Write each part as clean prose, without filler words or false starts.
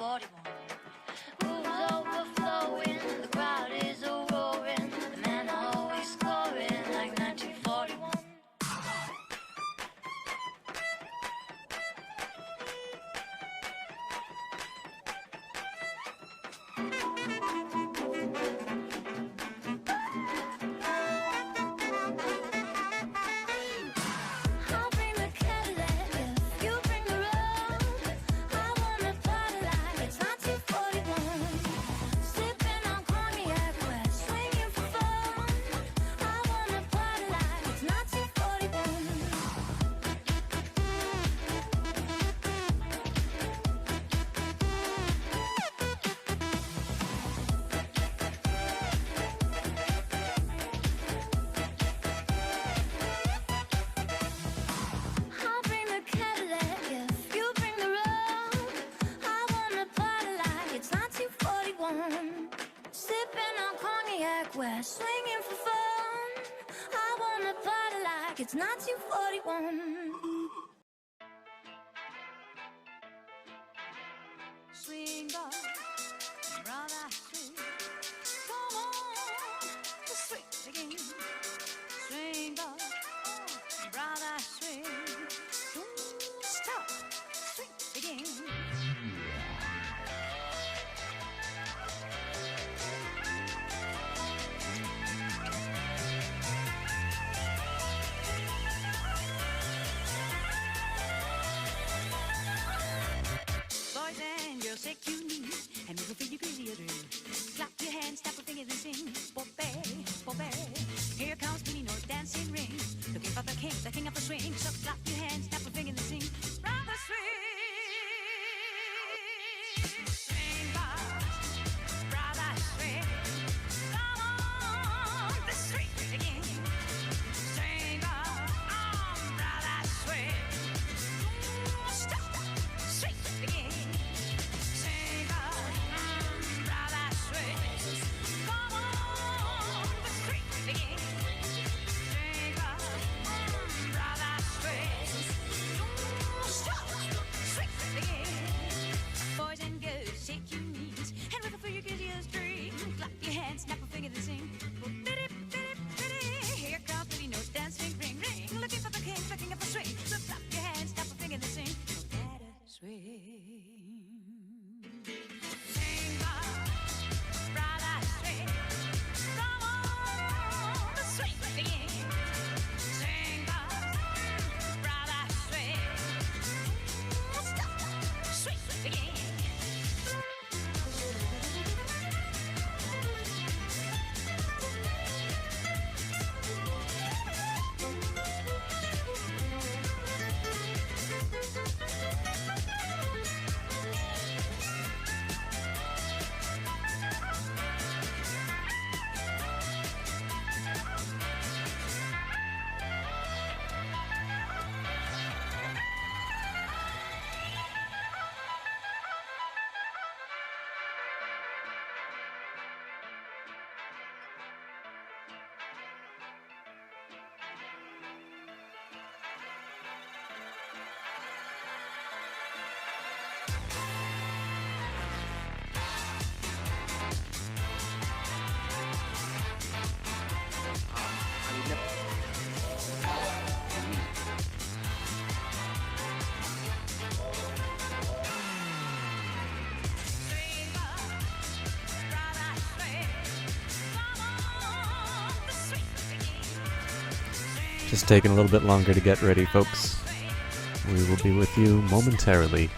1941. Grooves overflowing, the crowd is a roaring, the men are always scoring like 1941. I'll bring the Cadillac if you bring the road. I wanna party like it's 1941. Sipping on cognac, we're swinging for fun. I wanna party like it's 1941. I'll bring the Cadillac if you bring the road. I wanna party like it's 1941. Sipping on cognac, we're swinging for fun. I wanna party like it's 1941. Swing bar, brother swing. Come on, the swing again. Swing bar, brother swing. Don't stop, swing again. Boys and girls, shake your knees and move for your crazy dream. Clap your hands, snap your fingers and sing. Bobby, Bobby. Here comes Billy North dancing ring. Looking for the king of the swing. So clap your hands, snap your fingers and sing. Brother swing. Swing boss, brother swing. Come on, the swing again. Swing boss, brother swing. Don't stop, swing again. Swing boss, brother swing. Come on, the swing again. Swing boss, brother swing. Don't stop, swing again. Boys and girls, shake your knees and wiggle for your craziest dream. Clap your hands, snap a finger and sing. Biddy, biddy, biddy. Here comes Billy Notes dancing, ring, ring. Looking for the king of the swing. So clap your hands, snap a finger and sing. Gotta swing. Swing, brother, swing. Come on, the swing again. Swing, brother, swing. Don't stop, swing again. Just taking a little bit longer to get ready, folks. We will be with you momentarily.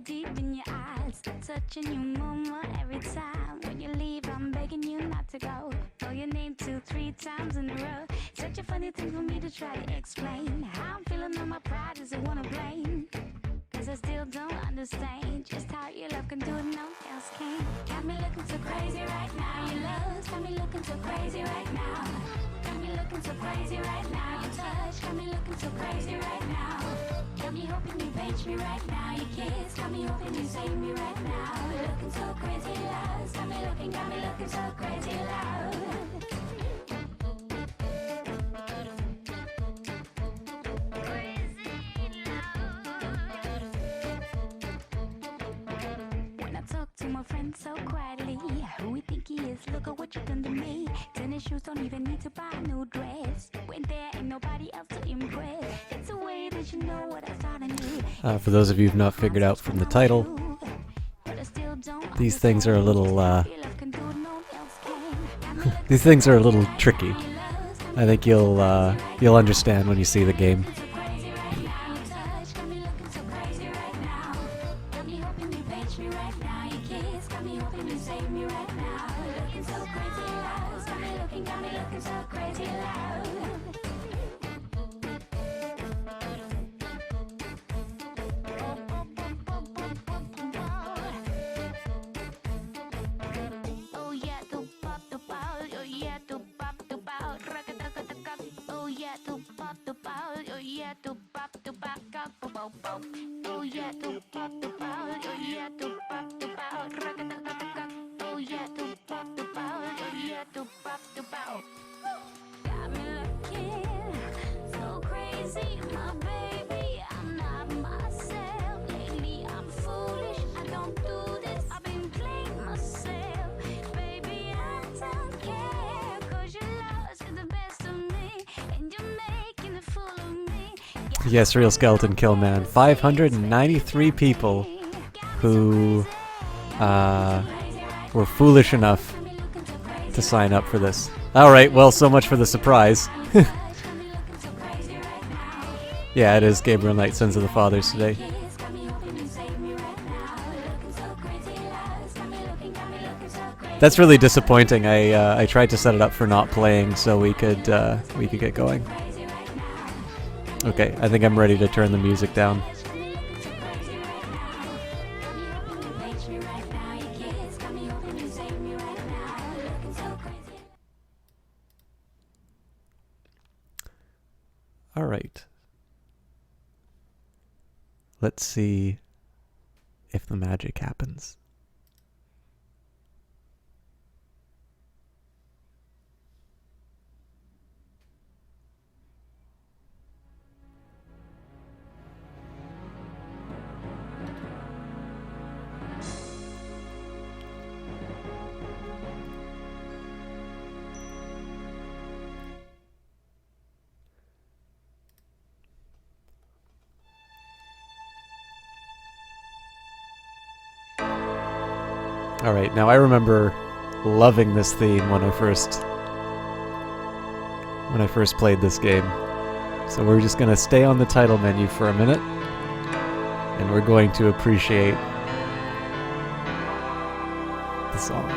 deep in your eyes, touching you mama every time. When you leave, I'm begging you not to go. Know your name 2-3 times in a row. Such a funny thing for me to try to explain. How I'm feeling on my pride is I wanna blame. Cause I still don't understand just how your love can do it, no else can. Got me looking so crazy right now. Your love's got me looking so crazy right now. Got me looking so crazy right now. Your touch got me looking so crazy right now. Got me hoping you page me right now. Your kiss got me hoping you save me right now. Looking so crazy love. Got me looking so crazy love. To my friend so quietly, who we think he is, look at what you done to me. Tennis shoes don't even need to buy a new dress. Went there, ain't nobody else to impress. It's a way that you know what I thought I knew. For those of you who've not figured out from the title, these things are a little these things are a little tricky. I think you'll understand when you see the game. Yes, Real Skeleton Kill Man. 593 people who were foolish enough to sign up for this. Alright, well, so much for the surprise. Yeah, it is Gabriel Knight, Sons of the Fathers today. That's really disappointing. I tried to set it up for not playing so we could get going. Okay, I think I'm ready to turn the music down. All right. Let's see if the magic happens. Alright, now I remember loving this theme when I first played this game. So we're just going to stay on the title menu for a minute, and we're going to appreciate the song.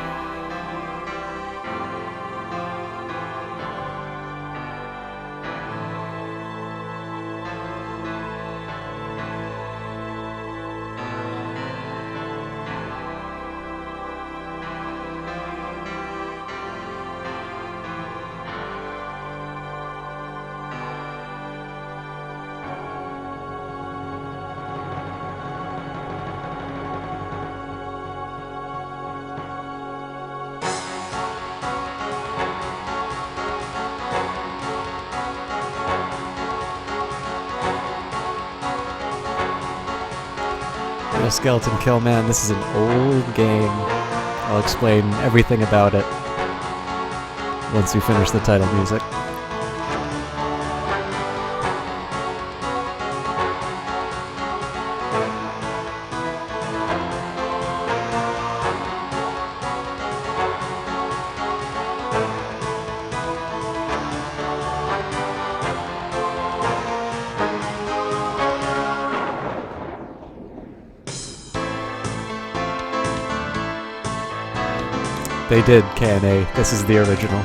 Skeleton Kill Man. This is an old game. I'll explain everything about it once we finish the title music. They did KNA. This is the original.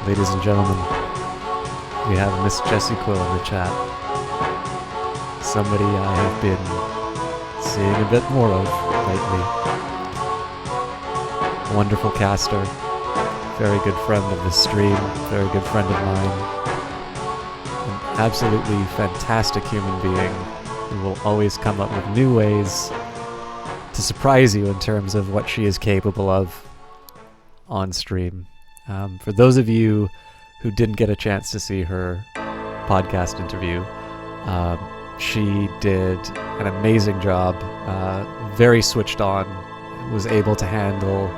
Ladies and gentlemen, we have Miss Jessie Quill in the chat. Somebody I have been seeing a bit more of lately. Wonderful caster, very good friend of the stream, very good friend of mine. An absolutely fantastic human being who will always come up with new ways to surprise you in terms of what she is capable of on stream. For those of you who didn't get a chance to see her podcast interview, she did an amazing job, very switched on, was able to handle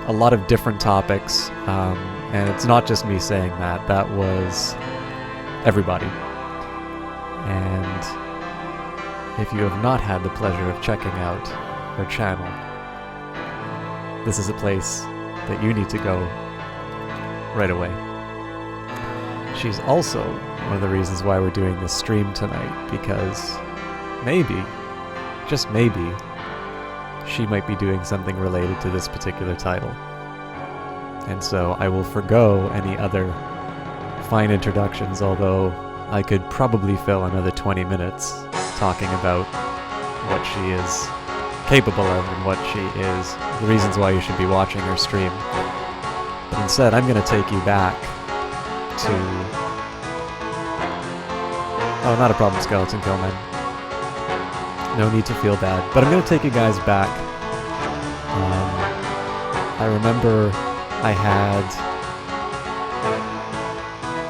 a lot of different topics, and it's not just me saying that, that was everybody. And if you have not had the pleasure of checking out her channel, this is a place that you need to go right away. She's also one of the reasons why we're doing this stream tonight, because maybe, just maybe, she might be doing something related to this particular title. And so I will forgo any other fine introductions, although I could probably fill another 20 minutes talking about what she is capable of and what she is, the reasons why you should be watching her stream. But instead, I'm going to take you back to... Oh, not a problem, Skeleton Killman. No need to feel bad. But I'm going to take you guys back. I remember I had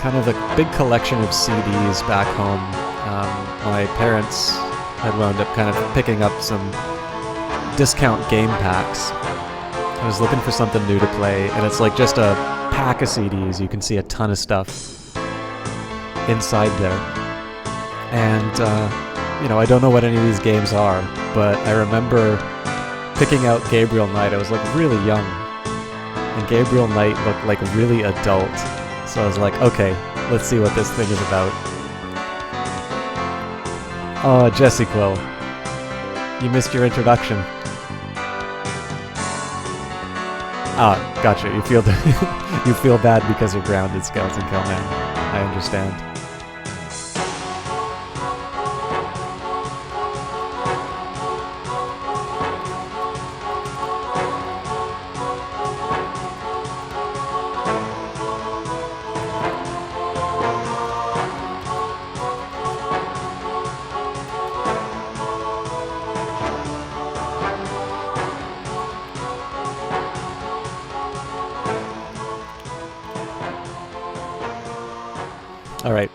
kind of a big collection of CDs back home. My parents had wound up kind of picking up some discount game packs. I was looking for something new to play, and it's like just a pack of CDs. You can see a ton of stuff inside there. And, you know, I don't know what any of these games are, but I remember picking out Gabriel Knight. I was like really young, and Gabriel Knight looked like really adult. So I was like, okay, let's see what this thing is about. Oh, Jessie Quill, you missed your introduction. Ah, gotcha. You feel you feel bad because you're grounded, Skeleton Killman. I understand. Alright,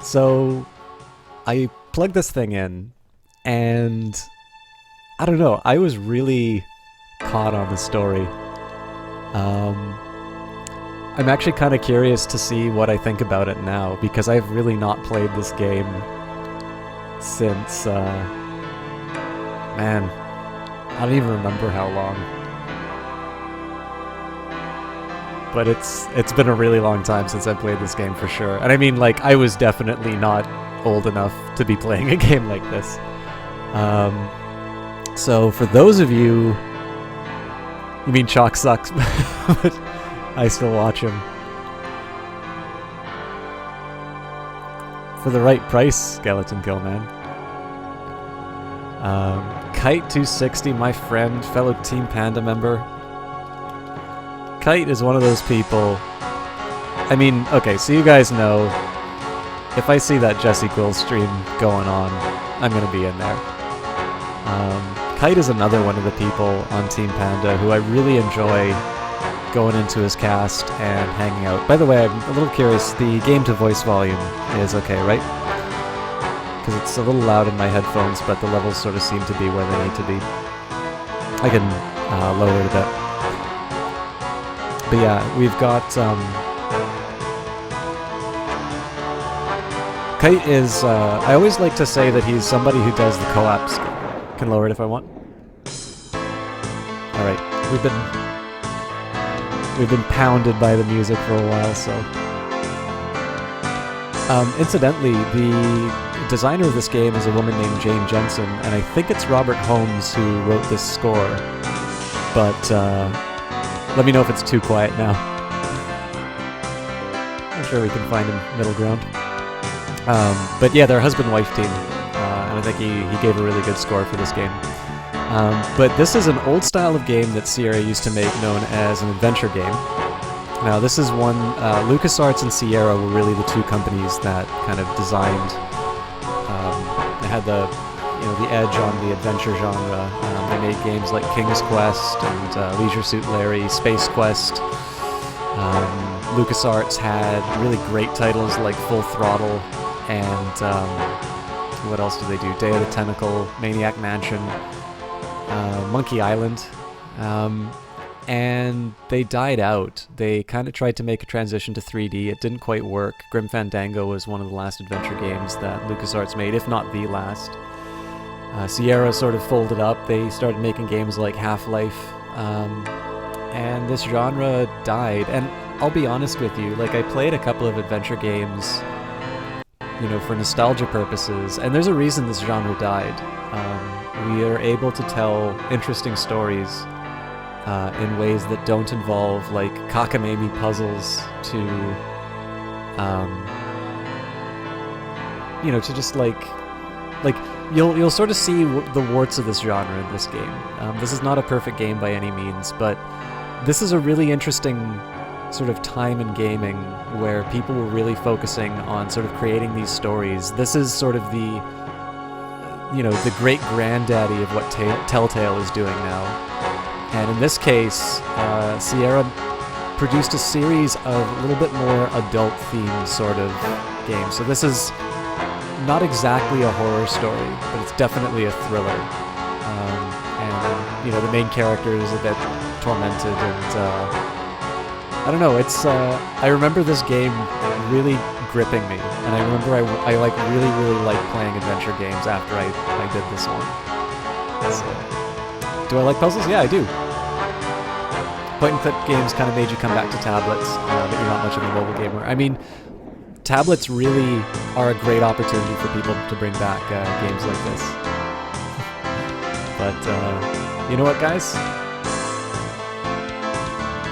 so I plugged this thing in, and I don't know, I was really caught on the story. I'm actually kind of curious to see what I think about it now, because I've really not played this game since, man, I don't even remember how long. But it's been a really long time since I played this game for sure. And I mean, like, I was definitely not old enough to be playing a game like this. So for those of you... You mean Chalk sucks, but I still watch him. For the right price, Skeleton Killman. Kite260, my friend, fellow Team Panda member. Kite is one of those people... I mean, okay, so you guys know, if I see that Jessie Quill stream going on, I'm going to be in there. Kite is another one of the people on Team Panda who I really enjoy going into his cast and hanging out. By the way, I'm a little curious, the game-to-voice volume is okay, right? Because it's a little loud in my headphones, but the levels sort of seem to be where they need to be. I can lower it a bit. But yeah, we've got Kite is. I always like to say that he's somebody who does the co-ops. Can lower it if I want. All right, we've been pounded by the music for a while, so. Incidentally, the designer of this game is a woman named Jane Jensen, and I think it's Robert Holmes who wrote this score. But let me know if it's too quiet now. I'm sure we can find a middle ground. But yeah, they're a husband-wife team, and I think he gave a really good score for this game. But this is an old style of game that Sierra used to make known as an adventure game. Now this is one, LucasArts and Sierra were really the two companies that kind of designed, they had the edge on the adventure genre. They made games like King's Quest and Leisure Suit Larry, Space Quest. LucasArts had really great titles like Full Throttle and what else did they do? Day of the Tentacle, Maniac Mansion, Monkey Island. And they died out. They kind of tried to make a transition to 3D. It didn't quite work. Grim Fandango was one of the last adventure games that LucasArts made, if not the last. Sierra sort of folded up. They started making games like Half-Life, and this genre died. And I'll be honest with you, like I played a couple of adventure games, you know, for nostalgia purposes, and there's a reason this genre died. We are able to tell interesting stories in ways that don't involve like cockamamie puzzles to, you know, to just like you'll sort of see the warts of this genre in this game. This is not a perfect game by any means, but this is a really interesting sort of time in gaming where people were really focusing on sort of creating these stories. This is sort of the, you know, the great granddaddy of what Telltale is doing now. And in this case, Sierra produced a series of a little bit more adult-themed sort of games. So this is not exactly a horror story, but it's definitely a thriller. And, you know, the main character is a bit tormented, and I don't know, it's, I remember this game really gripping me, and I remember I like really liked playing adventure games after I did this one. So, do I like puzzles? Yeah, I do. Point-and-click games kind of made you come back to tablets, but you're not much of a mobile gamer. I mean, tablets really are a great opportunity for people to bring back games like this. But, you know what, guys?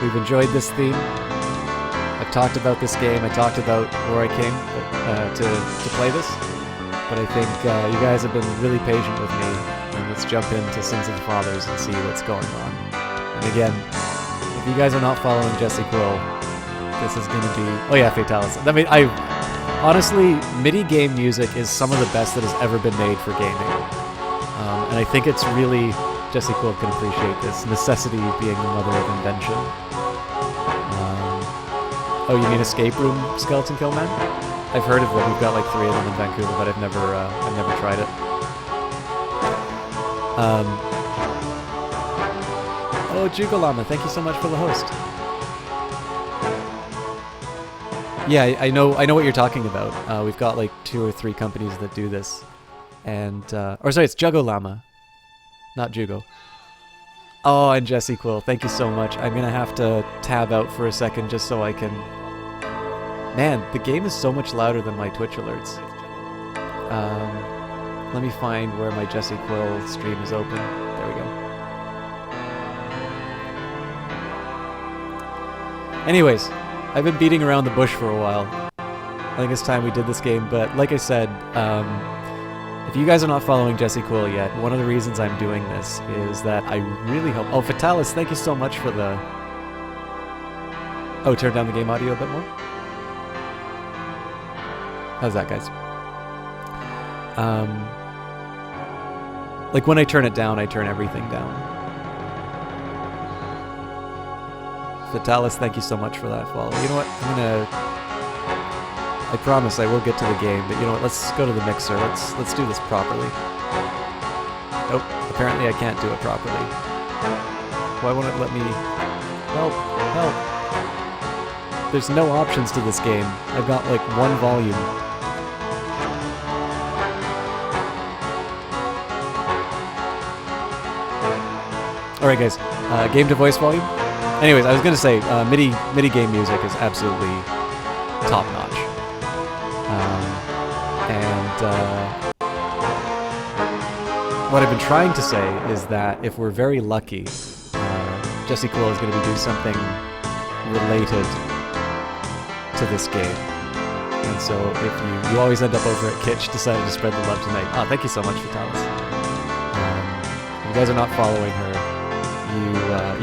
We've enjoyed this theme. I've talked about this game. I talked about where I came to play this. But I think you guys have been really patient with me. And let's jump into Sins of the Fathers and see what's going on. And again, if you guys are not following Jesse Quill, this is going to be... Oh yeah, Fatalis. I mean, honestly, MIDI game music is some of the best that has ever been made for gaming. And I think it's really... Jesse Quill can appreciate this. Necessity being the mother of invention. Oh, you mean Escape Room Skeleton Kill Man? I've heard of it. We've got like 3 of them in Vancouver, but I've never tried it. Oh, Jugolama, thank you so much for the host. Yeah, I know what you're talking about. We've got like 2 or 3 companies that do this, and or sorry, it's Jugolama, not Jugo. Oh, and Jesse Quill, thank you so much. I'm gonna have to tab out for a second just so I can. Man, the game is so much louder than my Twitch alerts. Let me find where my Jesse Quill stream is open. There we go. Anyways, I've been beating around the bush for a while. I think it's time we did this game, but like I said, if you guys are not following Jesse Quill yet, one of the reasons I'm doing this is that I really hope... Oh, Fatalis, thank you so much for the... Oh, turn down the game audio a bit more? How's that, guys? Like when I turn it down, I turn everything down. Fatalis, thank you so much for that follow. You know what? I promise I will get to the game, but you know what? Let's go to the mixer. Let's do this properly. Oh, apparently I can't do it properly. Why won't it let me... Help! Help! There's no options to this game. I've got like one volume. Alright guys, game to voice volume. Anyways, I was gonna say, MIDI game music is absolutely top notch. What I've been trying to say is that if we're very lucky, Jesse Cool is going to be doing something related to this game. And so if you always end up over at Kitsch, decided to spread the love tonight. Oh, thank you so much, Vitalis. If you guys are not following her,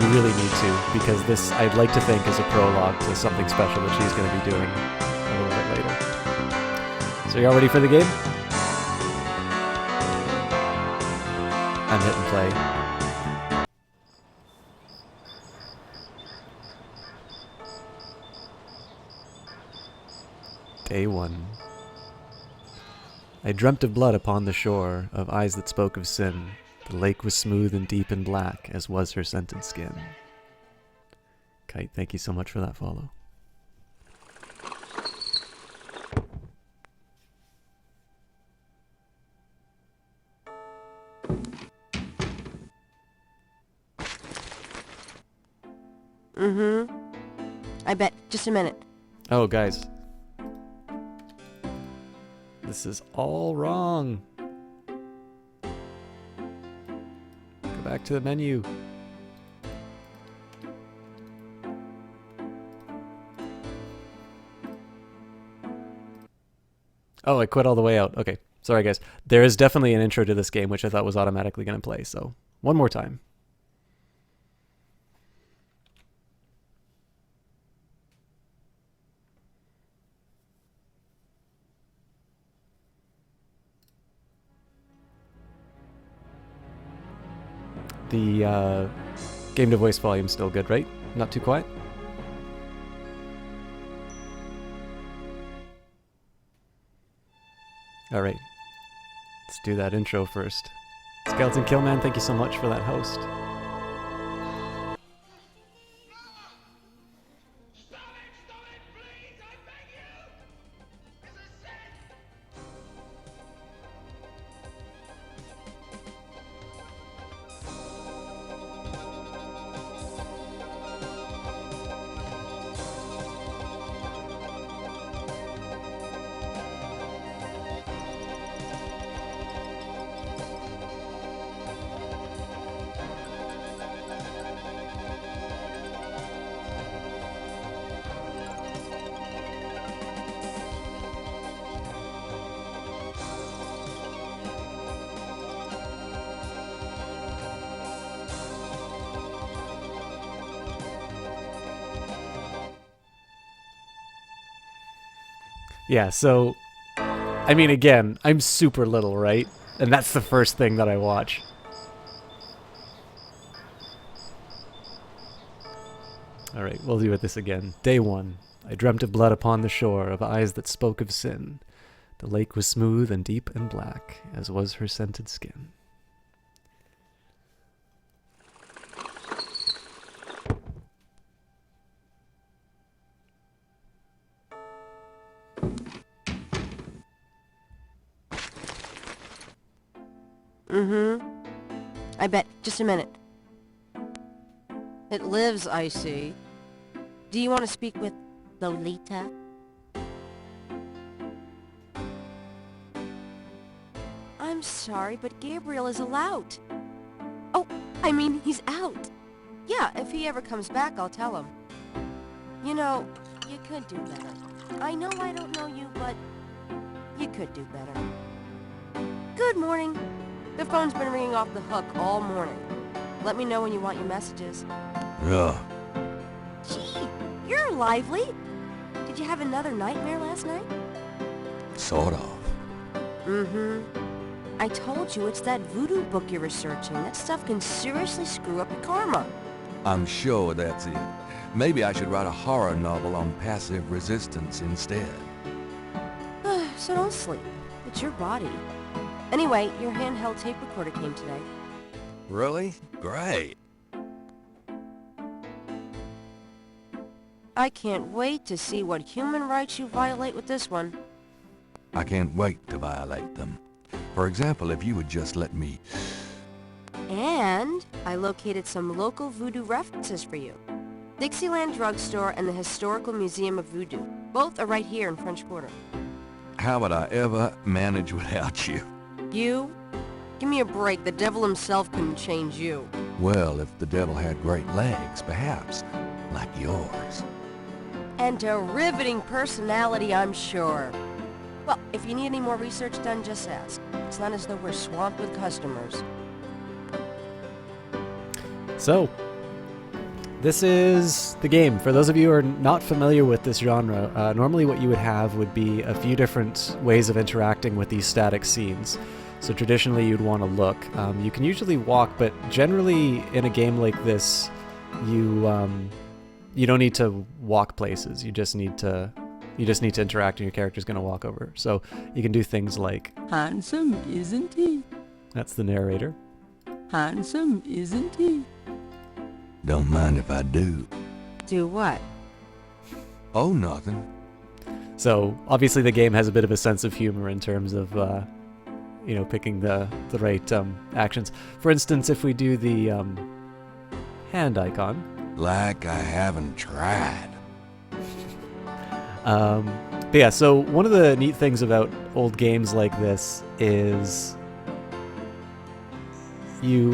you really need to, because this, I'd like to think, is a prologue to something special that she's going to be doing a little bit later. So y'all ready for the game? I'm hitting play. Day 1. I dreamt of blood upon the shore, of eyes that spoke of sin. The lake was smooth and deep and black, as was her scented skin. Kite, thank you so much for that follow. I bet. Just a minute. Oh, guys. This is all wrong. Go back to the menu. Oh, I quit all the way out. Okay. Sorry, guys. There is definitely an intro to this game, which I thought was automatically going to play. So, one more time. The game to voice volume still good, right? Not too quiet? Alright. Let's do that intro first. Skeleton Killman, thank you so much for that host. Yeah, so, I mean, again, I'm super little, right? And that's the first thing that I watch. Alright, we'll do it this again. Day 1. I dreamt of blood upon the shore, of eyes that spoke of sin. The lake was smooth and deep and black, as was her scented skin. I bet. Just a minute. It lives, I see. Do you want to speak with Lolita? I'm sorry, but Gabriel is allowed. Oh, I mean, he's out. Yeah, if he ever comes back, I'll tell him. You know, you could do better. I know I don't know you, but you could do better. Good morning. The phone's been ringing off the hook all morning. Let me know when you want your messages. Yeah. Gee, you're lively. Did you have another nightmare last night? Sort of. I told you it's that voodoo book you're researching. That stuff can seriously screw up your karma. I'm sure that's it. Maybe I should write a horror novel on passive resistance instead. So don't sleep. It's your body. Anyway, your handheld tape recorder came today. Really? Great. I can't wait to see what human rights you violate with this one. I can't wait to violate them. For example, if you would just let me... And I located some local voodoo references for you. Dixieland Drugstore and the Historical Museum of Voodoo. Both are right here in French Quarter. How would I ever manage without you? You? Give me a break. The devil himself couldn't change you. Well, if the devil had great legs, perhaps. Like yours. And a riveting personality, I'm sure. Well, if you need any more research done, just ask. It's not as though we're swamped with customers. So, this is the game. For those of you who are not familiar with this genre, normally what you would have would be a few different ways of interacting with these static scenes. So traditionally you'd want to look. You can usually walk, but generally in a game like this, you don't need to walk places. You just need to interact, and your character's going to walk over. So you can do things like... Handsome, isn't he? That's the narrator. Handsome, isn't he? Don't mind if I do. Do what? Oh, nothing. So obviously the game has a bit of a sense of humor in terms of, picking the right actions. For instance, if we do the hand icon. Like I haven't tried. But yeah, so one of the neat things about old games like this is you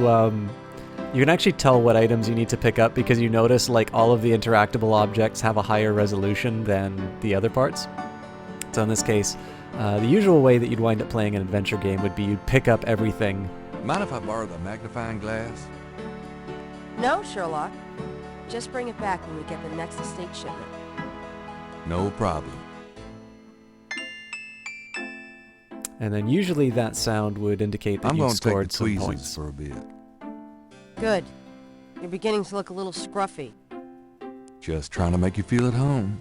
can actually tell what items you need to pick up, because you notice like all of the interactable objects have a higher resolution than the other parts. So in this case, the usual way that you'd wind up playing an adventure game would be you'd pick up everything. Mind if I borrow the magnifying glass? No, Sherlock. Just bring it back when we get the next estate shipment. No problem. And then usually that sound would indicate that I'm you've going to take scored the some tweezers points. for a bit. Good. You're beginning to look a little scruffy. Just trying to make you feel at home.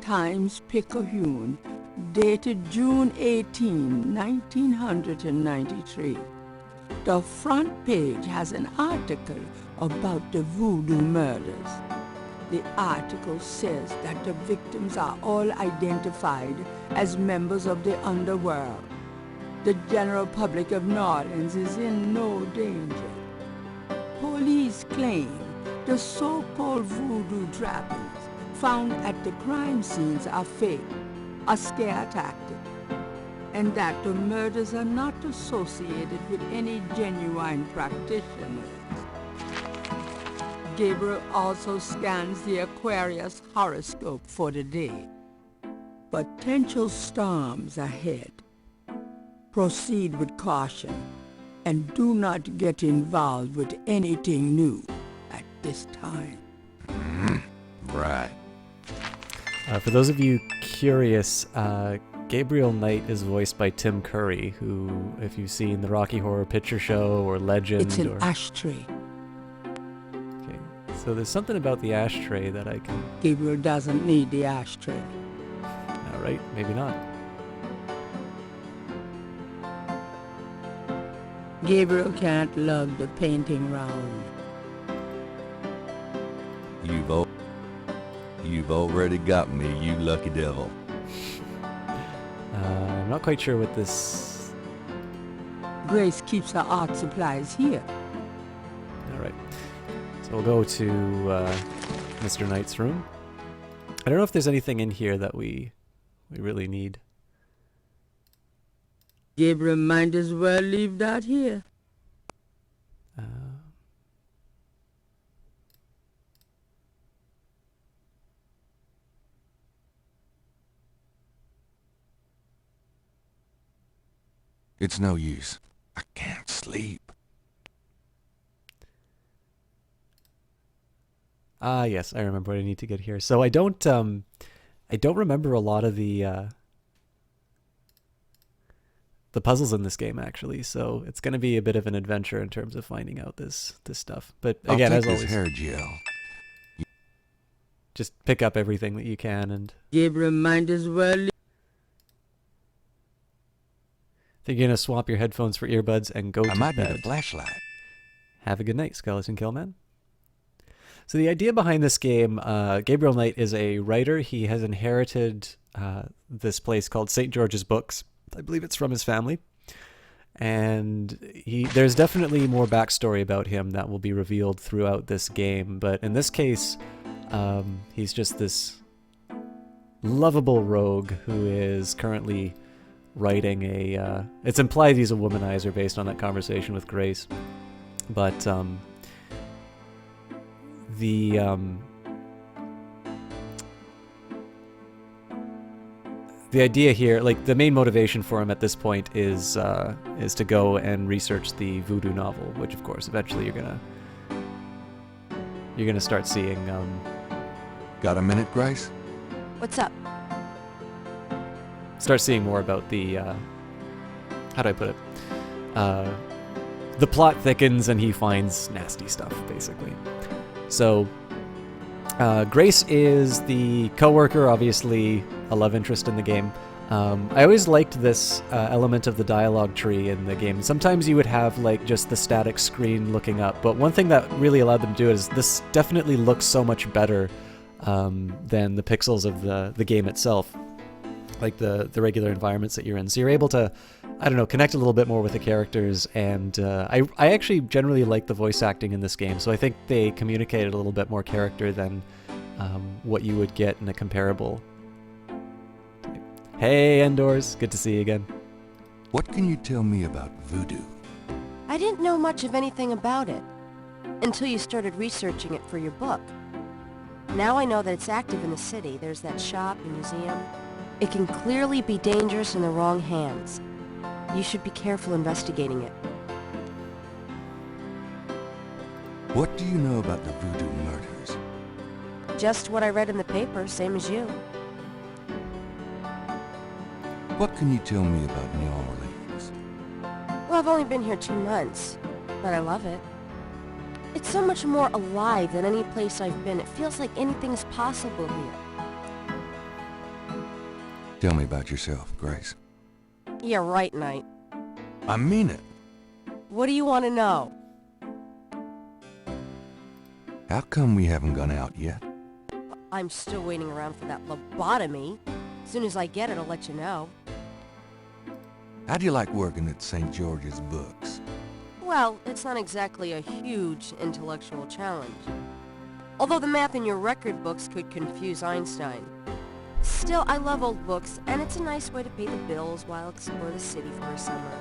Times Picayune, dated June 18, 1993. The front page has an article about the voodoo murders. The article says that the victims are all identified as members of the underworld. The general public of New Orleans is in no danger. Police claim the so-called voodoo trappings found at the crime scenes are fake, a scare tactic, and that the murders are not associated with any genuine practitioners. Gabriel also scans the Aquarius horoscope for the day. Potential storms ahead. Proceed with caution and do not get involved with anything new at this time. Right. For those of you curious, Gabriel Knight is voiced by Tim Curry, who, if you've seen the Rocky Horror Picture Show or Legend, It's an or... ashtray. Okay. So there's something about the ashtray that I can... Gabriel doesn't need the ashtray. All right, maybe not. Gabriel can't lug the painting round. You've already got me, you lucky devil. I'm not quite sure what this... Grace keeps her art supplies here. All right. So we'll go to Mr. Knight's room. I don't know if there's anything in here that we really need. Gabriel might as well leave that here. It's no use. I can't sleep. Yes, I remember what I need to get here. So I don't remember a lot of the puzzles in this game, actually. So it's going to be a bit of an adventure in terms of finding out this stuff. But again, I'll as take always, this hair gel. just pick up everything that you can. And Gabriel might as well leave. Think you're gonna swap your headphones for earbuds and go I to might need bed. a flashlight. Have a good night, Skeleton Killman. So the idea behind this game, Gabriel Knight is a writer. He has inherited this place called St. George's Books. I believe it's from his family. And there's definitely more backstory about him that will be revealed throughout this game. But in this case, he's just this lovable rogue who is currently writing it's implied he's a womanizer based on that conversation with Grace. But the idea here, like the main motivation for him at this point is to go and research the voodoo novel, which of course eventually you're gonna start seeing. Got a minute, Grace? What's up? Start seeing more about the how do I put it? The plot thickens and he finds nasty stuff, basically. So Grace is the co-worker, obviously a love interest in the game. I always liked this element of the dialogue tree in the game. Sometimes you would have like just the static screen looking up, but one thing that really allowed them to do it is this definitely looks so much better than the pixels of the game itself, like the regular environments that you're in. So you're able to, I don't know, connect a little bit more with the characters, and I actually generally like the voice acting in this game, so I think they communicated a little bit more character than what you would get in a comparable. Hey, Endors, good to see you again. What can you tell me about voodoo? I didn't know much of anything about it until you started researching it for your book. Now I know that it's active in the city. There's that shop and museum. It can clearly be dangerous in the wrong hands. You should be careful investigating it. What do you know about the voodoo murders? Just what I read in the paper, same as you. What can you tell me about New Orleans? Well, I've only been here 2 months, but I love it. It's so much more alive than any place I've been. It feels like anything's possible here. Tell me about yourself, Grace. Yeah, right, Knight. I mean it. What do you want to know? How come we haven't gone out yet? I'm still waiting around for that lobotomy. As soon as I get it, I'll let you know. How do you like working at St. George's Books? Well, it's not exactly a huge intellectual challenge. Although the math in your record books could confuse Einstein. Still, I love old books, and it's a nice way to pay the bills while I explore the city for a summer.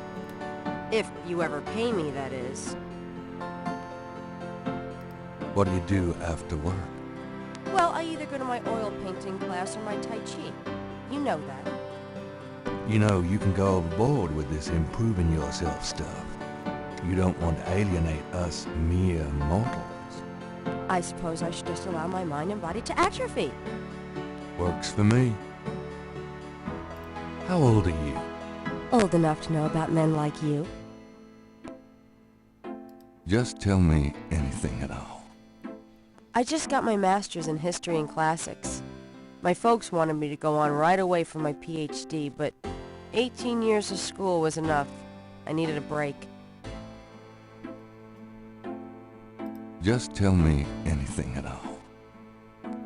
If you ever pay me, that is. What do you do after work? Well, I either go to my oil painting class or my Tai Chi. You know that. You know, you can go overboard with this improving yourself stuff. You don't want to alienate us mere mortals. I suppose I should just allow my mind and body to atrophy. Works for me. How old are you? Old enough to know about men like you. Just tell me anything at all. I just got my master's in history and classics. My folks wanted me to go on right away for my PhD, but 18 years of school was enough. I needed a break. Just tell me anything at all.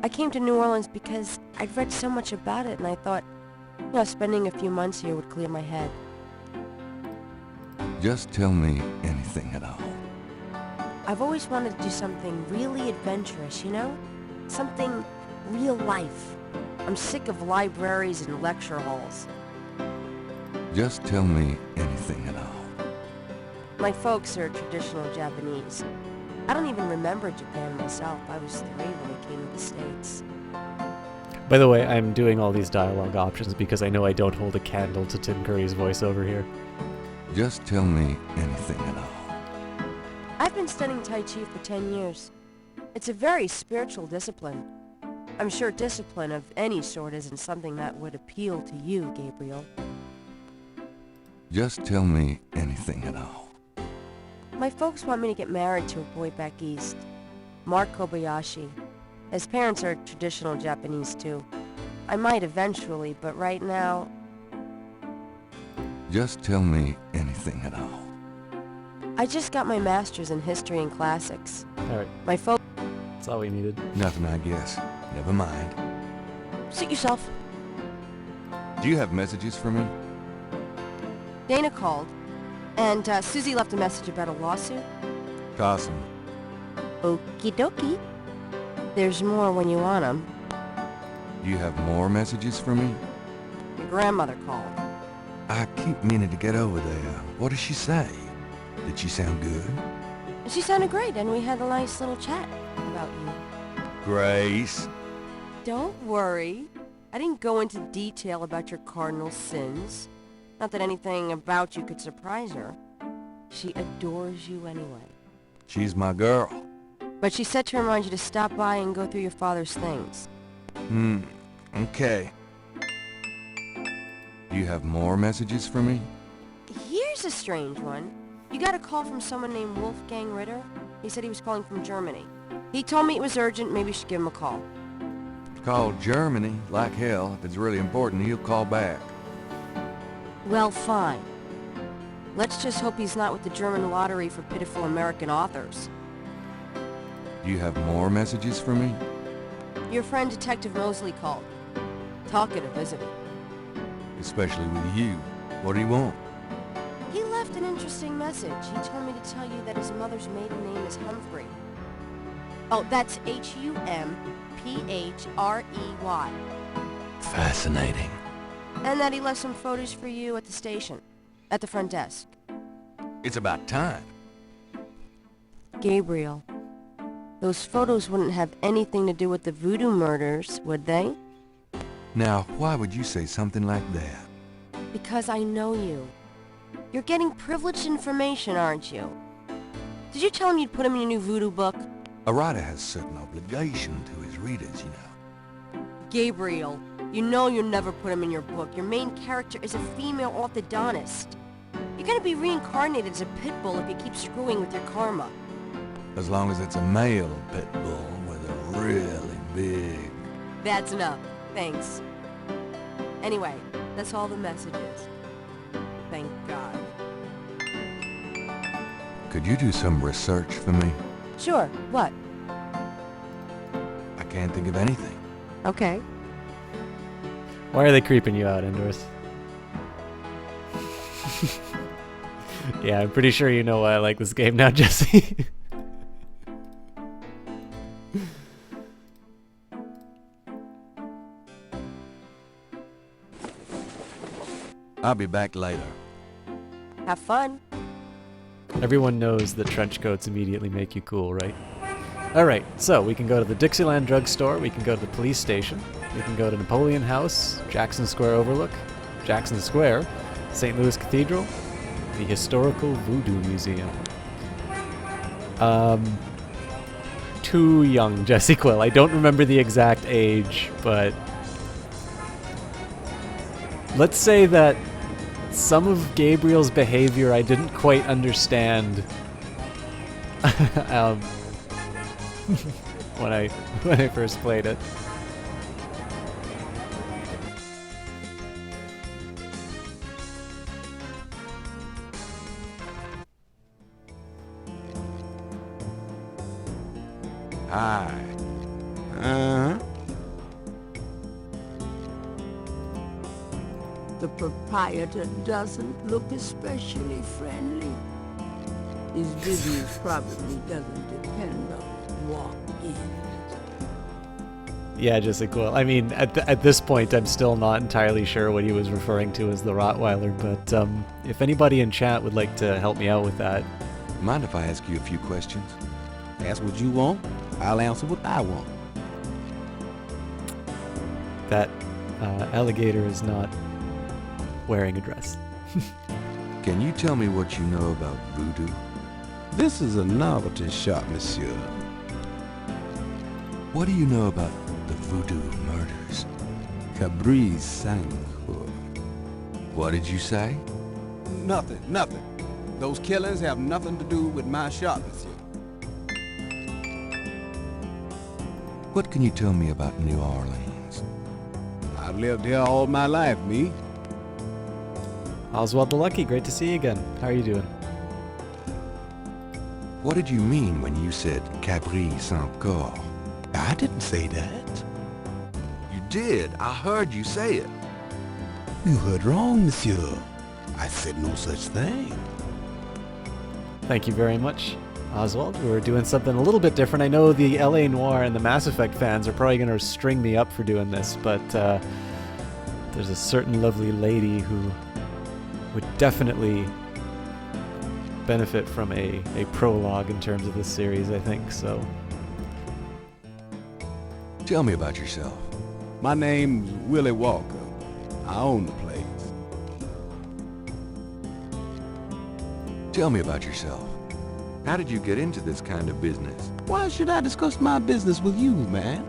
I came to New Orleans because I'd read so much about it, and I thought, spending a few months here would clear my head. Just tell me anything at all. I've always wanted to do something really adventurous, Something real life. I'm sick of libraries and lecture halls. Just tell me anything at all. My folks are traditional Japanese. I don't even remember Japan myself. I was 3 when I came to the States. By the way, I'm doing all these dialogue options because I know I don't hold a candle to Tim Curry's voiceover here. Just tell me anything at all. I've been studying Tai Chi for 10 years. It's a very spiritual discipline. I'm sure discipline of any sort isn't something that would appeal to you, Gabriel. Just tell me anything at all. My folks want me to get married to a boy back east, Mark Kobayashi. His parents are traditional Japanese too. I might eventually, but right now... Just tell me anything at all. I just got my master's in history and classics. Alright, My that's all we needed. Nothing, I guess. Never mind. Suit yourself. Do you have messages for me? Dana called, and Susie left a message about a lawsuit. Carson. Okie dokie. There's more when you want 'em. Do you have more messages for me? Your grandmother called. I keep meaning to get over there. What did she say? Did she sound good? She sounded great, and we had a nice little chat about you. Grace. Don't worry. I didn't go into detail about your cardinal sins. Not that anything about you could surprise her. She adores you anyway. She's my girl. But she said to remind you to stop by and go through your father's things. Okay. Do you have more messages for me? Here's a strange one. You got a call from someone named Wolfgang Ritter. He said he was calling from Germany. He told me it was urgent, maybe you should give him a call. Call Germany, like hell. If it's really important, he'll call back. Well, fine. Let's just hope he's not with the German lottery for pitiful American authors. Do you have more messages for me? Your friend Detective Mosley called. Talkative, isn't he? Especially with you. What do you want? He left an interesting message. He told me to tell you that his mother's maiden name is Humphrey. Oh, that's Humphreey. Fascinating. And that he left some photos for you at the station. At the front desk. It's about time. Gabriel, those photos wouldn't have anything to do with the voodoo murders, would they? Now, why would you say something like that? Because I know you. You're getting privileged information, aren't you? Did you tell him you'd put him in your new voodoo book? A writer has certain obligation to his readers, you know. Gabriel, you know you'll never put him in your book. Your main character is a female orthodontist. You're gonna be reincarnated as a pit bull if you keep screwing with your karma. As long as it's a male pit bull with a really big... That's enough. Thanks. Anyway, that's all the messages. Thank God. Could you do some research for me? Sure, what? I can't think of anything. Okay. Why are they creeping you out, Endorse? Yeah, I'm pretty sure you know why I like this game now, Jesse. I'll be back later. Have fun. Everyone knows that trench coats immediately make you cool, right? Alright, so we can go to the Dixieland drugstore, we can go to the police station, we can go to Napoleon House, Jackson Square Overlook, Jackson Square, St. Louis Cathedral, the Historical Voodoo Museum. Too young, Jesse Quill. I don't remember the exact age, but let's say that some of Gabriel's behavior I didn't quite understand when I first played it. Hi. The proprietor doesn't look especially friendly. His business probably doesn't depend on walk-ins. Yeah, Jesse Quill. I mean, at this point, I'm still not entirely sure what he was referring to as the Rottweiler, but if anybody in chat would like to help me out with that. Mind if I ask you a few questions? Ask what you want, I'll answer what I want. That alligator is not wearing a dress. Can you tell me what you know about voodoo? This is a novelty shop, monsieur. What do you know about the voodoo murders? Cabri Sancour. What did you say? Nothing. Those killings have nothing to do with my shop, monsieur. What can you tell me about New Orleans? I've lived here all my life, me. Oswald the Lucky, great to see you again. How are you doing? What did you mean when you said Caprice encore? I didn't say that. You did. I heard you say it. You heard wrong, monsieur. I said no such thing. Thank you very much, Oswald. We're doing something a little bit different. I know the LA Noire and the Mass Effect fans are probably going to string me up for doing this, but there's a certain lovely lady who would definitely benefit from a prologue in terms of this series, I think, so. Tell me about yourself. My name's Willie Walker. I own the place. Tell me about yourself. How did you get into this kind of business? Why should I discuss my business with you, man?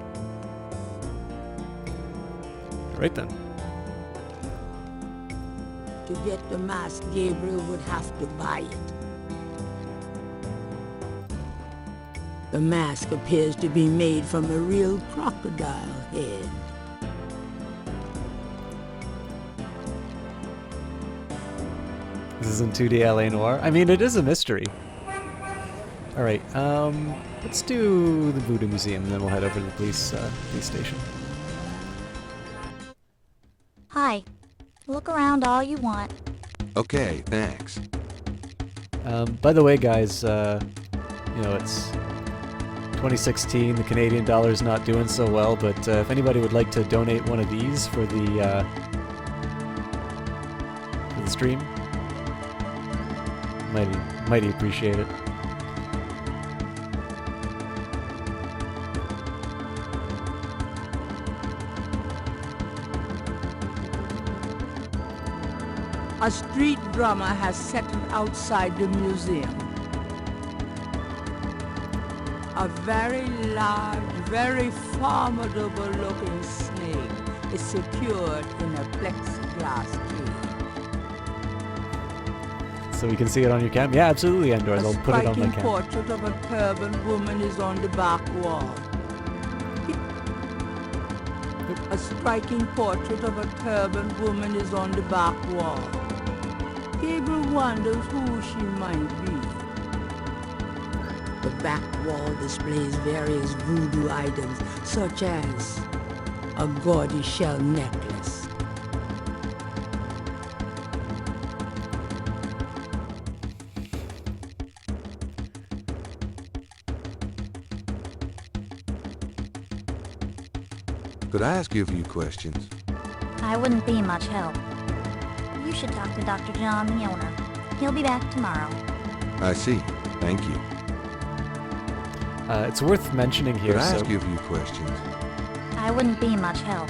Right then. To get the mask, Gabriel would have to buy it. The mask appears to be made from a real crocodile head. This isn't 2D LA Noire. I mean, it is a mystery. Alright, let's do the Voodoo Museum, and then we'll head over to the police station. Hi. Look around all you want. Okay, thanks. By the way, guys, you know, it's 2016, the Canadian dollar's not doing so well, but if anybody would like to donate one of these for the stream, mighty appreciate it. A street drummer has settled outside the museum. A very large, very formidable looking snake is secured in a plexiglass cage. So we can see it on your cam? Yeah, absolutely, Endor. I'll put it on my A striking cam. portrait of a turbaned woman is on the back wall. A striking portrait of a turbaned woman is on the back wall. Gabriel wonders who she might be. The back wall displays various voodoo items, such as a gaudy shell necklace. Could I ask you a few questions? I wouldn't be much help. You should talk to Dr. John, the owner. He'll be back tomorrow. I see. Thank you. It's worth mentioning here. Could I ask So, you a few questions? I wouldn't be much help.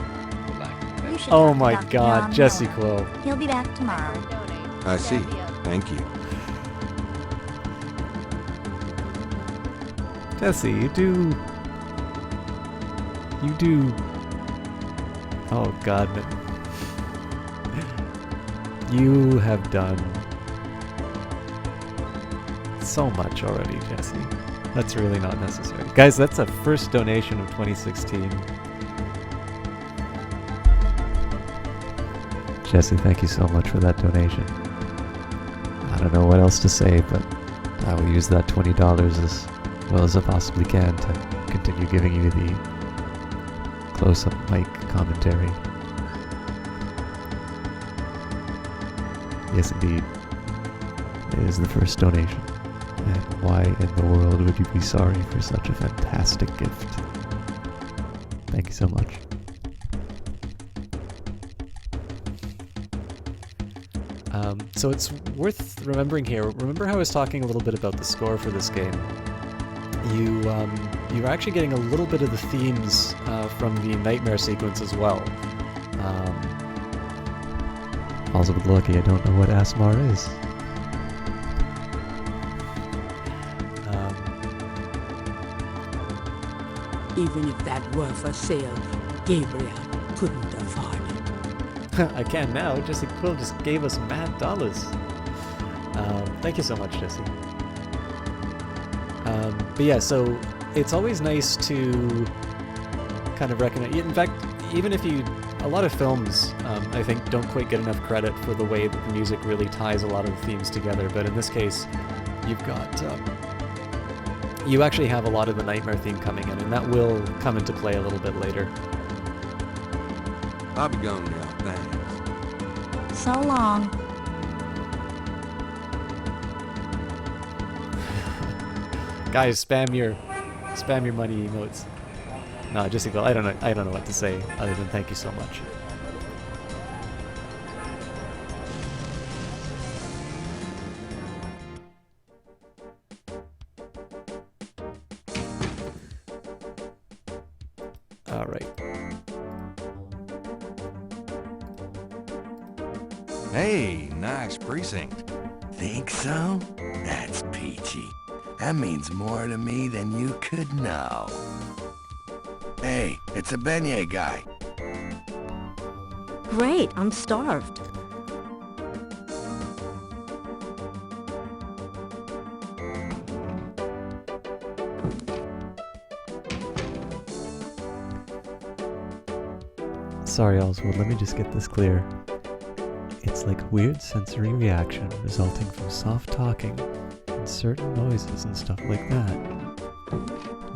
You should oh talk to my Dr. God, John, the Jesse owner. Quill. He'll be back tomorrow. I see. Thank you. Jesse, you do. Oh God, you have done so much already, Jesse. That's really not necessary. Guys, that's a first donation of 2016. Jesse, thank you so much for that donation. I don't know what else to say, but I will use that $20 as well as I possibly can to continue giving you the close-up mic commentary. Yes, indeed. It is the first donation. And why in the world would you be sorry for such a fantastic gift? Thank you so much. So it's worth remembering here. Remember how I was talking a little bit about the score for this game? You're actually getting a little bit of the themes from the Nightmare sequence as well. Also, with lucky, I don't know what Asmar is. Even if that were for sale, Gabriel couldn't afford it. I can now. Jesse Quill just gave us mad dollars. Thank you so much, Jesse. But yeah, so it's always nice to kind of recognize. In fact, even if you a lot of films, I think, don't quite get enough credit for the way that the music really ties a lot of the themes together. But in this case, you've got you actually have a lot of the Nightmare theme coming in, and that will come into play a little bit later. I'll be gone now, thanks. So long. Guys, spam your money emotes. No, just equal. I don't know what to say other than thank you so much. All right. Hey, nice precinct. Think so? That's peachy. That means more to me than you could know. Hey, it's a beignet guy. Great, I'm starved. Sorry, Oswald, let me just get this clear. It's like weird sensory reaction resulting from soft talking and certain noises and stuff like that.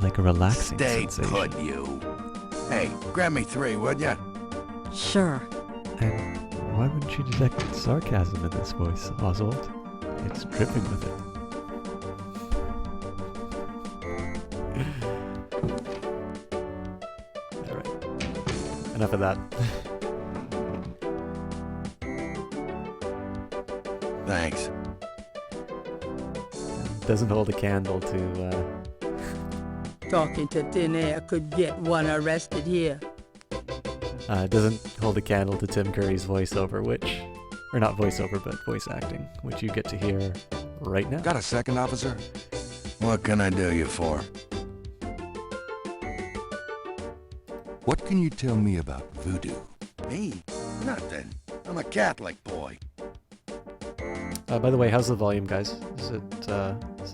Like a relaxing Stay sensation. put, you. Hey, grab me 3, would ya? Sure. And why wouldn't you detect sarcasm in this voice, Oswald? It's dripping with it. Alright. Enough of that. Thanks. Doesn't hold a candle to, Talking to thin air could get one arrested here. doesn't hold a candle to Tim Curry's voiceover, or not voiceover, but voice acting, which you get to hear right now. Got a second, officer? What can I do you for? What can you tell me about voodoo? Me? Nothing. I'm a Catholic boy. By the way, how's the volume, guys? Is it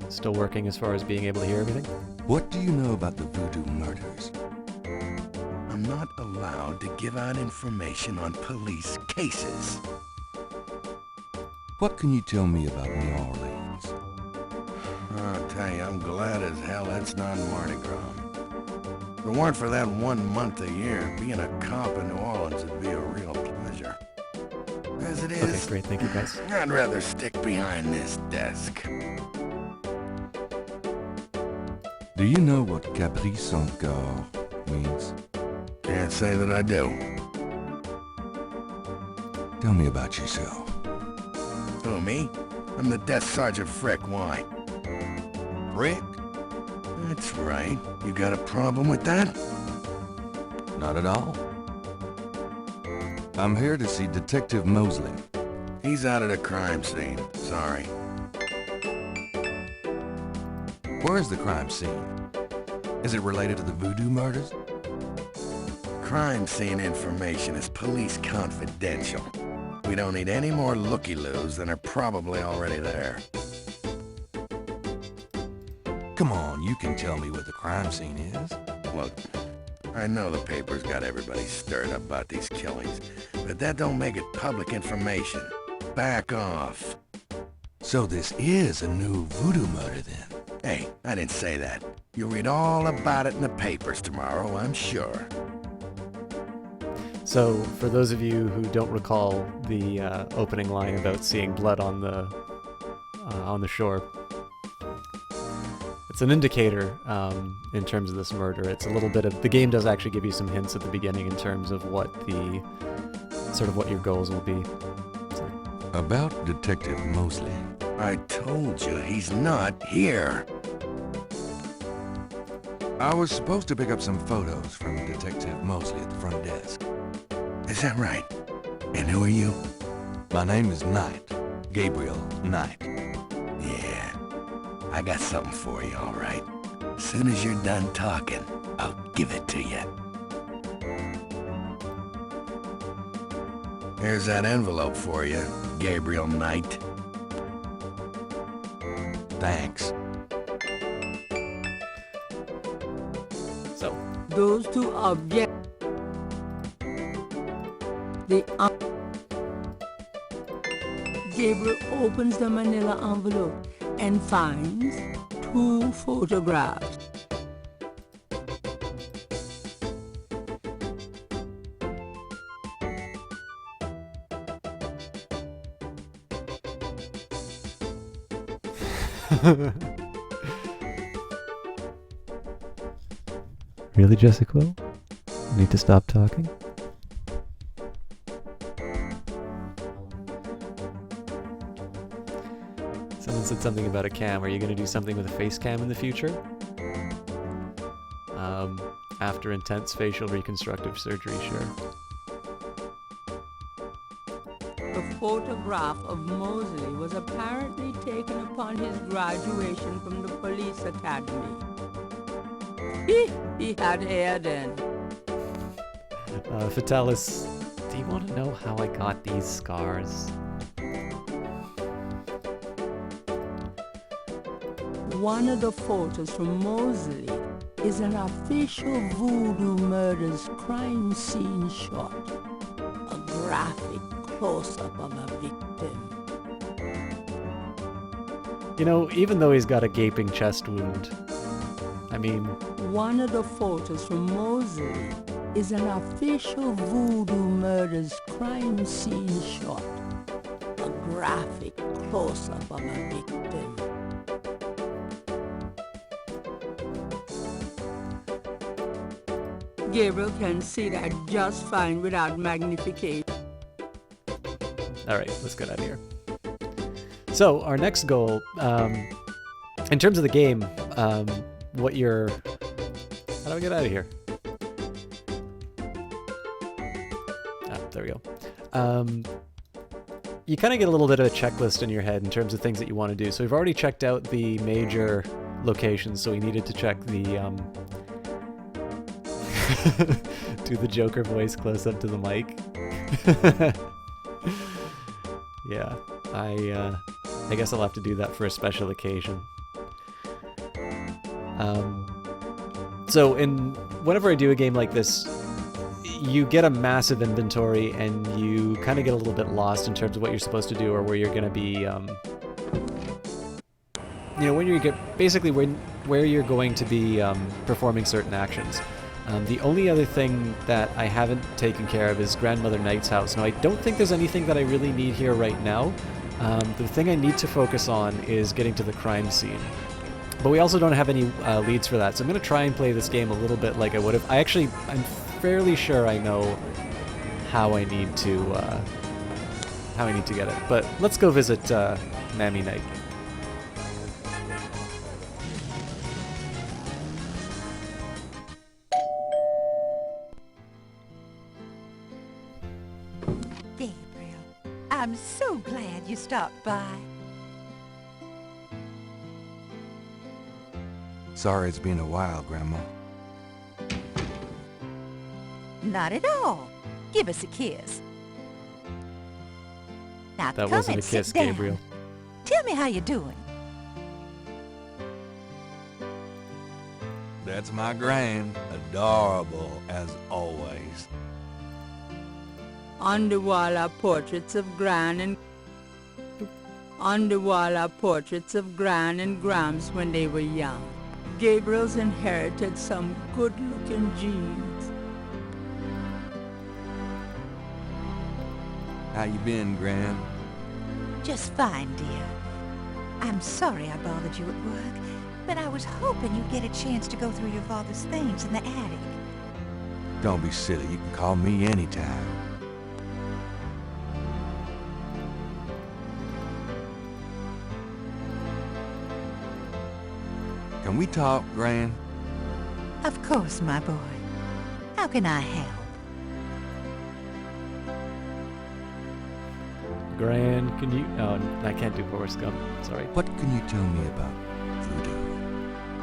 still working as far as being able to hear everything? What do you know about the voodoo murders? I'm not allowed to give out information on police cases. What can you tell me about New Orleans? I'll tell you, I'm glad as hell that's not Mardi Gras. If it weren't for that 1 month a year, being a cop in New Orleans would be a real pleasure. As it is, Okay, great, thank you guys. I'd rather stick behind this desk. Do you know what Caprice encore means? Can't say that I do. Tell me about yourself. Who, me? I'm the Desk Sergeant Frick. Why? Rick? That's right. You got a problem with that? Not at all. I'm here to see Detective Mosley. He's out of the crime scene. Sorry. Where is the crime scene? Is it related to the voodoo murders? Crime scene information is police confidential. We don't need any more looky-loos than are probably already there. Come on, you can tell me what the crime scene is. Look, I know the paper's got everybody stirred up about these killings, but that don't make it public information. Back off. So this is a new voodoo murder then? Hey, I didn't say that. You'll read all about it in the papers tomorrow, I'm sure. So, for those of you who don't recall the opening line about seeing blood on the shore, it's an indicator in terms of this murder. It's a little bit of the game does actually give you some hints at the beginning in terms of what your goals will be. So. About Detective Mosley. I told you, he's not here. I was supposed to pick up some photos from Detective Mosley at the front desk. Is that right? And who are you? My name is Knight. Gabriel Knight. Yeah, I got something for you, all right. Soon as you're done talking, I'll give it to you. Here's that envelope for you, Gabriel Knight. Thanks. So, Those two objects. Gabriel opens the manila envelope and finds 2 photographs. Really, Jessica? You need to stop talking? Someone said something about a cam. Are you going to do something with a face cam in the future? After intense facial reconstructive surgery, sure. The photograph of Mosley was apparently taken upon his graduation from the police academy. He had hair then. Fatalis, do you want to know how I got these scars? One of the photos from Mosley is an official Voodoo Murders crime scene shot. A graphic close-up of a victim. You know, even though he's got a gaping chest wound, I mean... One of the photos from Mosley is an official Voodoo Murders crime scene shot. A graphic close-up of a victim. Gabriel can see that just fine without magnification. Alright, let's get out of here. So, our next goal, in terms of the game, what you're... How do I get out of here? Ah, there we go. You kind of get a little bit of a checklist in your head in terms of things that you want to do. So we've already checked out the major locations, so we needed to check the... do the Joker voice close up to the mic. Yeah, I guess I'll have to do that for a special occasion. So whenever I do a game like this, you get a massive inventory and you kind of get a little bit lost in terms of what you're supposed to do or where you're going to be, when you get basically where you're going to be performing certain actions. The only other thing that I haven't taken care of is Grandmother Knight's house. Now, I don't think there's anything that I really need here right now. The thing I need to focus on is getting to the crime scene. But we also don't have any leads for that, so I'm going to try and play this game a little bit like I would have. I'm fairly sure I know how I need to get it. But let's go visit Mammy Knight. I'm so glad you stopped by. Sorry it's been a while, Grandma. Not at all. Give us a kiss. Now That come wasn't a and sit kiss, down. Gabriel. Tell me how you're doing. That's my Gran. Adorable as always. On the wall are portraits of Gran and Grams when they were young. Gabriel's inherited some good-looking genes. How you been, Gran? Just fine, dear. I'm sorry I bothered you at work, but I was hoping you'd get a chance to go through your father's things in the attic. Don't be silly. You can call me anytime. Can we talk, Gran? Of course, my boy. How can I help? Gran, can you... Oh, I can't do Forrest Gump. Sorry. What can you tell me about voodoo?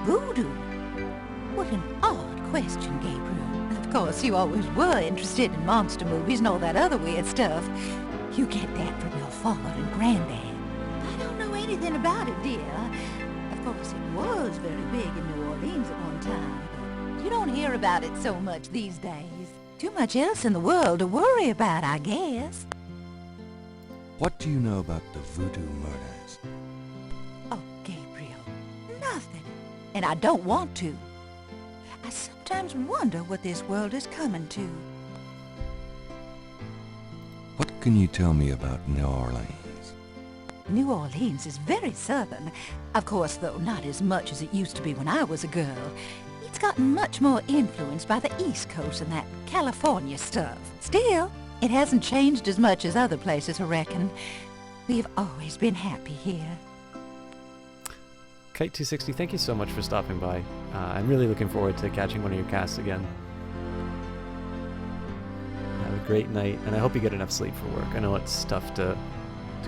Voodoo? What an odd question, Gabriel. Of course, you always were interested in monster movies and all that other weird stuff. You get that from your father and granddad. I don't know anything about it, dear. Of course, it was very big in New Orleans at one time, but you don't hear about it so much these days. Too much else in the world to worry about, I guess. What do you know about the voodoo murders? Oh, Gabriel, nothing. And I don't want to. I sometimes wonder what this world is coming to. What can you tell me about New Orleans? New Orleans is very southern. Of course, though, not as much as it used to be when I was a girl. It's gotten much more influenced by the East Coast and that California stuff. Still, it hasn't changed as much as other places, I reckon. We've always been happy here. Kite260, thank you so much for stopping by. I'm really looking forward to catching one of your casts again. Have a great night, and I hope you get enough sleep for work. I know it's tough to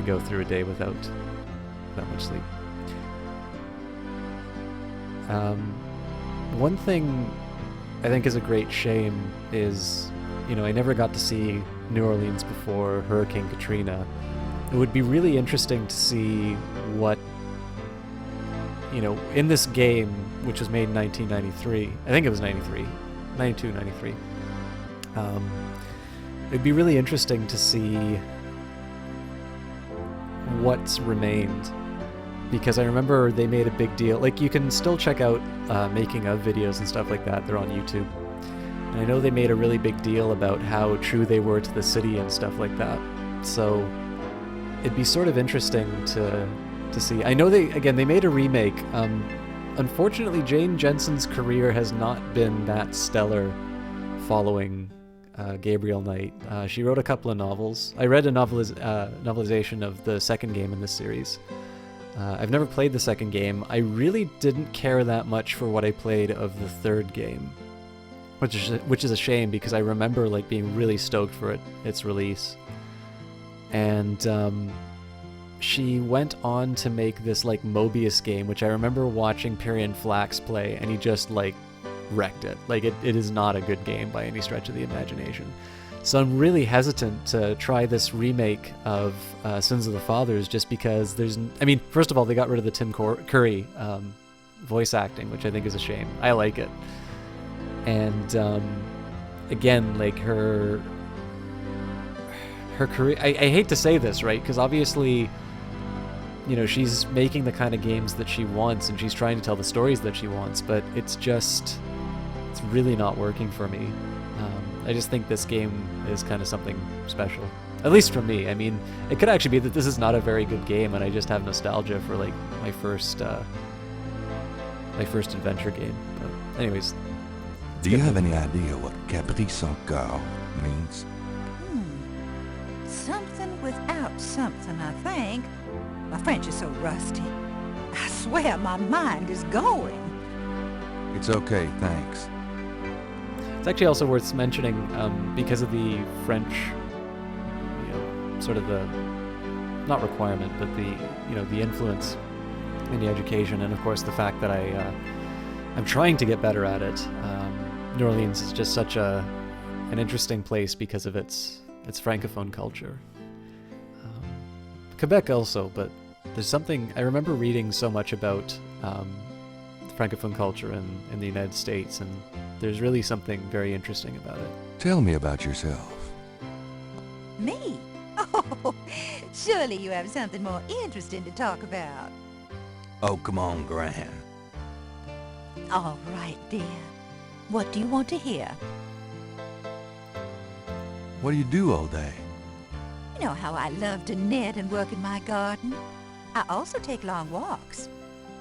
go through a day without that much sleep. One thing I think is a great shame is, you know, I never got to see New Orleans before Hurricane Katrina. It would be really interesting to see what, you know, in this game, which was made in 1993, I think it was 92, 93. It'd be really interesting to see what's remained, because I remember they made a big deal. Like, you can still check out making of videos and stuff like that. They're on YouTube. And I know they made a really big deal about how true they were to the city and stuff like that. So it'd be sort of interesting to see. I know they made a remake. Unfortunately, Jane Jensen's career has not been that stellar following Gabriel Knight. She wrote a couple of novels. I read a novelization of the second game in this series. I've never played the second game. I really didn't care that much for what I played of the third game, which is a shame, because I remember like being really stoked for its release. And she went on to make this like Mobius game, which I remember watching Perion Flax play, and he just like wrecked it. Like it is not a good game by any stretch of the imagination. So I'm really hesitant to try this remake of Sins of the Fathers, just because first of all, they got rid of the Tim Curry voice acting, which I think is a shame. I like it. And again, like her career, I hate to say this, right? Because obviously, you know, she's making the kind of games that she wants, and she's trying to tell the stories that she wants, but it's really not working for me. I just think this game is kind of something special, at least for me. I mean, it could actually be that this is not a very good game, and I just have nostalgia for like my first adventure game. But anyways, do you have any idea what Caprice encore means? Something without something, I think. My French is so rusty. I swear my mind is going. It's okay, thanks. It's actually also worth mentioning, because of the French, you know, sort of the, not requirement, but the influence in the education, and of course the fact that I'm trying to get better at it. New Orleans is just such an interesting place because of its francophone culture. Quebec also, but there's something, I remember reading so much about francophone culture in the United States, and there's really something very interesting about it. Tell me about yourself. Me? Oh, surely you have something more interesting to talk about. Oh, come on, Gran. All right, dear. What do you want to hear? What do you do all day? You know how I love to knit and work in my garden? I also take long walks.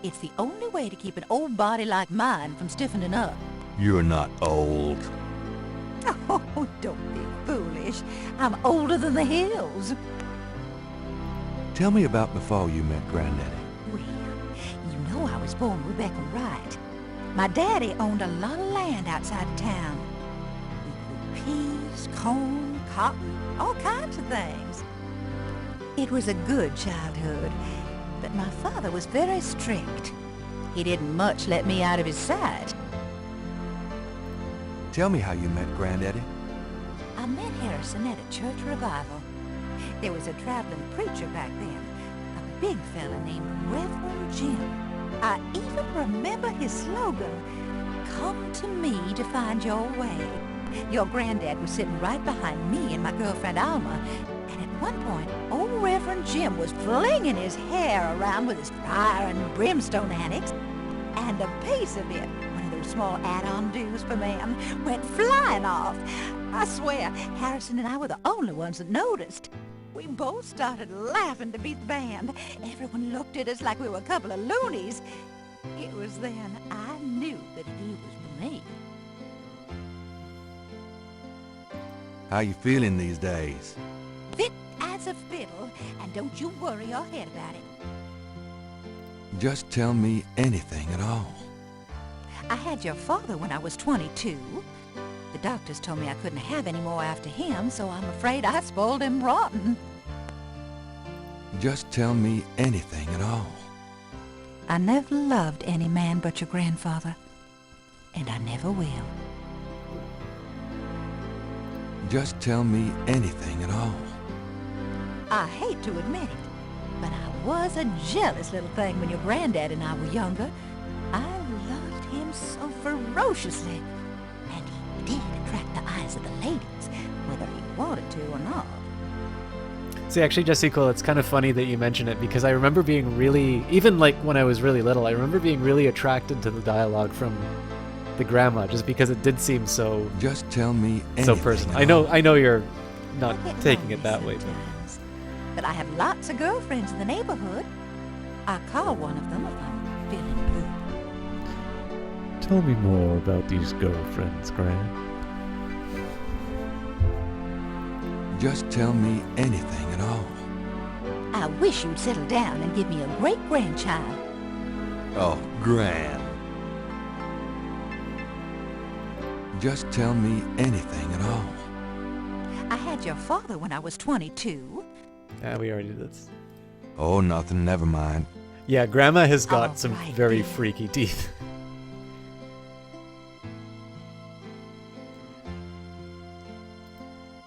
It's the only way to keep an old body like mine from stiffening up. You're not old. Oh, don't be foolish. I'm older than the hills. Tell me about before you met Granddaddy. Well, you know I was born Rebecca Wright. My daddy owned a lot of land outside of town. We grew peas, corn, cotton, all kinds of things. It was a good childhood, but my father was very strict. He didn't much let me out of his sight. Tell me how you met Granddaddy. I met Harrison at a church revival. There was a traveling preacher back then, a big fella named Reverend Jim. I even remember his slogan, "Come to me to find your way." Your granddad was sitting right behind me and my girlfriend Alma, and at one point, old Reverend Jim was flinging his hair around with his fire and brimstone annex, and a piece of it, one of those small add-on do's for man, went flying off. I swear, Harrison and I were the only ones that noticed. We both started laughing to beat the band. Everyone looked at us like we were a couple of loonies. It was then I knew that he was for me. How you feeling these days? Fit as a fiddle, and don't you worry your head about it. Just tell me anything at all. I had your father when I was 22. The doctors told me I couldn't have any more after him, so I'm afraid I spoiled him rotten. Just tell me anything at all. I never loved any man but your grandfather, and I never will. Just tell me anything at all. I hate to admit it, but I was a jealous little thing when your granddad and I were younger. I loved him so ferociously, and he did attract the eyes of the ladies, whether he wanted to or not. See, actually, Jessica, it's kind of funny that you mention it, because I remember being really, even like when I was really little, I remember being really attracted to the dialogue from the grandma, just because it did seem so... Just tell me anything so personal. at all. I know you're not I get taking lonely it that way, but... sometimes, but I have lots of girlfriends in the neighborhood. I call one of them if I'm feeling blue. Tell me more about these girlfriends, Gran. Just tell me anything at all. I wish you'd settle down and give me a great-grandchild. Oh, Gran. Just tell me anything at all. I had your father when I was 22. Yeah, we already did this. Oh, nothing, never mind. Yeah, Grandma has got All some right, very dear. freaky teeth.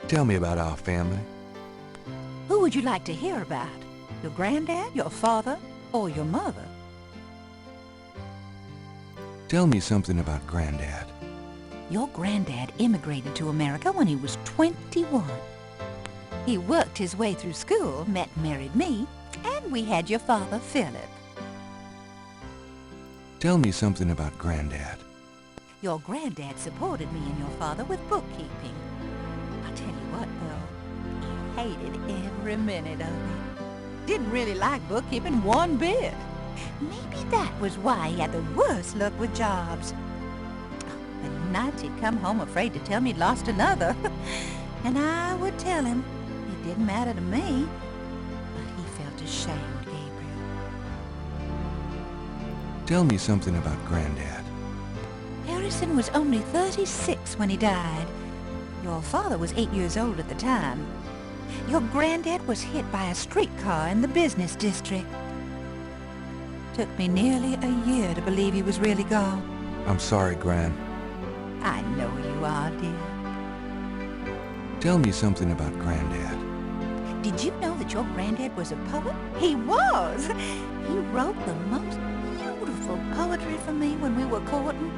Tell me about our family. Who would you like to hear about? Your granddad, your father, or your mother? Tell me something about Granddad. Your granddad immigrated to America when he was 21. He worked his way through school, met and married me, and we had your father, Philip. Tell me something about Granddad. Your granddad supported me and your father with bookkeeping. I'll tell you what, though, he hated every minute of it. Didn't really like bookkeeping one bit. Maybe that was why he had the worst luck with jobs. The nights he'd come home afraid to tell me he'd lost another. And I would tell him it didn't matter to me. But he felt ashamed, Gabriel. Tell me something about Granddad. Harrison was only 36 when he died. Your father was 8 years old at the time. Your granddad was hit by a streetcar in the business district. Took me nearly a year to believe he was really gone. I'm sorry, Gran. I know you are, dear. Tell me something about Granddad. Did you know that your granddad was a poet? He was! He wrote the most beautiful poetry for me when we were courting.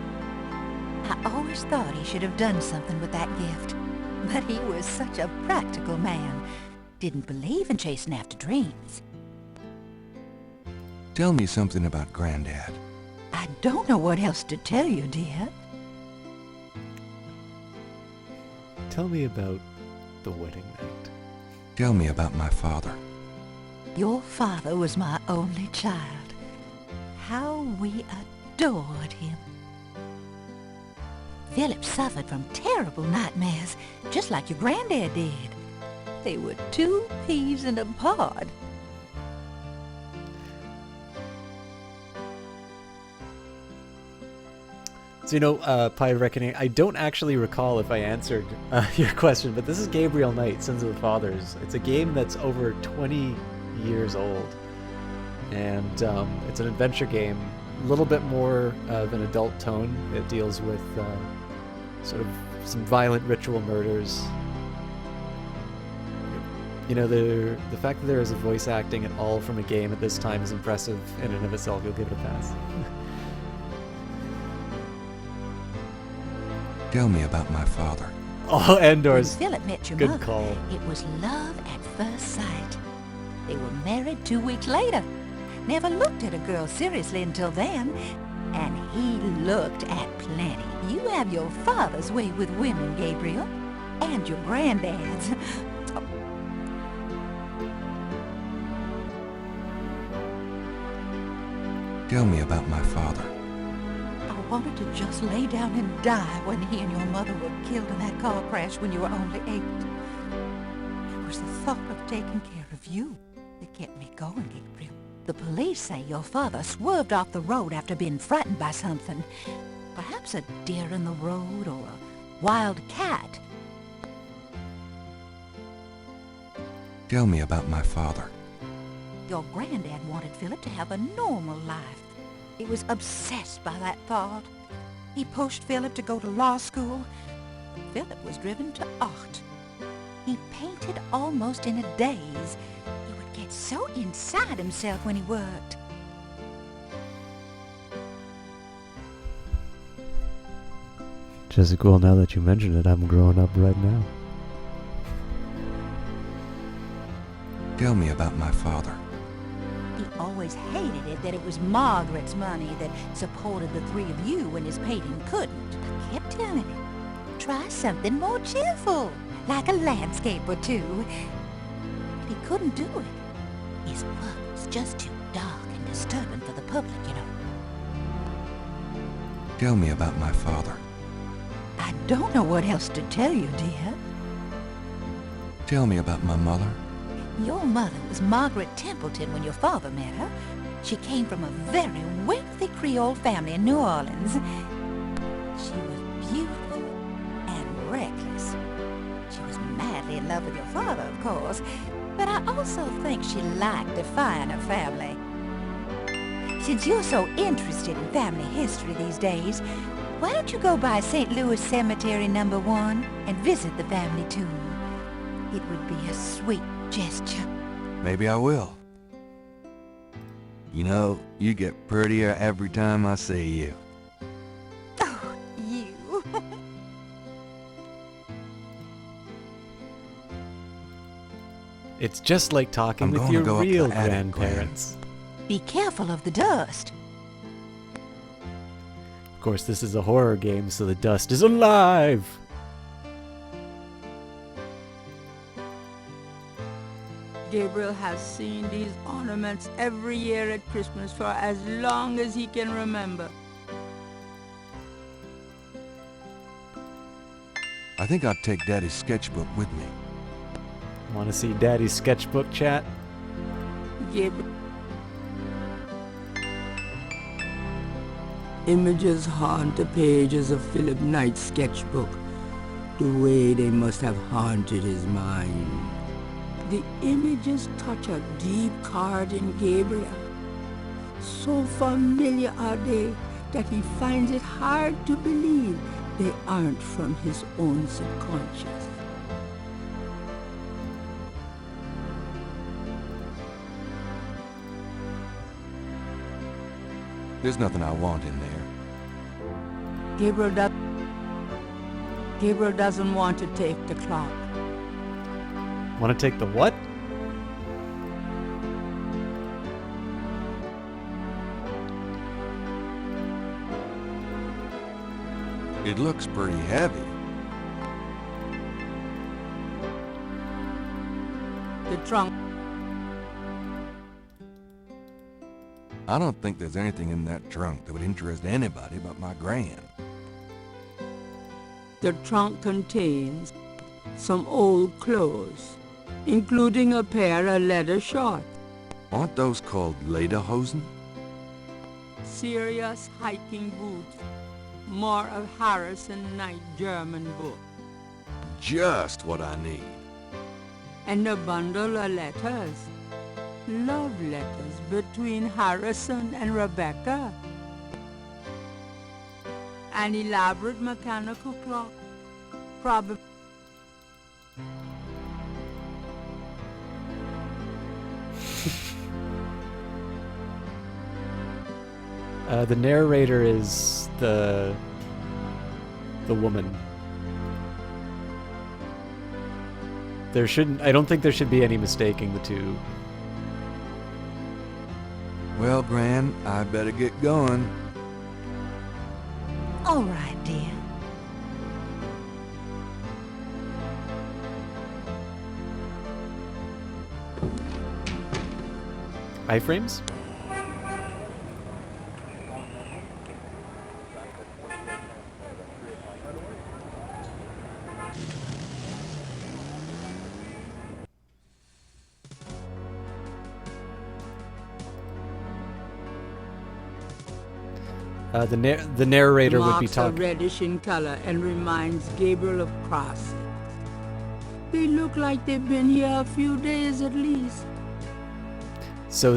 I always thought he should have done something with that gift. But he was such a practical man. Didn't believe in chasing after dreams. Tell me something about Granddad. I don't know what else to tell you, dear. Tell me about the wedding night. Tell me about my father. Your father was my only child. How we adored him. Philip suffered from terrible nightmares, just like your granddad did. They were 2 peas in a pod. So, Pie of Reckoning, I don't actually recall if I answered your question, but this is Gabriel Knight, Sins of the Fathers. It's a game that's over 20 years old, and it's an adventure game, a little bit more of an adult tone. It deals with sort of some violent ritual murders. You know, the fact that there is a voice acting at all from a game at this time is impressive in and of itself. You'll give it a pass. Tell me about my father. Oh, When Endor's. Philip met your Good mother, call. it was love at first sight. They were married 2 weeks later. Never looked at a girl seriously until then. And he looked at plenty. You have your father's way with women, Gabriel. And your granddad's. Tell me about my father. I wanted to just lay down and die when he and your mother were killed in that car crash when you were only 8. It was the thought of taking care of you that kept me going, Gabriel. The police say your father swerved off the road after being frightened by something. Perhaps a deer in the road or a wild cat. Tell me about my father. Your granddad wanted Philip to have a normal life. He was obsessed by that thought. He pushed Philip to go to law school. Philip was driven to art. He painted almost in a daze. He would get so inside himself when he worked. Jessica, well, now that you mention it, I'm growing up right now. Tell me about my father. He always hated it that it was Margaret's money that supported the 3 of you when his painting couldn't. I kept telling him, try something more cheerful, like a landscape or two. But he couldn't do it. His work was just too dark and disturbing for the public, you know. Tell me about my father. I don't know what else to tell you, dear. Tell me about my mother. Your mother was Margaret Templeton when your father met her. She came from a very wealthy Creole family in New Orleans. She was beautiful and reckless. She was madly in love with your father, of course, but I also think she liked defying her family. Since you're so interested in family history these days, why don't you go by St. Louis Cemetery No. 1 and visit the family tomb? It would be a sweet gesture. Maybe I will. You know, you get prettier every time I see you. Oh, you. It's just like talking I'm with gonna your go up to real the attic, grandparents. Be careful of the dust. Of course, this is a horror game, so the dust is alive! Gabriel has seen these ornaments every year at Christmas for as long as he can remember. I think I'll take Daddy's sketchbook with me. Want to see Daddy's sketchbook, chat? Gabriel. Images haunt the pages of Philip Knight's sketchbook, the way they must have haunted his mind. The images touch a deep chord in Gabriel. So familiar are they that he finds it hard to believe they aren't from his own subconscious. There's nothing I want in there. Gabriel doesn't want to take the clock. Want to take the what? It looks pretty heavy. The trunk. I don't think there's anything in that trunk that would interest anybody but my gran. The trunk contains some old clothes, including a pair of leather shorts. Aren't those called lederhosen? Serious hiking boots. More of Harrison Knight German book. Just what I need. And a bundle of letters. Love letters between Harrison and Rebecca. An elaborate mechanical clock. Probably. The narrator is the woman I don't think there should be any mistaking the two. Well, Gran, I better get going. All right, dear. Iframes? The narrator would be Marks are talking. reddish in color and reminds Gabriel of crosses. They look like they've been here a few days at least. So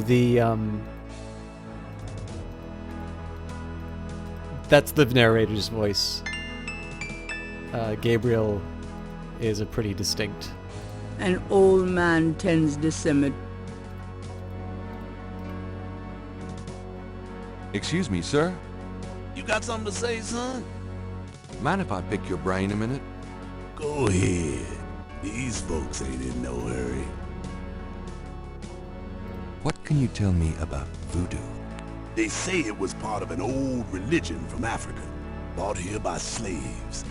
that's the narrator's voice. Gabriel is a pretty distinct. An old man tends the cemetery. Excuse me, sir. You got something to say, son? Mind if I pick your brain a minute? Go ahead. These folks ain't in no hurry. What can you tell me about voodoo? They say it was part of an old religion from Africa, brought here by slaves.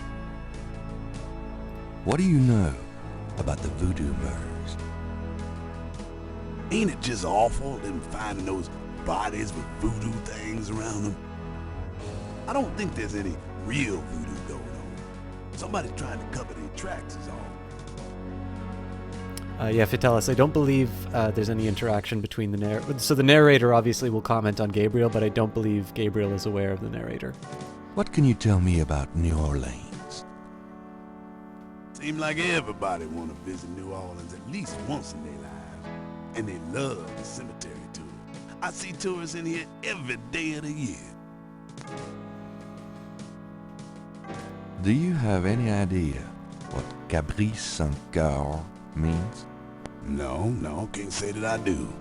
What do you know about the voodoo murders? Ain't it just awful, them finding those bodies with voodoo things around them? I don't think there's any real voodoo going on. Somebody's trying to cover their tracks is all. Yeah, Vitalis, I don't believe there's any interaction between the narrator. So the narrator obviously will comment on Gabriel, but I don't believe Gabriel is aware of the narrator. What can you tell me about New Orleans? Seem like everybody want to visit New Orleans at least once in their lives. And they love the cemetery tour. I see tourists in here every day of the year. Do you have any idea what Cabri Saint-Coeur means? No, can't say that I do.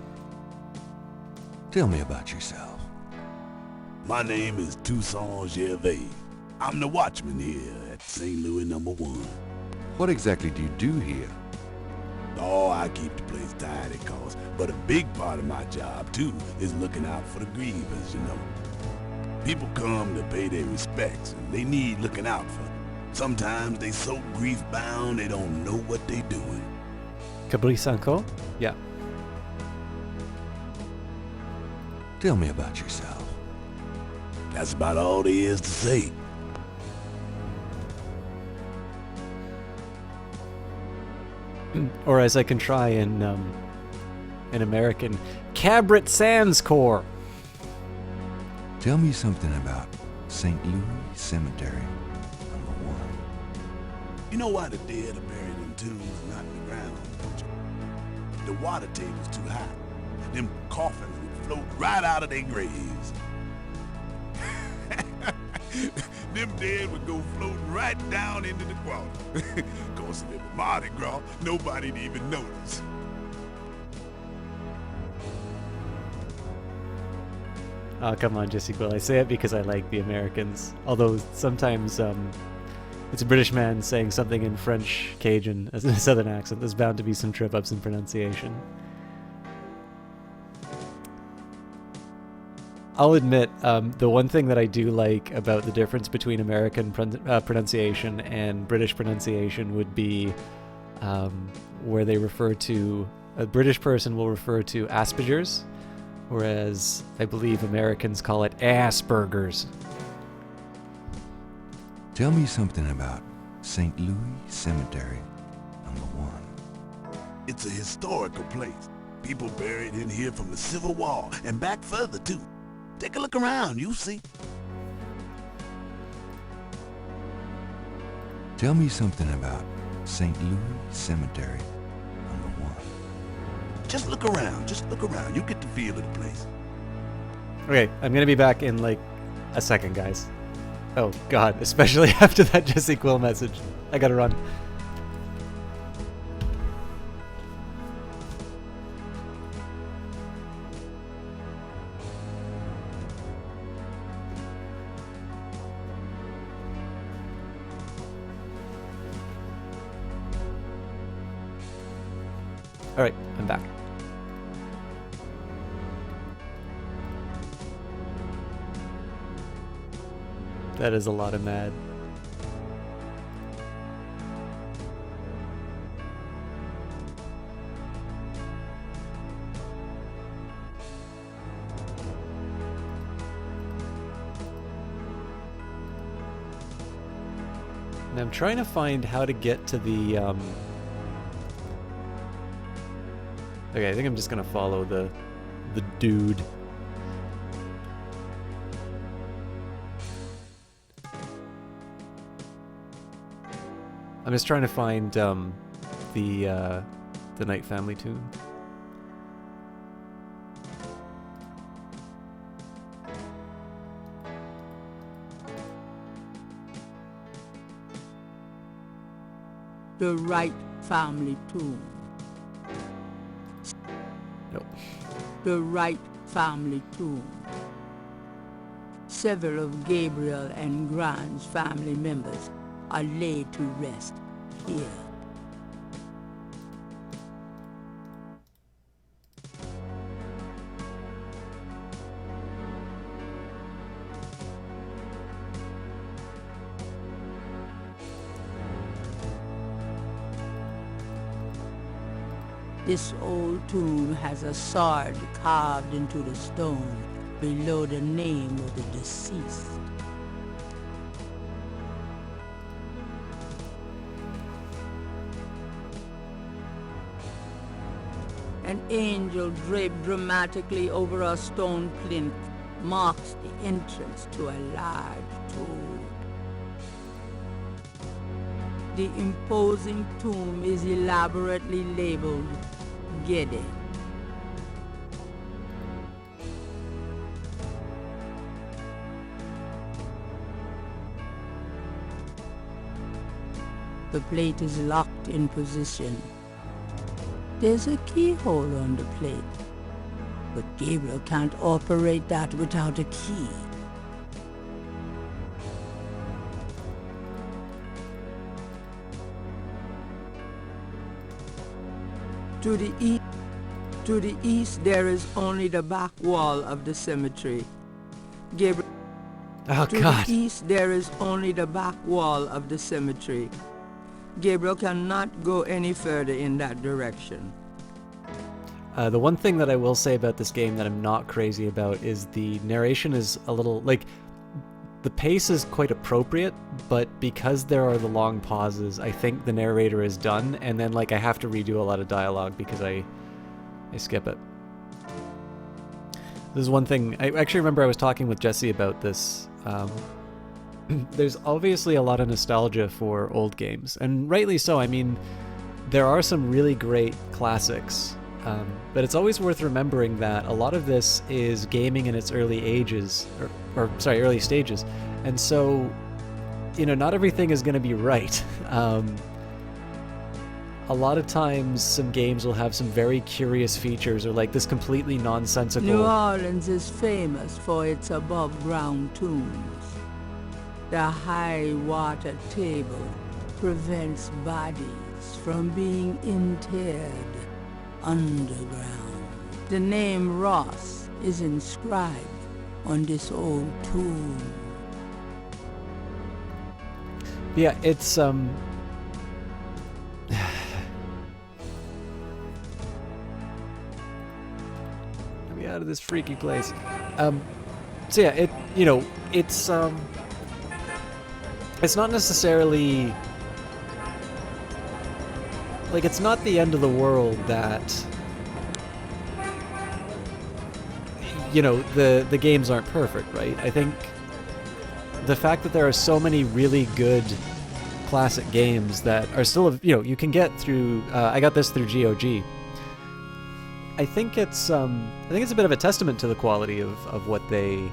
Tell me about yourself. My name is Toussaint Gervais. I'm the watchman here at St. Louis No. 1. What exactly do you do here? Oh, I keep the place tidy, cause, but a big part of my job, too, is looking out for the grievers, you know. People come to pay their respects, and they need looking out for. Sometimes they so grief-bound they don't know what they doing. Cabri Sanko? Yeah. Tell me about yourself. That's about all there is to say. Or as I can try in American, Cabrit Sands Corps. Tell me something about St. Louis Cemetery, No. 1. You know why the dead are buried in tombs, not in the ground, don't you? The water table's too high. Them coffins would float right out of their graves. Them dead would go floating right down into the water. Of course, if it was Mardi Gras, nobody'd even notice. Oh, come on, Jesse Quill. I say it because I like the Americans. Although sometimes it's a British man saying something in French Cajun as a southern accent. There's bound to be some trip-ups in pronunciation. I'll admit, the one thing that I do like about the difference between American pronunciation and British pronunciation would be where they refer to... A British person will refer to Asperger's, whereas I believe Americans call it Asperger's. Tell me something about St. Louis Cemetery, No. 1. It's a historical place. People buried in here from the Civil War and back further, too. Take a look around, you'll see. Tell me something about St. Louis Cemetery, No. 1. Just look around. You get the feel of the place. Okay, I'm gonna be back in like a second, guys. Oh god, especially after that Jesse Quill message. I gotta run. Alright, I'm back. That is a lot of mad. And I'm trying to find how to get to the, Okay, I think I'm just gonna follow the dude. I'm just trying to find the Night Family tune. The Wright family tomb. Nope. The Wright family tomb. Several of Gabriel and Grant's family members are laid to rest here. This old tomb has a sword carved into the stone below the name of the deceased. An angel draped dramatically over a stone plinth marks the entrance to a large tomb. The imposing tomb is elaborately labeled Gede. The plate is locked in position. There's a keyhole on the plate, but Gabriel can't operate that without a key. To the east, there is only the back wall of the cemetery. Gabriel. Oh, to God. the east, there is only the back wall of the cemetery. Gabriel cannot go any further in that direction. The one thing that I will say about this game that I'm not crazy about is the narration is a little, like, the pace is quite appropriate, but because there are the long pauses, I think the narrator is done, and then, like, I have to redo a lot of dialogue because I skip it. This is one thing, I actually remember I was talking with Jesse about this. There's obviously a lot of nostalgia for old games, and rightly so. I mean, there are some really great classics, but it's always worth remembering that a lot of this is gaming in its early ages, early stages, and so, you know, not everything is going to be right. A lot of times some games will have some very curious features or like this completely nonsensical... New Orleans is famous for its above-ground tombs. The high water table prevents bodies from being interred underground. The name Ross is inscribed on this old tomb. Yeah, it's Let me out of this freaky place. So yeah, it's not necessarily like, it's not the end of the world that, you know, the games aren't perfect, right? I think the fact that there are so many really good classic games that are still, you know, you can get through, I got this through GOG. I think it's a bit of a testament to the quality of what they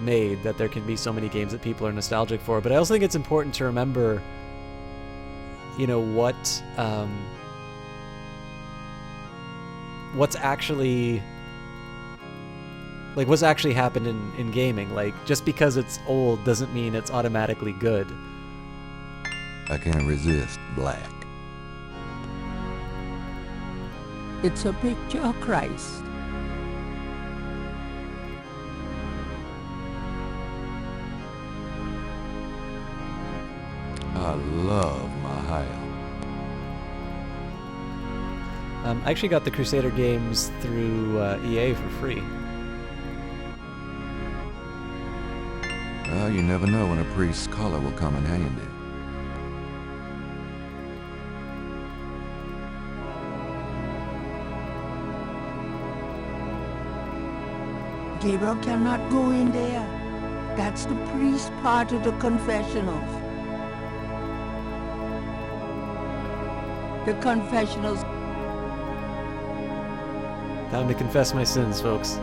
made, that there can be so many games that people are nostalgic for. But I also think it's important to remember, you know, what's actually happened in gaming. Like, just because it's old doesn't mean it's automatically good. I can't resist black. It's a picture of Christ. I love Mahia. I actually got the Crusader games through EA for free. Well, you never know when a priest's collar will come in handy. Gabriel cannot go in there. That's the priest part of the confessionals. The confessionals. Time to confess my sins, folks.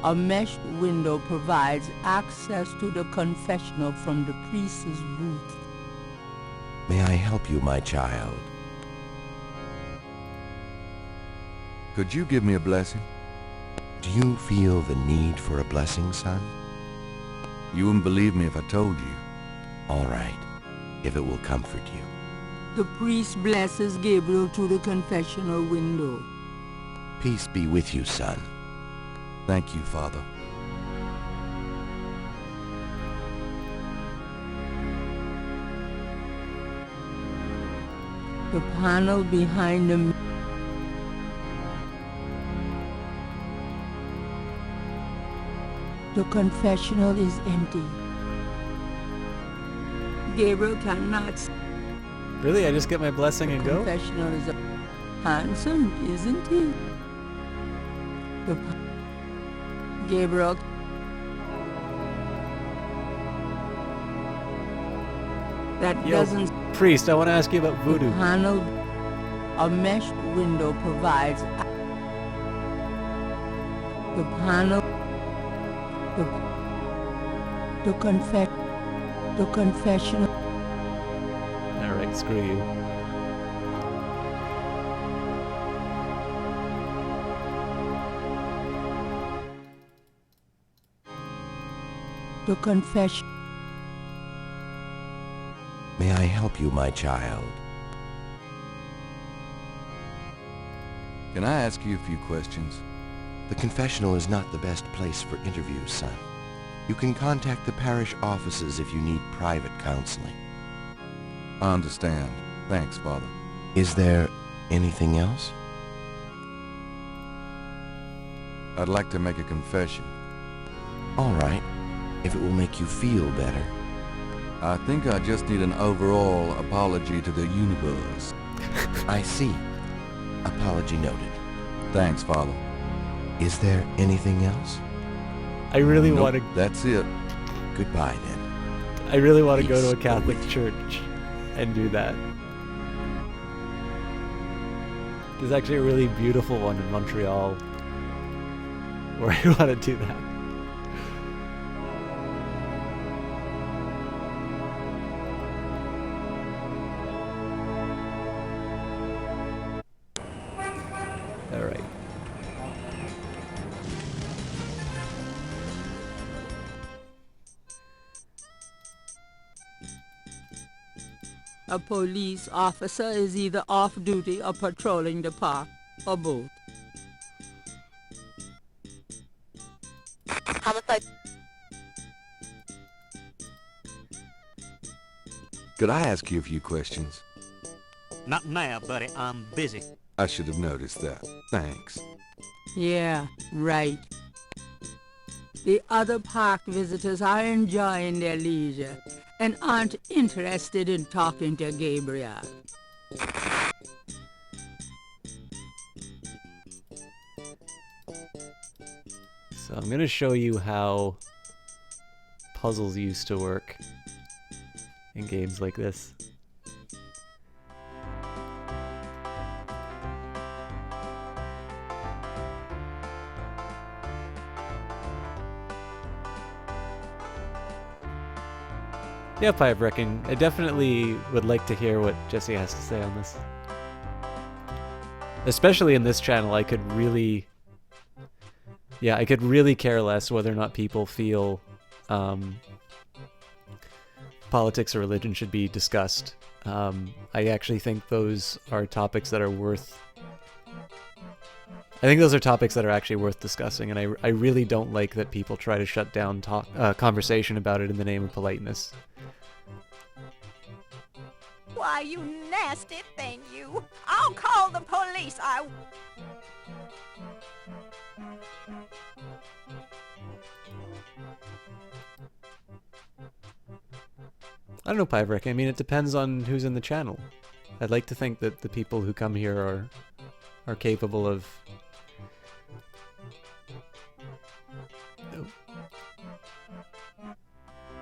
A mesh window provides access to the confessional from the priest's booth. May I help you, my child? Could you give me a blessing? Do you feel the need for a blessing, son? You wouldn't believe me if I told you. All right, if it will comfort you. The priest blesses Gabriel through the confessional window. Peace be with you, son. Thank you, Father. The panel behind the confessional is empty. Gabriel cannot see. Really? I just get my blessing and go? Confessional is handsome, isn't he? Gabriel. That Yo, doesn't. priest, I want to ask you about voodoo. The panel, a mesh window provides. The panel. The confessional. Alright, screw you. The confession. May I help you, my child? Can I ask you a few questions? The confessional is not the best place for interviews, son. You can contact the parish offices if you need private counseling. I understand. Thanks, Father. Is there anything else? I'd like to make a confession. All right, if it will make you feel better. I think I just need an overall apology to the universe. I see. Apology noted. Thanks, Father. Is there anything else? I really Nope, want to. That's it. Goodbye, then. I really want to go to a Peace Catholic be with church and do that. There's actually a really beautiful one in Montreal where I want to do that. All right. A police officer is either off duty or patrolling the park, or both. Homicide. Could I ask you a few questions? Not now, buddy. I'm busy. I should have noticed that. Thanks. Yeah, right. The other park visitors are enjoying their leisure and aren't interested in talking to Gabriel. So I'm going to show you how puzzles used to work in games like this. Yep, I reckon. I definitely would like to hear what Jesse has to say on this. Especially in this channel, I could really... Yeah, I could really care less whether or not people feel politics or religion should be discussed. I actually think those are topics that are worth... I think those are topics that are actually worth discussing, and I really don't like that people try to shut down conversation about it in the name of politeness. Why, you nasty thing, you! I'll call the police, I don't know, Piverick. I mean, it depends on who's in the channel. I'd like to think that the people who come here are capable of...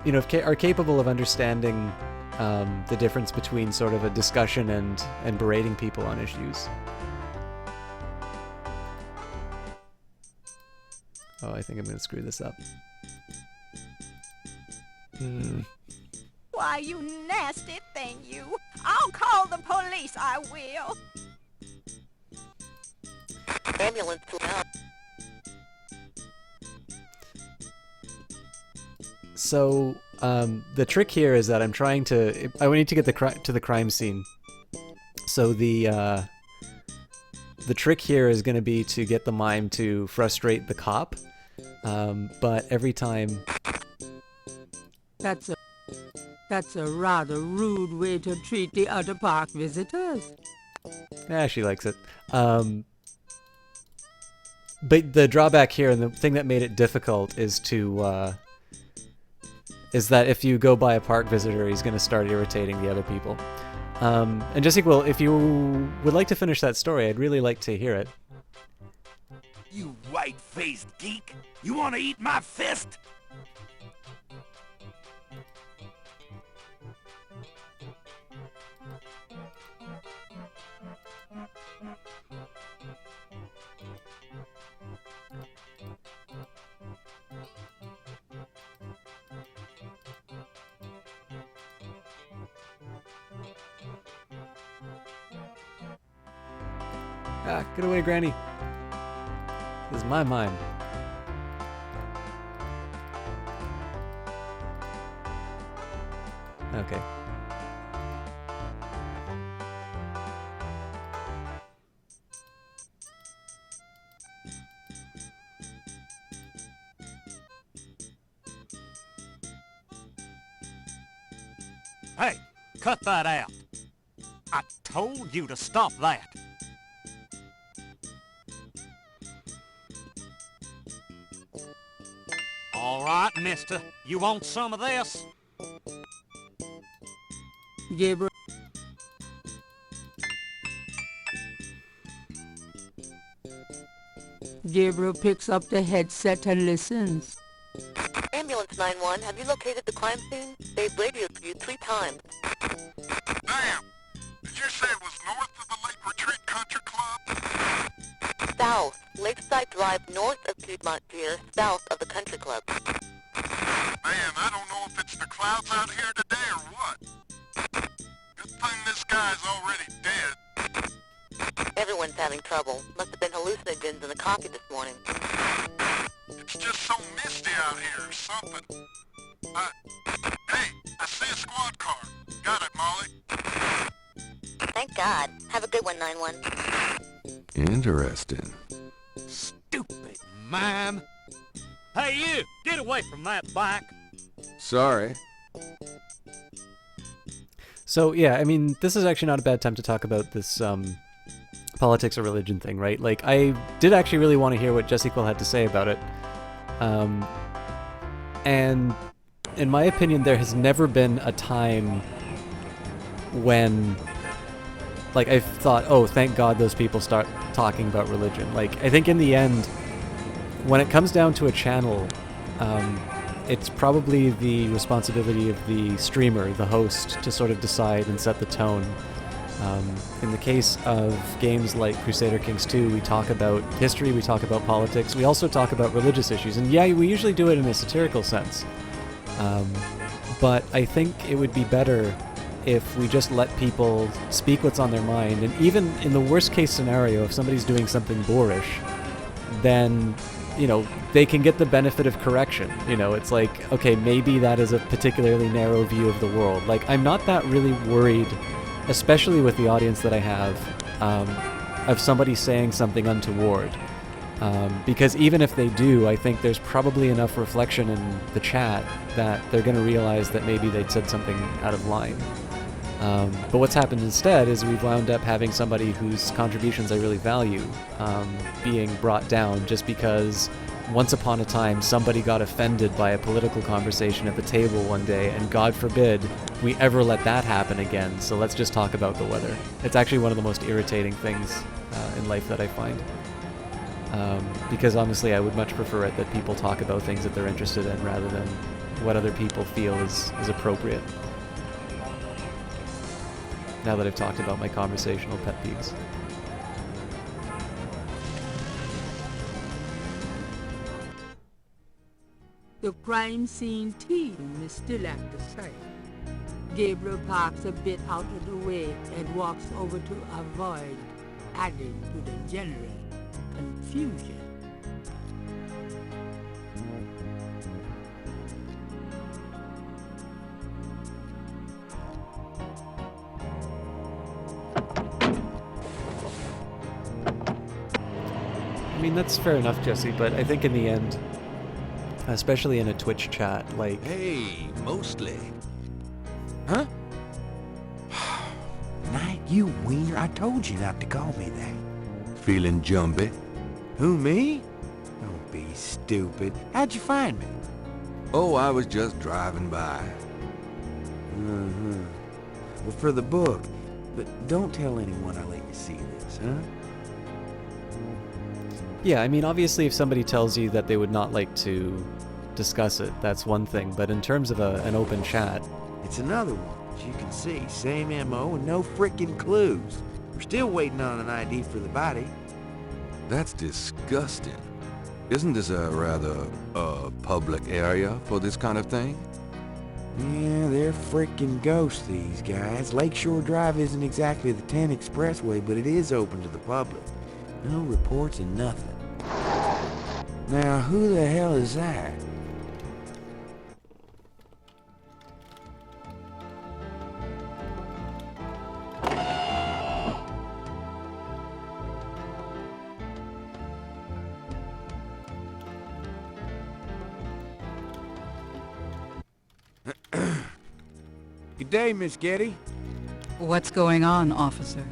You know, are capable of understanding the difference between sort of a discussion and berating people on issues. Oh, I think I'm going to screw this up. Why, you nasty thing, you! I'll call the police, I will! Ambulance to help. So, the trick here is that I'm trying to... I need to get to the crime scene. So the trick here is going to be to get the mime to frustrate the cop. But every time... That's a rather rude way to treat the other park visitors. She likes it. But the drawback here, and the thing that made it difficult, is that if you go by a park visitor, he's going to start irritating the other people. And Jesse, well, if you would like to finish that story, I'd really like to hear it. You white-faced geek! You want to eat my fist? Get away, Granny. This is my mime. Okay. Hey, cut that out. I told you to stop that. All right, mister. You want some of this? Gabriel. Gabriel picks up the headset and listens. Ambulance 911, have you located the crime scene? They've radioed for you 3 times. Damn! Did you say it was north of the Lake Retreat Country Club? South. Lakeside Drive north of Piedmont Pier, south of the Country Club. Man, I don't know if it's the clouds out here today or what. Good thing this guy's already dead. Everyone's having trouble. Must have been hallucinogens in the coffee this morning. It's just so misty out here or something. Hey, I see a squad car. Got it, Molly. Thank God. Have a good one, 911. Interesting. Stupid mime. Hey, you! Get away from that bike. Sorry. So, yeah, I mean, this is actually not a bad time to talk about this politics or religion thing, right? Like, I did actually really want to hear what Jesse Quill had to say about it. And in my opinion, there has never been a time when, like, I've thought, oh, thank God those people start talking about religion. Like, I think in the end, when it comes down to a channel, it's probably the responsibility of the streamer, the host, to sort of decide and set the tone. In the case of games like Crusader Kings 2, we talk about history, we talk about politics, we also talk about religious issues, and yeah, we usually do it in a satirical sense. But I think it would be better if we just let people speak what's on their mind, and even in the worst case scenario, if somebody's doing something boorish, then you know, they can get the benefit of correction. You know, it's like, okay, maybe that is a particularly narrow view of the world. Like, I'm not that really worried, especially with the audience that I have, of somebody saying something untoward. Because even if they do, I think there's probably enough reflection in the chat that they're going to realize that maybe they'd said something out of line. But what's happened instead is we've wound up having somebody whose contributions I really value being brought down just because once upon a time somebody got offended by a political conversation at the table one day, and God forbid we ever let that happen again, so let's just talk about the weather. It's actually one of the most irritating things in life that I find. Because honestly, I would much prefer it that people talk about things that they're interested in rather than what other people feel is appropriate. Now that I've talked about my conversational pet peeves. The crime scene team is still at the site. Gabriel parks a bit out of the way and walks over to avoid adding to the general confusion. I mean, that's fair enough, Jesse, but I think in the end, especially in a Twitch chat, like... Hey, mostly. Huh? Knight, you wiener, I told you not to call me that. Feeling jumpy? Who, me? Don't be stupid. How'd you find me? Oh, I was just driving by. Well, for the book. But don't tell anyone I let you see this, huh? Yeah, I mean, obviously if somebody tells you that they would not like to discuss it, that's one thing, but in terms of an open chat... It's another one, as you can see. Same MO and no frickin' clues. We're still waiting on an ID for the body. That's disgusting. Isn't this a rather, public area for this kind of thing? Yeah, they're frickin' ghosts, these guys. Lakeshore Drive isn't exactly the 10 expressway, but it is open to the public. No reports and nothing. Now, who the hell is that? Good day, Miss Getty. What's going on, officer?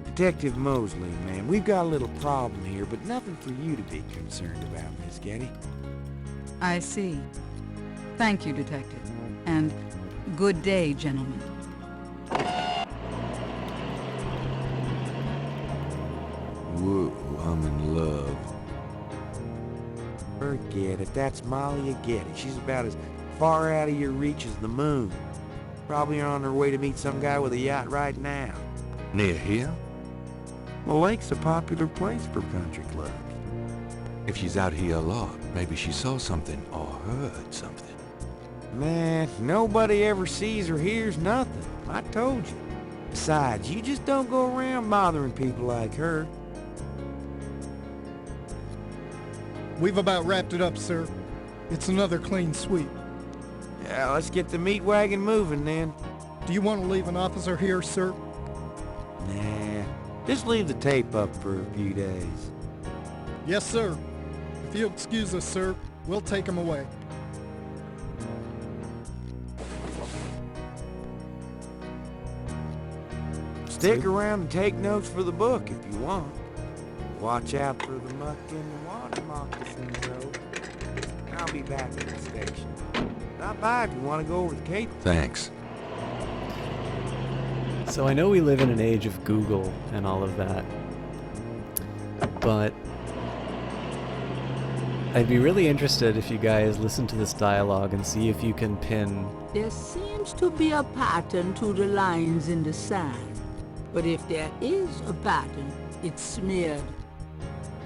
Detective Mosley, ma'am. We've got a little problem here, but nothing for you to be concerned about, Miss Getty. I see. Thank you, detective. And good day, gentlemen. Whoa, I'm in love. Forget it. That's Malia Getty. She's about as far out of your reach as the moon. Probably on her way to meet some guy with a yacht right now. Near here? The lake's a popular place for country clubs. If she's out here a lot, maybe she saw something or heard something. Man, nobody ever sees or hears nothing. I told you. Besides, you just don't go around bothering people like her. We've about wrapped it up, sir. It's another clean sweep. Yeah, let's get the meat wagon moving then. Do you want to leave an officer here, sir? Nah, just leave the tape up for a few days. Yes, sir. If you'll excuse us, sir, we'll take him away. Stick around and take notes for the book if you want. Watch out for the muck and the water moccasins, though. I'll be back at the station. Stop by if you want to go over the Cape. Thanks. So I know we live in an age of Google and all of that, but I'd be really interested if you guys listen to this dialogue and see if you can pin... There seems to be a pattern to the lines in the sand, but if there is a pattern, it's smeared.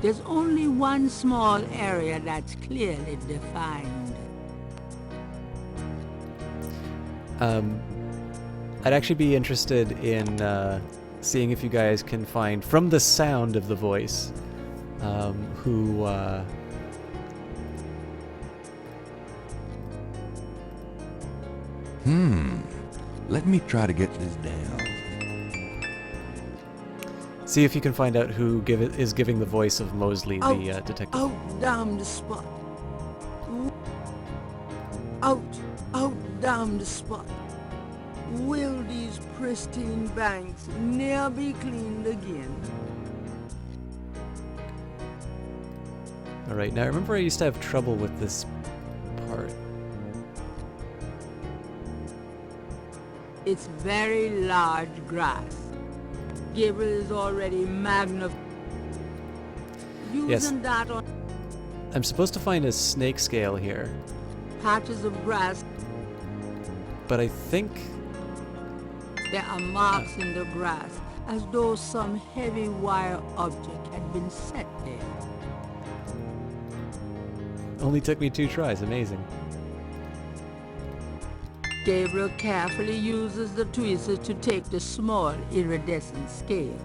There's only one small area that's clearly defined. I'd actually be interested in seeing if you guys can find, from the sound of the voice, who Let me try to get this down. See if you can find out who is giving the voice of Mosley, the detective. Out down the spot. Out down the spot. Will these pristine banks ne'er be cleaned again? Alright, now remember I used to have trouble with this part. It's very large grass. Gabriel is already magnified. Yes. Using that on I'm supposed to find a snake scale here, patches of grass, but I think... there are marks in the grass, as though some heavy wire object had been set there. Only took me 2 tries, amazing. Gabriel carefully uses the tweezers to take the small iridescent scale.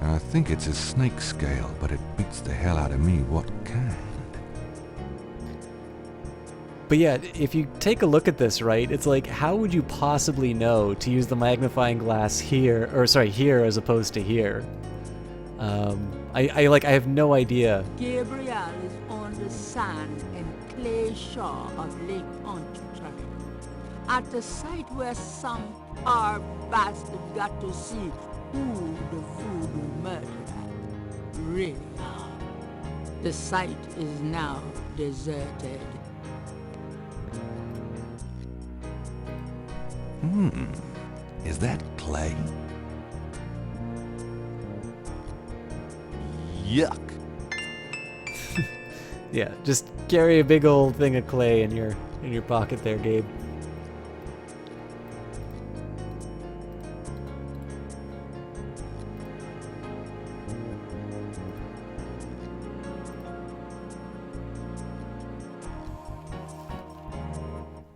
I think it's a snake scale, but it beats the hell out of me what kind. But yeah, if you take a look at this, right, it's like, how would you possibly know to use the magnifying glass here, or sorry, here as opposed to here? I have no idea. Gabriel is on the sand and clay shore of Lake Pontchartrain, at the site where some poor bastard got to see who the voodoo murderer really are. The site is now deserted. Is that clay? Yuck. Yeah, just carry a big old thing of clay in your pocket there, Gabe.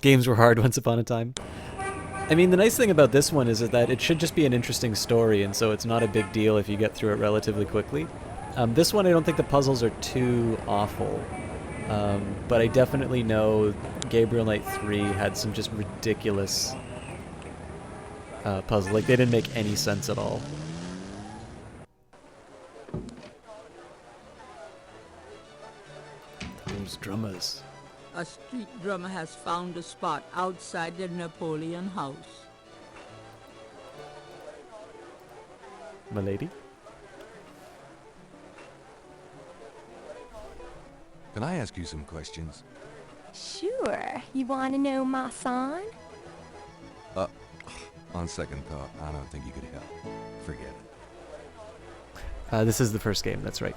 Games were hard once upon a time. I mean, the nice thing about this one is that it should just be an interesting story, and so it's not a big deal if you get through it relatively quickly. This one, I don't think the puzzles are too awful, but I definitely know Gabriel Knight 3 had some just ridiculous puzzles. Like, they didn't make any sense at all. Those drummers. A street drummer has found a spot outside the Napoleon House. Milady? Can I ask you some questions? Sure. You want to know my son? On second thought, I don't think you could help. Forget it. This is the first game, that's right.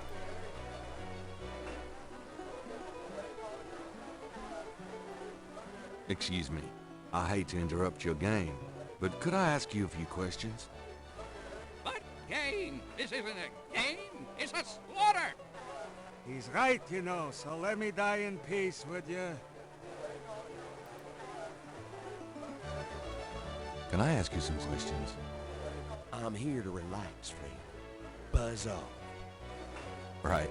Excuse me. I hate to interrupt your game, but could I ask you a few questions? What game? This isn't a game. It's a slaughter. He's right, you know, so let me die in peace, would you? Can I ask you some questions? I'm here to relax, friend. Buzz off. Right.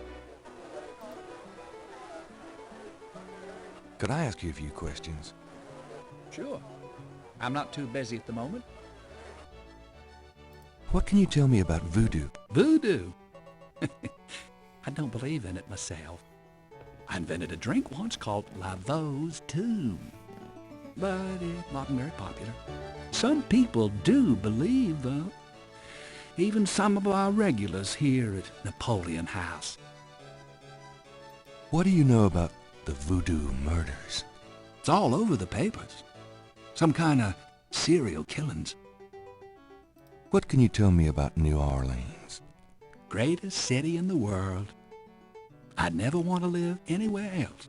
Could I ask you a few questions? Sure. I'm not too busy at the moment. What can you tell me about voodoo? Voodoo? I don't believe in it myself. I invented a drink once called Laveau's Tomb, but it's not very popular. Some people do believe, though. Even some of our regulars here at Napoleon House. What do you know about the voodoo murders? It's all over the papers. Some kind of serial killings. What can you tell me about New Orleans? Greatest city in the world. I'd never want to live anywhere else.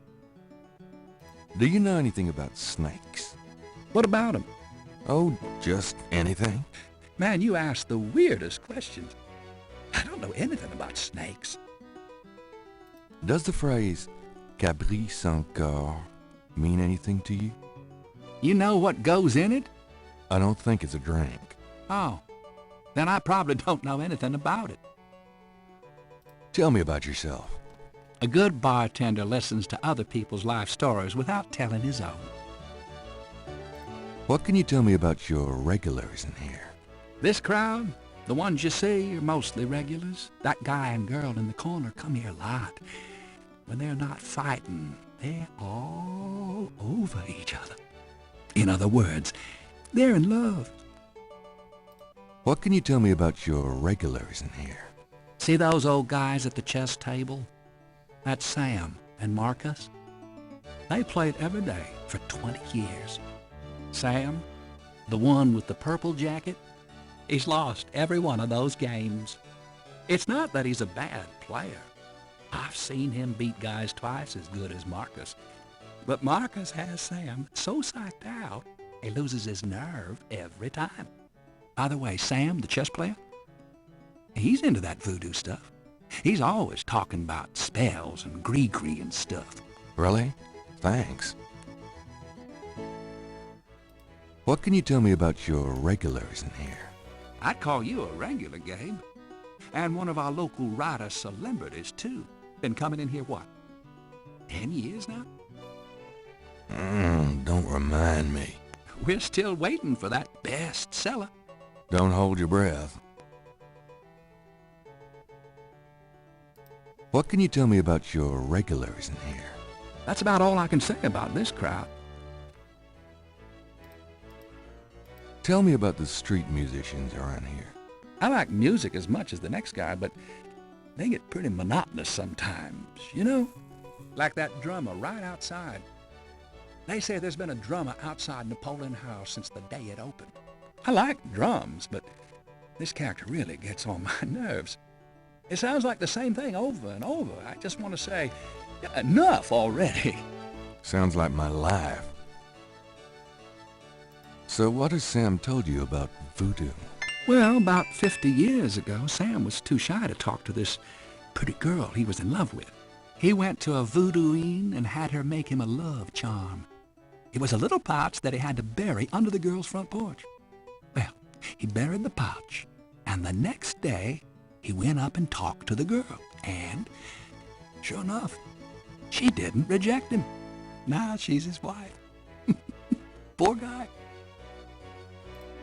Do you know anything about snakes? What about them? Oh, just anything. Man, you ask the weirdest questions. I don't know anything about snakes. Does the phrase Cabri sans corps mean anything to you? You know what goes in it? I don't think it's a drink. Oh, then I probably don't know anything about it. Tell me about yourself. A good bartender listens to other people's life stories without telling his own. What can you tell me about your regulars in here? This crowd, the ones you see, are mostly regulars. That guy and girl in the corner come here a lot. When they're not fighting, they're all over each other. In other words, they're in love. What can you tell me about your regulars in here? See those old guys at the chess table? That's Sam and Marcus. They played every day for 20 years. Sam, the one with the purple jacket, he's lost every one of those games. It's not that he's a bad player. I've seen him beat guys twice as good as Marcus. But Marcus has Sam so psyched out, he loses his nerve every time. By the way, Sam, the chess player, he's into that voodoo stuff. He's always talking about spells and gree-gree and stuff. Really? Thanks. What can you tell me about your regulars in here? I'd call you a regular, Gabe. And one of our local writer celebrities, too. Been coming in here, what, 10 years now? Don't remind me. We're still waiting for that bestseller. Don't hold your breath. What can you tell me about your regulars in here? That's about all I can say about this crowd. Tell me about the street musicians around here. I like music as much as the next guy, but they get pretty monotonous sometimes, you know? Like that drummer right outside. They say there's been a drummer outside Napoleon House since the day it opened. I like drums, but this character really gets on my nerves. It sounds like the same thing over and over. I just want to say, enough already. Sounds like my life. So what has Sam told you about voodoo? Well, about 50 years ago, Sam was too shy to talk to this pretty girl he was in love with. He went to a voodooine and had her make him a love charm. It was a little pouch that he had to bury under the girl's front porch. Well, he buried the pouch, and the next day, he went up and talked to the girl, and sure enough, she didn't reject him. Now she's his wife. Poor guy.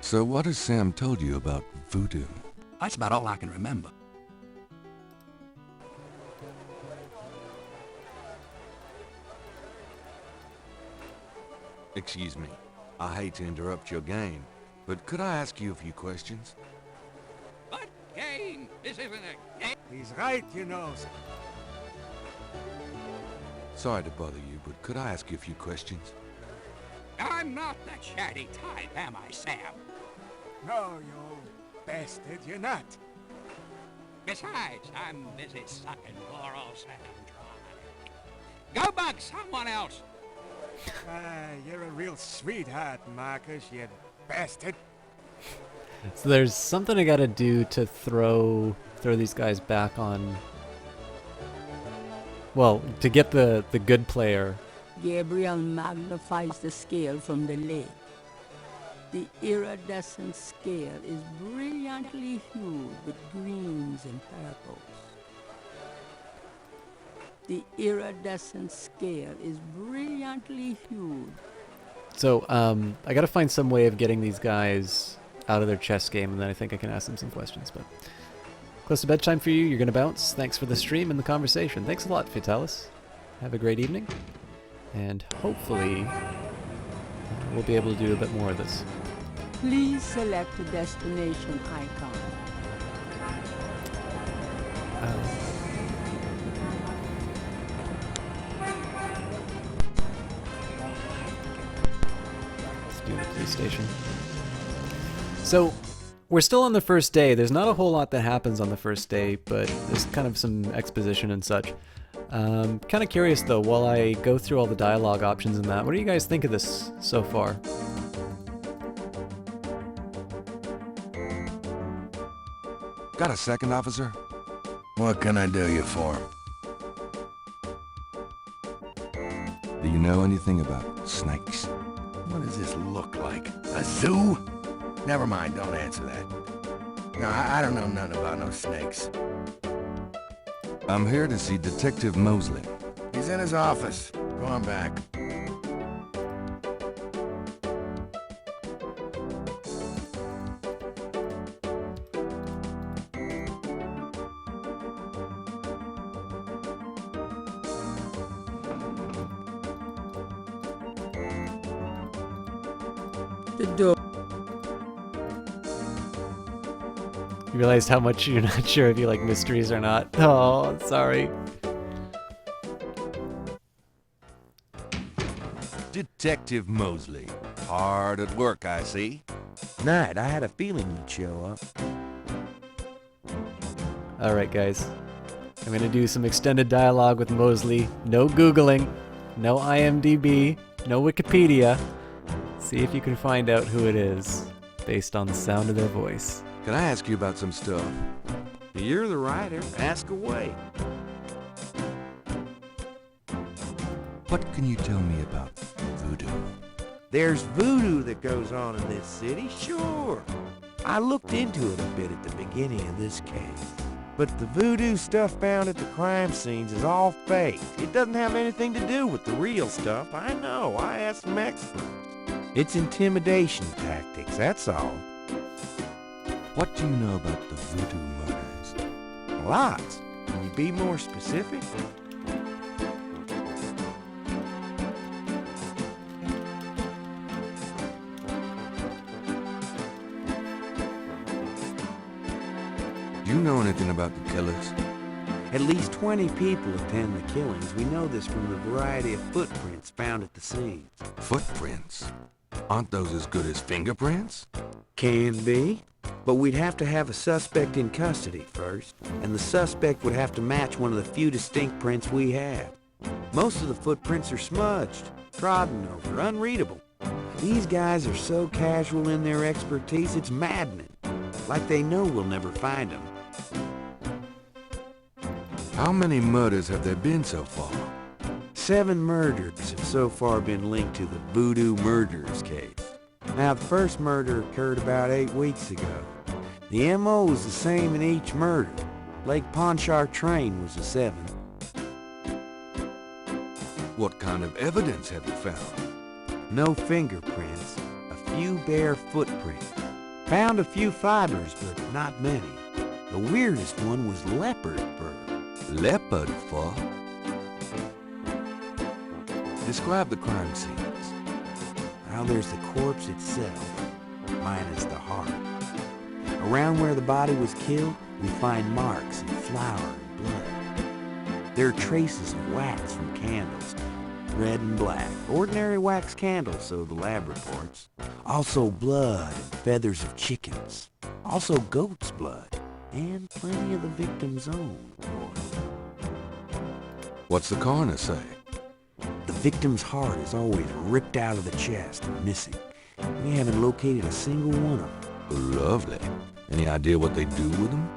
So what has Sam told you about voodoo? That's about all I can remember. Excuse me. I hate to interrupt your game, but could I ask you a few questions? What game? This isn't a game. He's right, you know. Sorry to bother you, but could I ask you a few questions? I'm not the chatty type, am I, Sam? No, you old bastard, you're not. Besides, I'm busy sucking Laurel Sam dry. Go bug someone else. You're a real sweetheart, Marcus, you bastard. So there's something I gotta do to throw these guys back on. Well, to get the good player. Gabriel magnifies the scale from the lake. The iridescent scale is brilliantly hued with greens and purples. The iridescent scale is brilliantly hued. So, I gotta find some way of getting these guys out of their chess game, and then I think I can ask them some questions, but... Close to bedtime for you, you're gonna bounce. Thanks for the stream and the conversation. Thanks a lot, Vitalis. Have a great evening, and hopefully we'll be able to do a bit more of this. Please select the destination icon. Let's do the police station. So, we're still on the first day. There's not a whole lot that happens on the first day, but there's kind of some exposition and such. Kind of curious though, while I go through all the dialogue options and that, what do you guys think of this so far? Got a second, officer? What can I do you for? Do you know anything about snakes? What does this look like? A zoo? Never mind, don't answer that. No, I don't know nothing about no snakes. I'm here to see Detective Mosley. He's in his office. Go on back. The door. You realized how much you're not sure if you like mysteries or not. Oh, sorry. Detective Mosley. Hard at work, I see. Night, I had a feeling you'd show up. Alright, guys. I'm gonna do some extended dialogue with Mosley. No Googling, no IMDb, no Wikipedia. See if you can find out who it is based on the sound of their voice. Can I ask you about some stuff? You're the writer. Ask away. What can you tell me about voodoo? There's voodoo that goes on in this city, sure. I looked into it a bit at the beginning of this case. But the voodoo stuff found at the crime scenes is all fake. It doesn't have anything to do with the real stuff. I know. I asked some experts. It's intimidation tactics, that's all. What do you know about the voodoo murders? Lots. Can you be more specific? Do you know anything about the killers? At least 20 people attend the killings. We know this from the variety of footprints found at the scenes. Footprints? Aren't those as good as fingerprints? Can be. But we'd have to have a suspect in custody first, and the suspect would have to match one of the few distinct prints we have. Most of the footprints are smudged, trodden over, unreadable. These guys are so casual in their expertise, it's maddening. Like they know we'll never find them. How many murders have there been so far? 7 murders have so far been linked to the Voodoo Murders case. Now, the first murder occurred about 8 weeks ago. The M.O. was the same in each murder. Lake Pontchartrain was the 7th. What kind of evidence have you found? No fingerprints, a few bare footprints. Found a few fibers, but not many. The weirdest one was leopard fur. Leopard fur? Describe the crime scenes. Now there's the corpse itself, minus the heart. Around where the body was killed, we find marks and flour and blood. There are traces of wax from candles, red and black. Ordinary wax candles, so the lab reports. Also blood and feathers of chickens. Also goat's blood. And plenty of the victim's own, of course. What's the coroner say? The victim's heart is always ripped out of the chest and missing. We haven't located a single one of them. Lovely. Any idea what they do with them?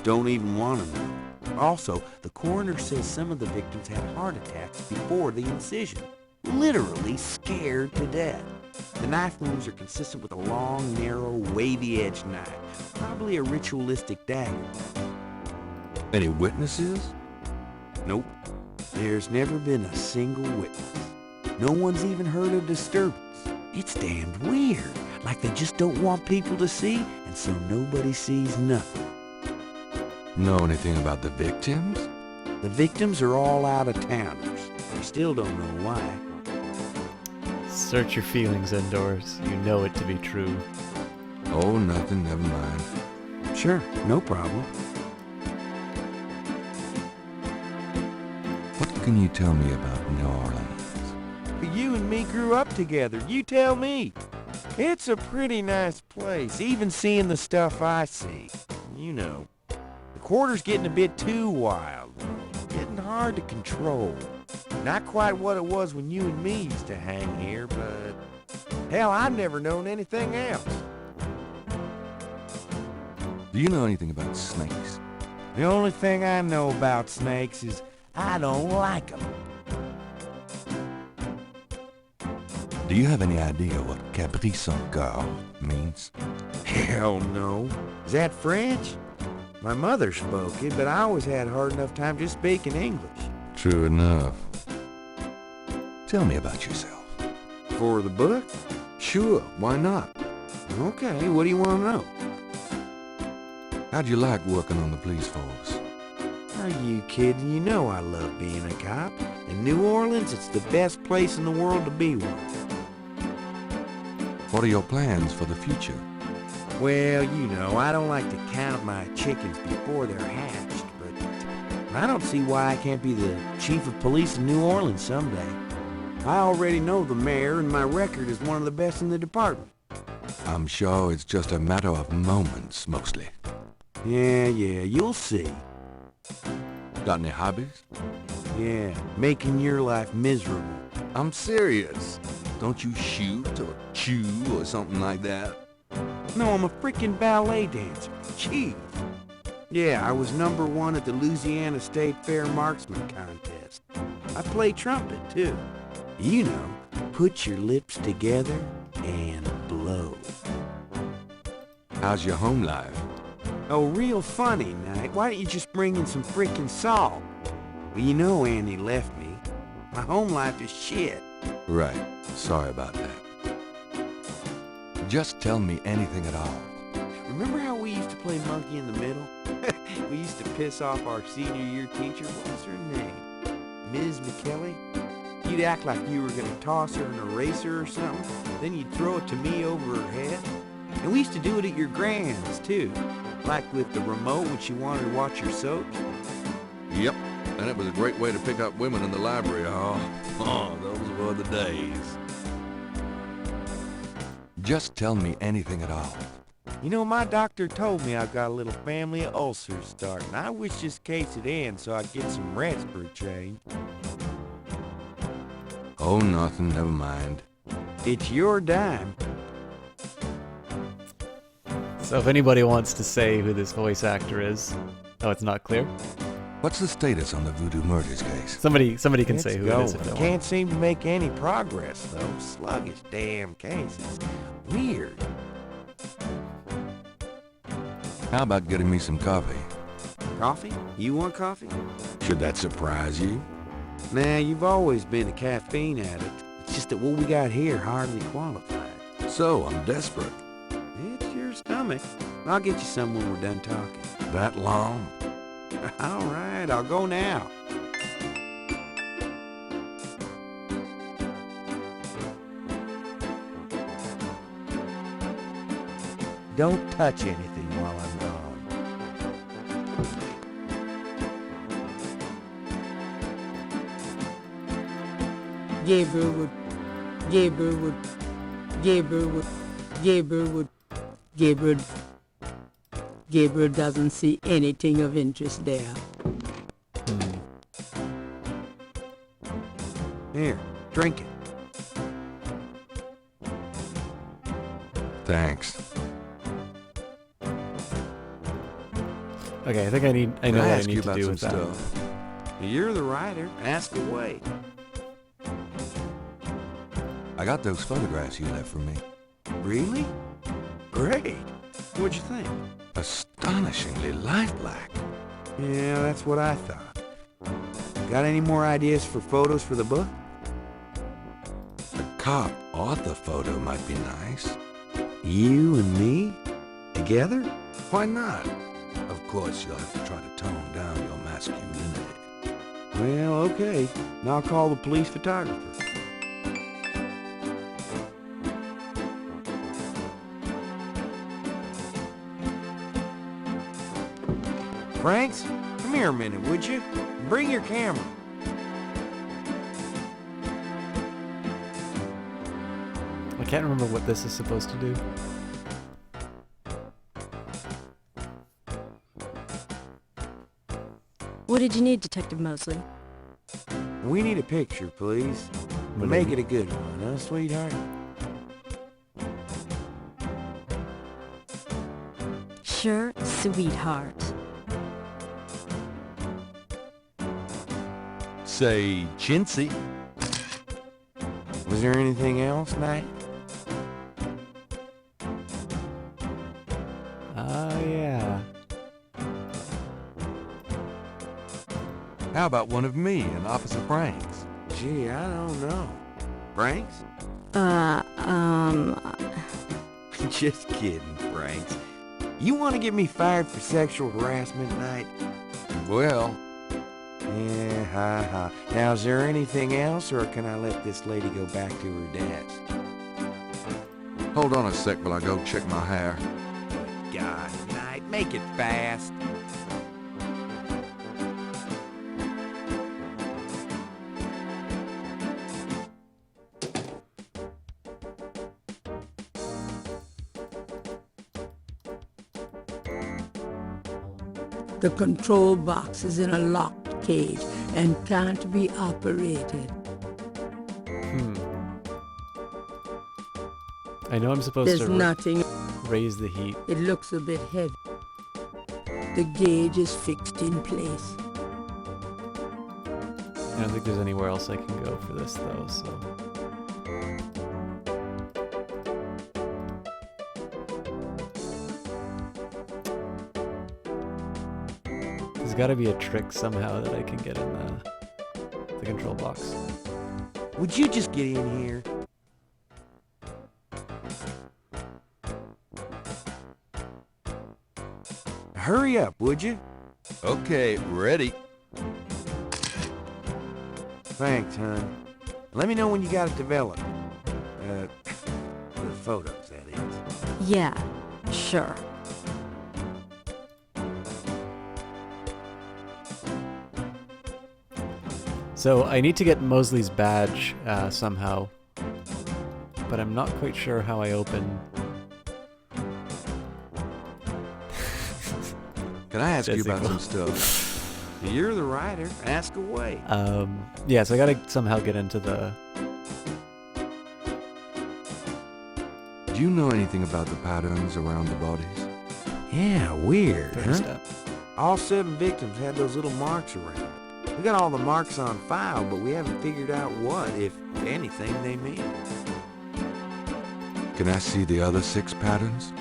Don't even want to know. Also, the coroner says some of the victims had heart attacks before the incision. Literally scared to death. The knife wounds are consistent with a long, narrow, wavy-edged knife. Probably a ritualistic dagger. Any witnesses? Nope. There's never been a single witness. No one's even heard of disturbance. It's damned weird. Like they just don't want people to see, and so nobody sees nothing. Know anything about the victims? The victims are all out-of-towners. We still don't know why. Search your feelings indoors. You know it to be true. Oh, nothing. Never mind. Sure, no problem. What can you tell me about New Orleans? You and me grew up together. You tell me. It's a pretty nice place, even seeing the stuff I see. You know, the quarter's getting a bit too wild. Getting hard to control. Not quite what it was when you and me used to hang here, but hell, I've never known anything else. Do you know anything about snakes? The only thing I know about snakes is I don't like them. Do you have any idea what Cabri sans Gar means? Hell no. Is that French? My mother spoke it, but I always had a hard enough time just speaking English. True enough. Tell me about yourself. For the book? Sure, why not? Okay, what do you want to know? How'd you like working on the police force? Are you kidding? You know I love being a cop. In New Orleans, it's the best place in the world to be one. What are your plans for the future? Well, you know, I don't like to count my chickens before they're hatched, but I don't see why I can't be the chief of police in New Orleans someday. I already know the mayor, and my record is one of the best in the department. I'm sure it's just a matter of moments, mostly. Yeah, you'll see. Got any hobbies? Yeah, making your life miserable. I'm serious. Don't you shoot or chew or something like that? No, I'm a freaking ballet dancer. Chief. Yeah, I was #1 at the Louisiana State Fair Marksman Contest. I play trumpet, too. You know, put your lips together and blow. How's your home life? Oh, real funny, Knight. Why don't you just bring in some freaking salt? Well, you know Annie left me. My home life is shit. Right. Sorry about that. Just tell me anything at all. Remember how we used to play monkey in the middle? We used to piss off our senior year teacher. What was her name? Ms. McKelly? You'd act like you were gonna toss her an eraser or something. Then you'd throw it to me over her head. And we used to do it at your grand's, too. Like with the remote when she wanted to watch your soaps. Yep. And it was a great way to pick up women in the library hall. Oh, those were the days. Just tell me anything at all. You know, my doctor told me I've got a little family of ulcers starting. I wish this case would end so I'd get some rest for a change. Oh, nothing. Never mind. It's your dime. So if anybody wants to say who this voice actor is... Oh, it's not clear? What's the status on the Voodoo Murders case? Somebody can It's say who going. it is if they want. Can't seem to make any progress, though. Sluggish damn cases. Weird. How about getting me some coffee? Coffee? You want coffee? Should that surprise you? Nah, you've always been a caffeine addict. It's just that what we got here hardly qualified. So, I'm desperate. It's your stomach. I'll get you some when we're done talking. That long? All right, I'll go now. Don't touch anything while I'm gone. Gabriel doesn't see anything of interest there. Here, drink it. Thanks. Okay, I think I know what I need to do with that. Stuff? You're the writer. Ask away. I got those photographs you left for me. Really? Great. What'd you think? Astonishingly lifelike. Yeah, that's what I thought. Got any more ideas for photos for the book? A cop author photo might be nice. You and me? Together? Why not? Of course, you'll have to try to tone down your masculinity. Well, okay. Now I'll call the police photographer. Franks, come here a minute, would you? Bring your camera. I can't remember what this is supposed to do. What did you need, Detective Mosley? We need a picture, please. Make it a good one, huh, sweetheart? Sure, sweetheart. Say, chintzy. Was there anything else, Knight? Yeah. How about one of me and Officer Franks? Gee, I don't know. Franks? Just kidding, Franks. You want to get me fired for sexual harassment, Knight? Well... Yeah, ha. Now, is there anything else, or can I let this lady go back to her desk? Hold on a sec while I go check my hair. God, Knight, make it fast. The control box is in a locked cage and can't be operated. I know I'm supposed There's to nothing. raise the heat. It looks a bit heavy. The gauge is fixed in place. I don't think there's anywhere else I can go for this though, so. There's gotta be a trick somehow that I can get in the control box. Would you just get in here? Hurry up, would you? Okay, ready. Thanks, hon. Let me know when you got it developed. The photos, that is. Yeah, sure. So I need to get Mosley's badge somehow, but I'm not quite sure how I open. Can I ask you about Physical. some stuff? You're the writer. Ask away. Yeah, so I gotta somehow get into the... Do you know anything about the patterns around the bodies? Yeah, weird, Third huh? step. All 7 victims had those little marks around it. We got all the marks on file, but we haven't figured out what, if anything, they mean. Can I see the other 6 patterns?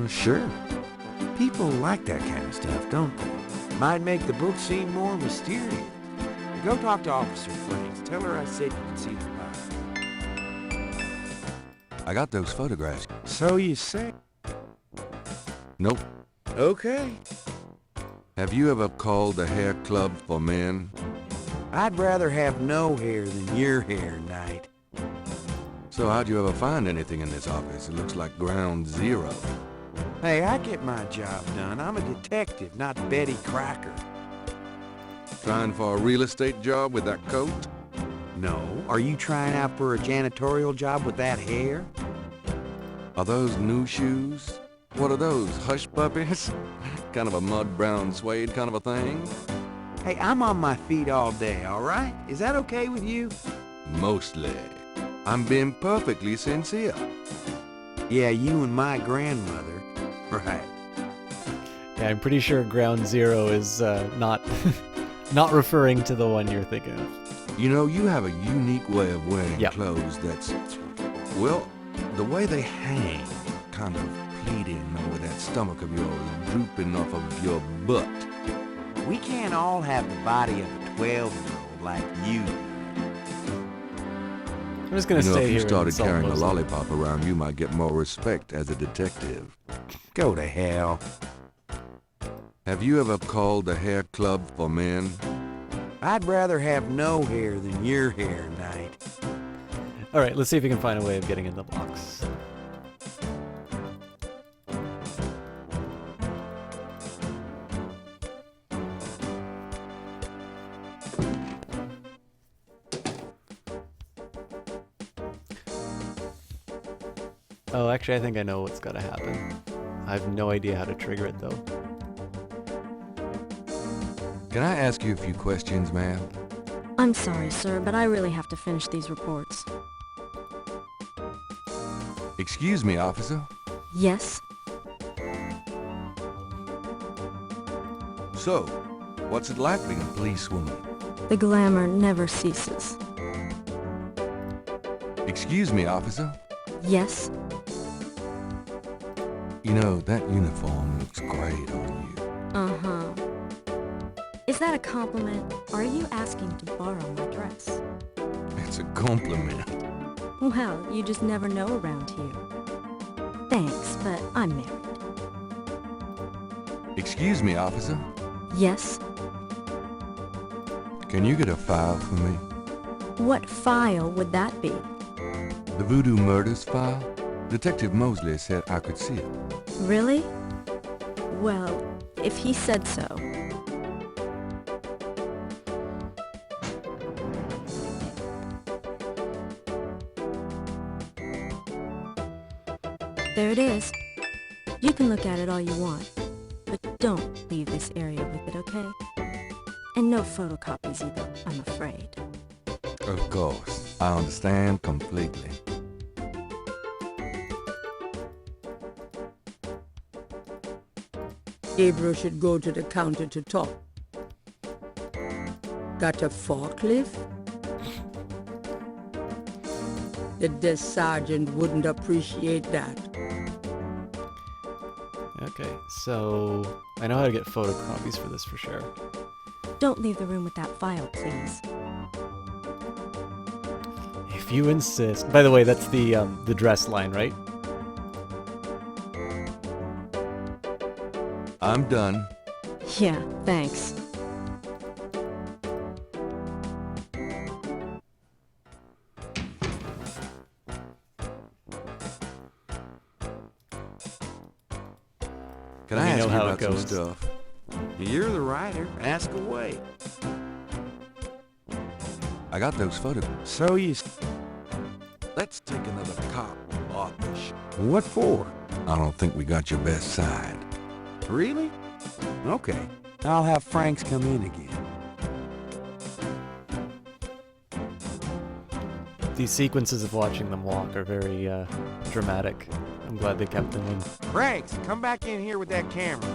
Sure. People like that kind of stuff, don't they? Might make the book seem more mysterious. Go talk to Officer Franks. Tell her I said you can see the file. I got those photographs. So you say? Nope. Okay. Have you ever called the hair club for men? I'd rather have no hair than your hair, Knight. So how'd you ever find anything in this office? It looks like ground zero. Hey, I get my job done. I'm a detective, not Betty Crocker. Trying for a real estate job with that coat? No. Are you trying out for a janitorial job with that hair? Are those new shoes? What are those, hush puppies? Kind of a mud brown suede kind of a thing? Hey, I'm on my feet all day, all right? Is that okay with you? Mostly. I'm being perfectly sincere. Yeah, you and my grandmother. Right. Yeah, I'm pretty sure ground zero is not not referring to the one you're thinking of. You know, you have a unique way of wearing Yep. clothes that's, well, the way they hang, kind of pleating over that stomach of yours, drooping off of your butt. We can't all have the body of a 12-year-old like you. I'm just gonna You know, stay if you here. started and carrying a Mosley. lollipop around, you might get more respect as a detective. Go to hell. Have you ever called the hair club for men? I'd rather have no hair than your hair, Knight. All right, let's see if we can find a way of getting in the box. Oh, actually, I think I know what's gotta happen. I have no idea how to trigger it, though. Can I ask you a few questions, ma'am? I'm sorry, sir, but I really have to finish these reports. Excuse me, officer. Yes? So, what's it like being a policewoman? The glamour never ceases. Excuse me, officer. Yes? You know, that uniform looks great on you. Uh-huh. Is that a compliment, or are you asking to borrow my dress? It's a compliment. Well, you just never know around here. Thanks, but I'm married. Excuse me, officer. Yes? Can you get a file for me? What file would that be? The Voodoo Murders file? Detective Mosley said I could see it. Really? Well, if he said so. There it is. You can look at it all you want, but don't leave this area with it, okay? And no photocopies either, I'm afraid. Of course. I understand completely. Gabriel should go to the counter to talk. Got a forklift? The desk sergeant wouldn't appreciate that. Okay, so I know how to get photocopies for this for sure. Don't leave the room with that file, please. If you insist. By the way, that's the dress line, right? I'm done. Yeah, thanks. Can I You ask know you how it about some goes. stuff? You're the writer. Ask away. I got those photographs. So let's take another cop off the What for? I don't think we got your best side. Really? Okay. I'll have Franks come in again. These sequences of watching them walk are very dramatic. I'm glad they kept them in. Franks, come back in here with that camera.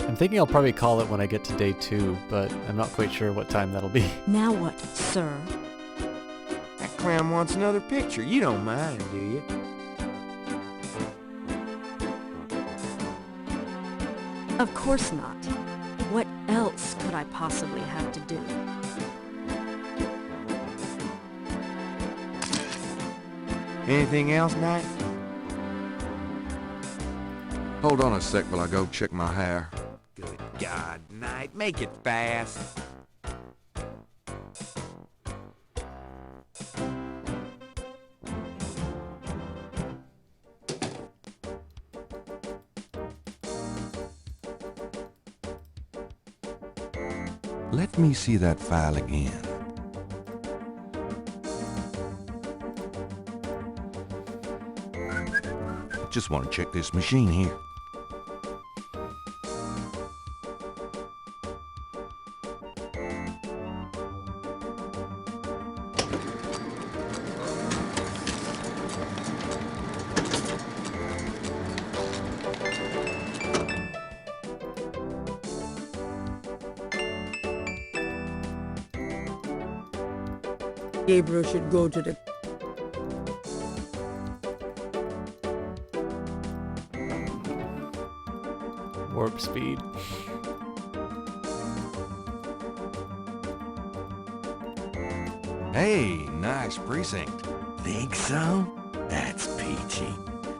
I'm thinking I'll probably call it when I get to day 2, but I'm not quite sure what time that'll be. Now what, sir? That clown wants another picture. You don't mind, do you? Of course not. What else could I possibly have to do? Anything else, Knight? Hold on a sec while I go check my hair. Good God, Knight, make it fast. Let me see that file again. Just want to check this machine here. Gabriel should go to the... Warp speed. Hey, nice precinct. Think so? That's peachy.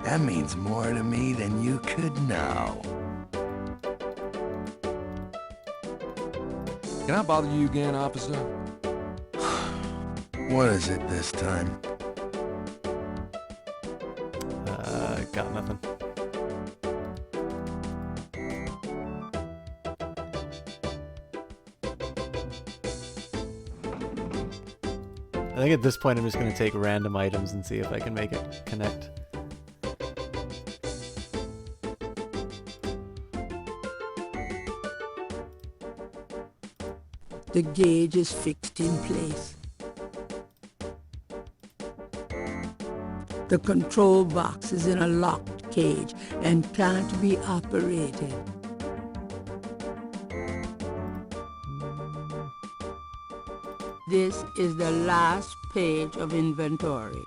That means more to me than you could know. Can I bother you again, officer? What is it this time? Got nothing. I think at this point I'm just going to take random items and see if I can make it connect. The gauge is fixed in place. The control box is in a locked cage and can't be operated. This is the last page of inventory.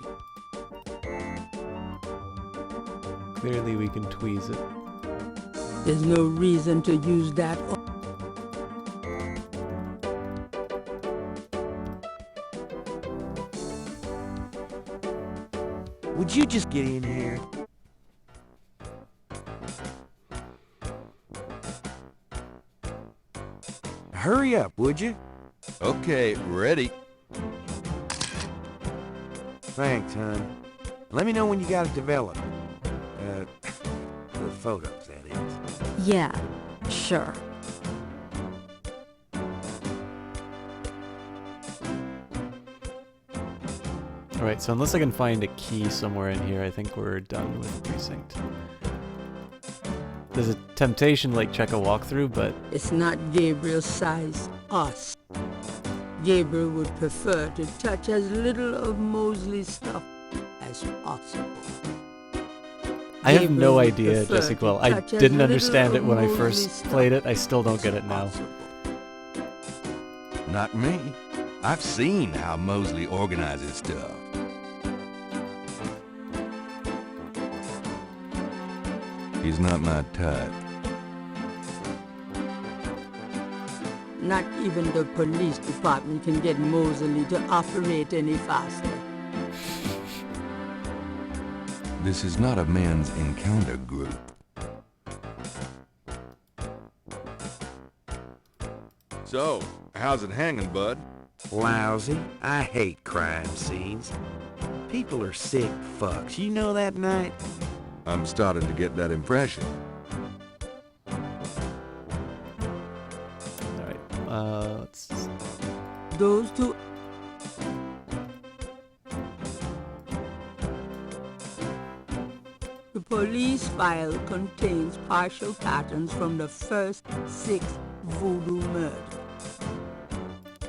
Clearly we can tweeze it. There's no reason to use that. Would you just get in here? hurry up, would you? Okay, ready. Thanks, hon. Let me know when you got it developed. The photos, that is. Yeah, sure. Alright, so unless I can find a key somewhere in here, I think we're done with the precinct. There's a temptation to, like, check a walkthrough, but... It's not Gabriel's size, us. Gabriel would prefer to touch as little of Mosley's stuff as possible. I have no Gabriel would idea, prefer Jesse to Quill. I touch as didn't little understand it of when I Mosley's first stuff played it. I still don't get it as now. possible. Not me. I've seen how Mosley organizes stuff. He's not my type. Not even the police department can get Mosley to operate any faster. This is not a men's encounter group. So, how's it hanging, bud? Lousy. I hate crime scenes. People are sick fucks. You know that, Knight? I'm starting to get that impression. Alright, let's... Those two... The police file contains partial patterns from the first 6 voodoo murders.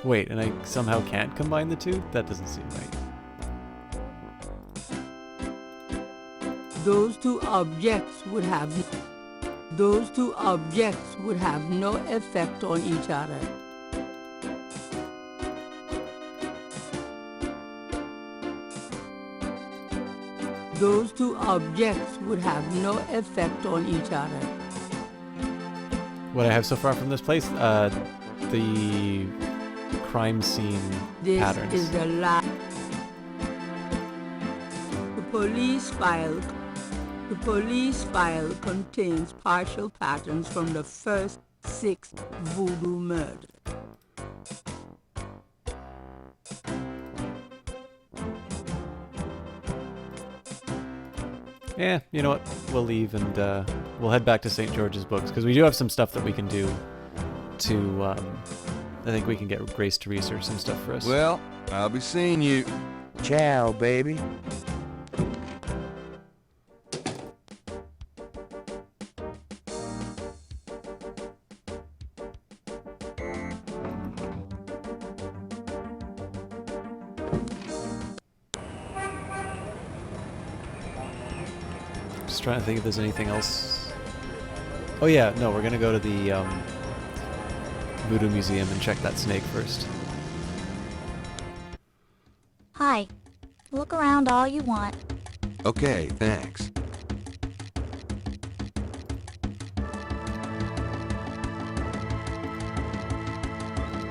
Wait, and I somehow can't combine the two? That doesn't seem right. Those two objects would have no effect on each other. Those two objects would have no effect on each other. What I have so far from this place, the crime scene This patterns. is the last. The police file contains partial patterns from the first 6 voodoo murders. Yeah, you know what? We'll leave and we'll head back to St. George's Books, because we do have some stuff that we can do to, I think we can get Grace to research some stuff for us. Well, I'll be seeing you. Ciao, baby. Just trying to think if there's anything else. Oh yeah, no, we're gonna go to the Voodoo Museum and check that snake first. Hi. Look around all you want. Okay, thanks.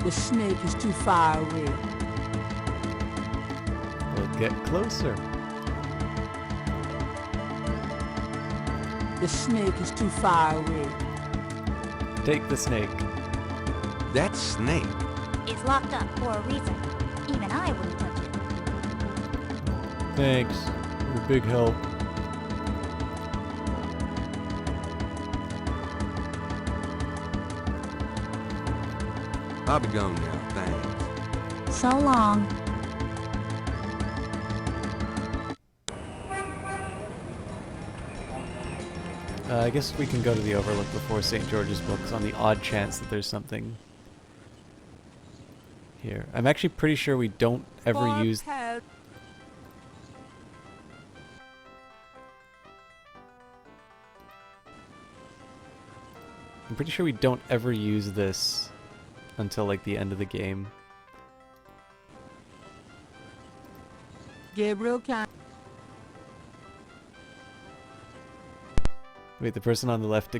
The snake is too far away. We'll get closer. The snake is too far away. Take the snake. That snake? It's locked up for a reason. Even I wouldn't touch it. Thanks. You're a big help. I'll be gone now, thanks. So long. I guess we can go to the Overlook before St. George's Books on the odd chance that there's something here. I'm actually pretty sure we don't ever use... I'm pretty sure we don't ever use this until like the end of the game. Gabriel can... Wait, the person on the left...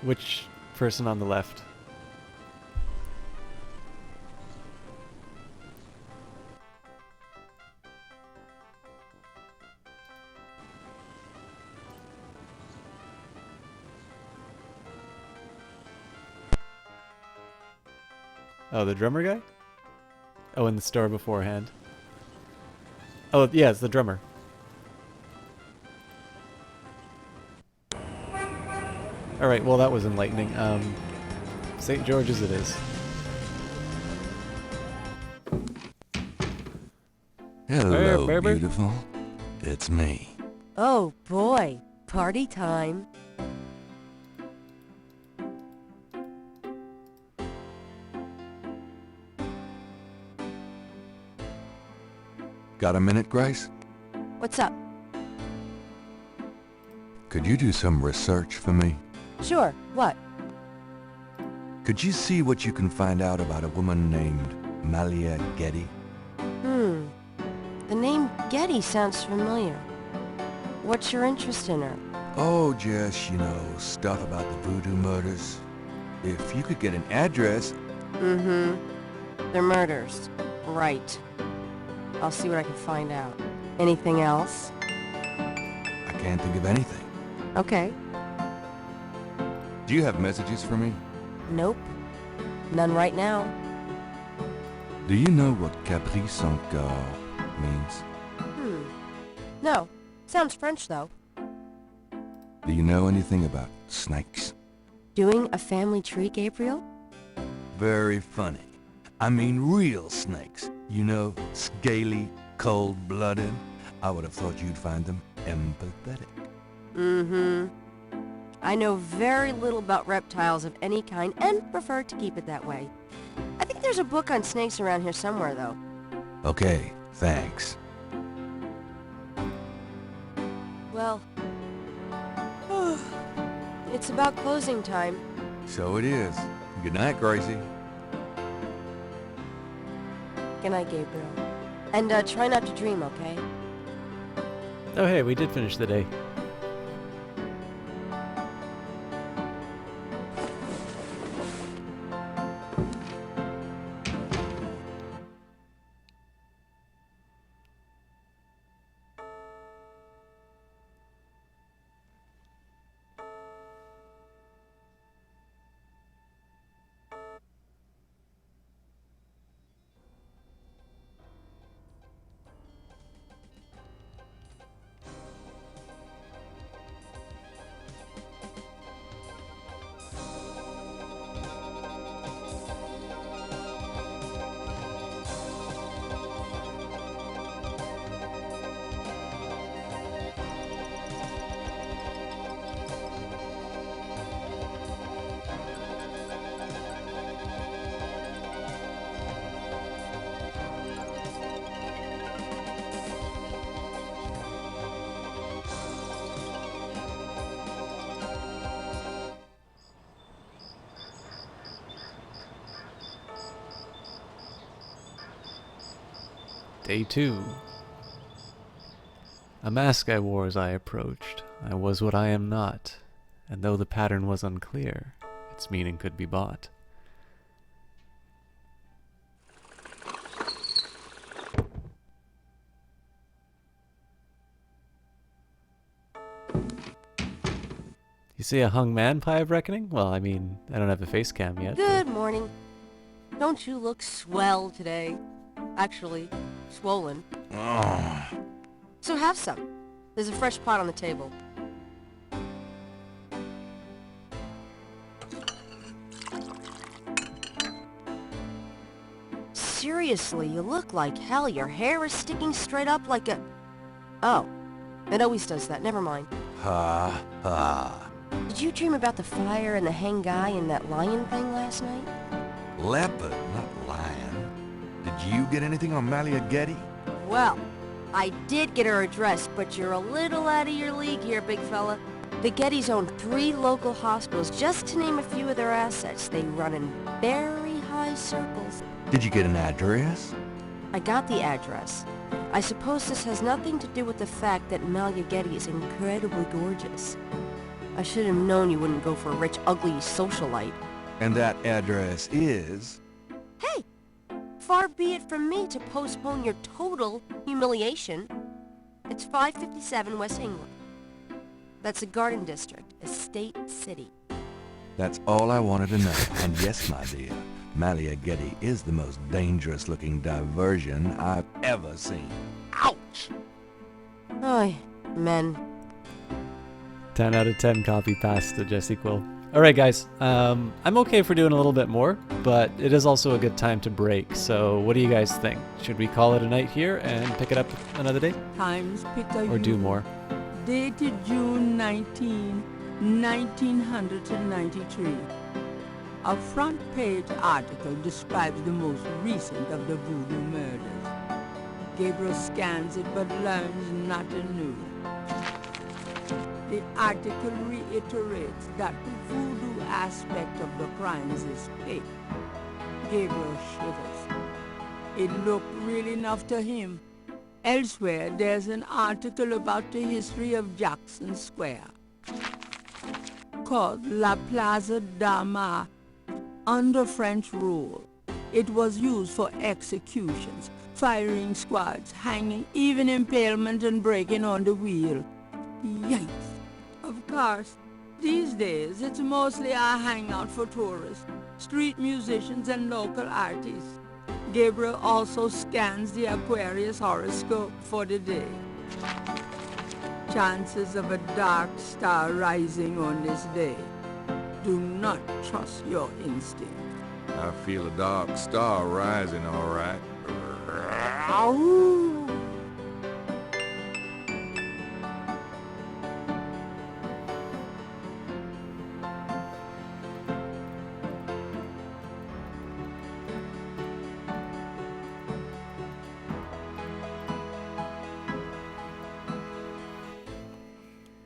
Which person on the left? Oh, the drummer guy? Oh, in the store beforehand. Oh, yeah, it's the drummer. Alright, well that was enlightening. St. George's it is. Hello, Hey, baby. beautiful. It's me. Oh boy, party time. Got a minute, Grace? What's up? Could you do some research for me? Sure, what? Could you see what you can find out about a woman named Malia Getty? The name Getty sounds familiar. What's your interest in her? Oh, just, stuff about the voodoo murders. If you could get an address... They're murders. Right. I'll see what I can find out. Anything else? I can't think of anything. Okay. Do you have messages for me? Nope. None right now. Do you know what Caprice encore means? No. Sounds French, though. Do you know anything about snakes? Doing a family tree, Gabriel? Very funny. I mean real snakes. Scaly, cold-blooded. I would have thought you'd find them empathetic. I know very little about reptiles of any kind and prefer to keep it that way. I think there's a book on snakes around here somewhere, though. Okay, thanks. Well, it's about closing time. So it is. Good night, Gracie. Good night, Gabriel. And try not to dream, okay? Oh hey, we did finish the day. Day 2. A mask I wore as I approached. I was what I am not, and though the pattern was unclear, its meaning could be bought. You see a hung man pie of reckoning? Well, I mean, I don't have a face cam yet. Good morning. Don't you look swell today? Actually, swollen. So have some. There's a fresh pot on the table. Seriously, you look like hell. Your hair is sticking straight up like a... Oh, it always does that. Never mind. Ha ha. Did you dream about the fire and the hang guy and that lion thing last night? Leopard, not lion. Did you get anything on Malia Getty? Well, I did get her address, but you're a little out of your league here, big fella. The Gettys own 3 local hospitals, just to name a few of their assets. They run in very high circles. Did you get an address? I got the address. I suppose this has nothing to do with the fact that Malia Getty is incredibly gorgeous. I should have known you wouldn't go for a rich, ugly socialite. And that address is... Hey! Far be it from me to postpone your total humiliation. It's 557 West England. That's the Garden District, Estate City. That's all I wanted to know. And yes, my dear, Malia-Getty is the most dangerous-looking diversion I've ever seen. Ouch! Oy, men. 10 out of 10 copy pass to Jesse Quill. Alright guys, I'm okay for doing a little bit more, but it is also a good time to break, so what do you guys think? Should we call it a night here and pick it up another day? Times Picayune. Or do more? Dated June 19, 1993. A front-page article describes the most recent of the voodoo murders. Gabriel scans it but learns nothing new. The article reiterates that the voodoo aspect of the crimes is fake. Gabriel shivers. It looked real enough to him. Elsewhere, there's an article about the history of Jackson Square, called La Plaza d'Armas. Under French rule, it was used for executions, firing squads, hanging, even impalement and breaking on the wheel. Yikes! Of course, these days it's mostly a hangout for tourists, street musicians and local artists. Gabriel also scans the Aquarius horoscope for the day. Chances of a dark star rising on this day. Do not trust your instinct. I feel a dark star rising, all right.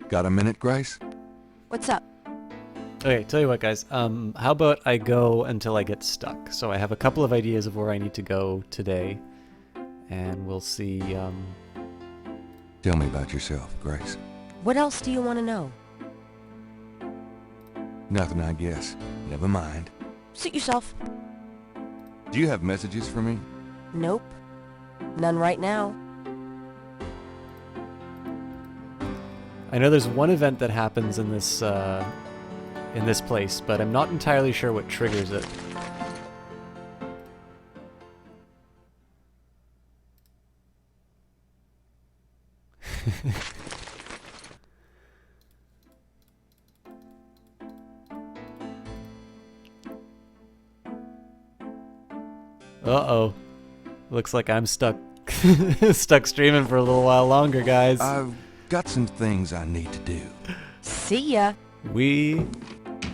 Got a minute, Grace? What's up? Okay, tell you what guys, how about I go until I get stuck? So I have a couple of ideas of where I need to go today, and we'll see, Tell me about yourself, Grace. What else do you want to know? Nothing, I guess. Never mind. Suit yourself. Do you have messages for me? Nope. None right now. I know there's one event that happens in this place, but I'm not entirely sure what triggers it. Uh-oh. Looks like I'm stuck stuck streaming for a little while longer, guys. I've got some things I need to do. See ya. We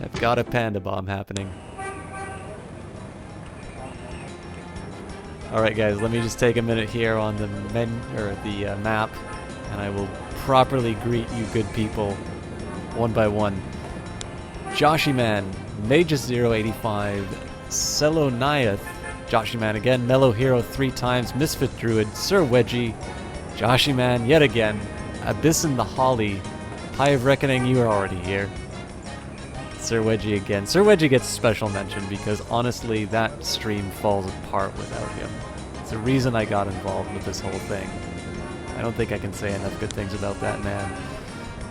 have got a panda bomb happening. Alright guys, let me just take a minute here on the map, and I will properly greet you good people, one by one. Joshiman, Magus085, Seloniath, Joshiman again, Mellow Hero 3 times, Misfit Druid, Sir Wedgie, Joshiman yet again, Abyssin the Holly, Pie of Reckoning, you are already here. Sir Wedgie again. Sir Wedgie gets a special mention because honestly that stream falls apart without him. It's the reason I got involved with this whole thing. I don't think I can say enough good things about that man.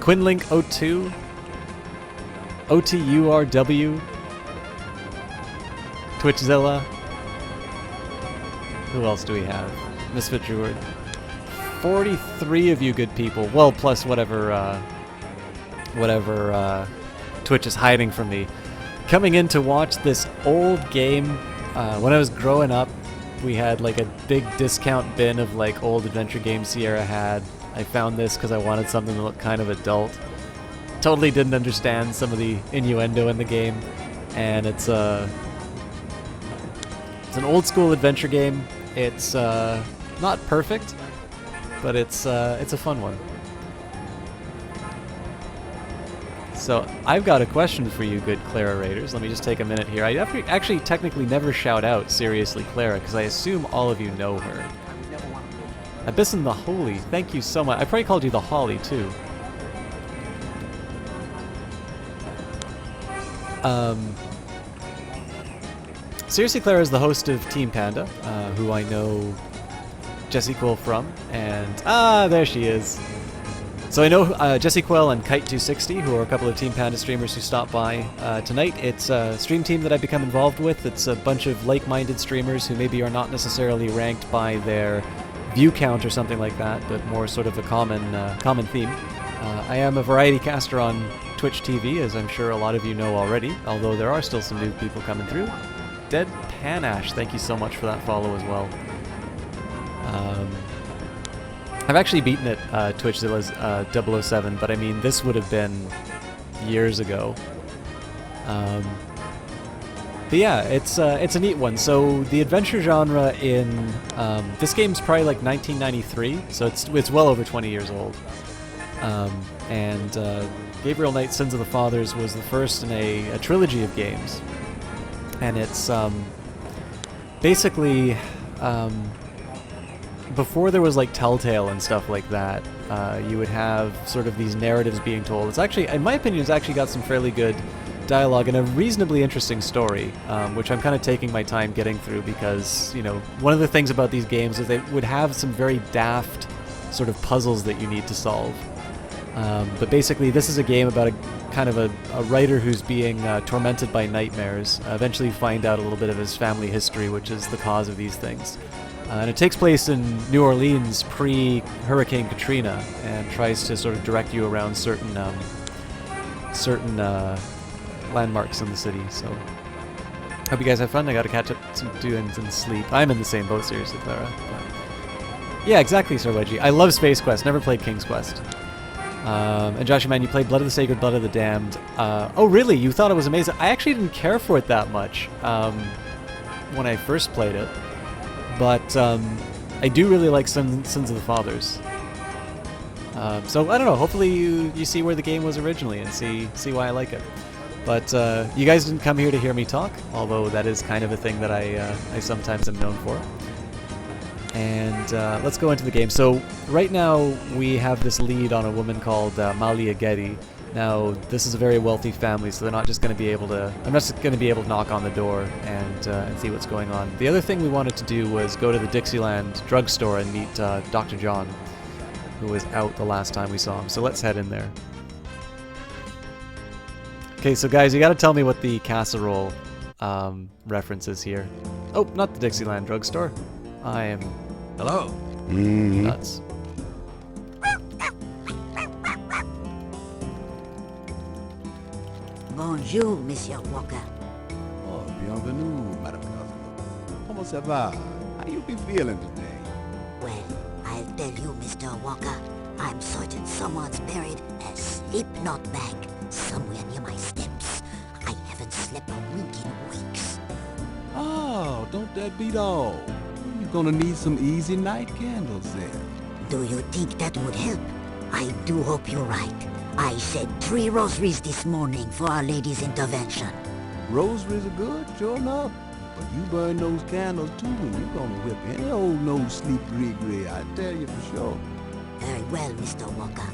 Quinlink02, OTURW, Twitchzilla. Who else do we have? Misfit Druid. 43 of you good people. Well, plus whatever Twitch is hiding from me. Coming in to watch this old game. When I was growing up, we had like a big discount bin of like old adventure games Sierra had. I found this because I wanted something that looked kind of adult. Totally didn't understand some of the innuendo in the game, and it's an old school adventure game. It's not perfect, but it's a fun one. So I've got a question for you, good Clara Raiders. Let me just take a minute here. I actually technically never shout out Seriously Clara because I assume all of you know her. Abyssin the Holy, thank you so much. I probably called you the Holly too. Seriously Clara is the host of Team Panda, who I know Jesse Quill from, and there she is. So I know Jesse Quell and Kite260, who are a couple of Team Panda streamers who stopped by tonight. It's a stream team that I've become involved with. It's a bunch of like-minded streamers who maybe are not necessarily ranked by their view count or something like that, but more sort of a common theme. I am a variety caster on Twitch TV, as I'm sure a lot of you know already, although there are still some new people coming through. Dead Panash, thank you so much for that follow as well. I've actually beaten it, Twitch Zilla's 007, but I mean, this would have been years ago. But yeah, it's a neat one. So the adventure genre in this game's probably like 1993, so it's well over 20 years old. And Gabriel Knight Sins of the Fathers was the first in a trilogy of games, and it's basically before there was like Telltale and stuff like that, you would have sort of these narratives being told. It's actually, in my opinion, it's actually got some fairly good dialogue and a reasonably interesting story, which I'm kind of taking my time getting through because, you know, one of the things about these games is they would have some very daft sort of puzzles that you need to solve. But basically, this is a game about a kind of a writer who's being tormented by nightmares. Eventually find out a little bit of his family history, which is the cause of these things. And it takes place in New Orleans pre-Hurricane Katrina, and tries to sort of direct you around certain landmarks in the city. So, hope you guys have fun. I got to catch up doing some sleep. I'm in the same boat, seriously, Clara. But yeah, exactly, Sir Wedgie. I love Space Quest. Never played King's Quest. And Joshua, man, you played Blood of the Sacred, Blood of the Damned. Oh, really? You thought it was amazing? I actually didn't care for it that much when I first played it. But I do really like Sins of the Fathers. So I don't know. Hopefully you see where the game was originally and see why I like it. But you guys didn't come here to hear me talk, although that is kind of a thing that I sometimes am known for. And let's go into the game. So right now we have this lead on a woman called Malia Getty. Now this is a very wealthy family, so they're not just going to be able to. I'm not just going to be able to knock on the door and see what's going on. The other thing we wanted to do was go to the Dixieland drugstore and meet Dr. John, who was out the last time we saw him. So let's head in there. Okay, so guys, you got to tell me what the casserole reference is here. Oh, not the Dixieland drugstore. I am. Hello. Nuts. Bonjour, Monsieur Walker. Oh, bienvenue, Madame Comment ça va? How you be feeling today? Well, I'll tell you, Mr. Walker, I'm certain someone's buried a sleep-knot bag somewhere near my steps. I haven't slept a wink in weeks. Oh, don't that beat all? You're gonna need some easy night candles then. Do you think that would help? I do hope you're right. I said 3 rosaries this morning for Our Lady's intervention. Rosaries are good, sure enough. But you burn those candles too, and you're gonna whip any old no-sleep gree-gree, I tell you for sure. Very well, Mr. Walker.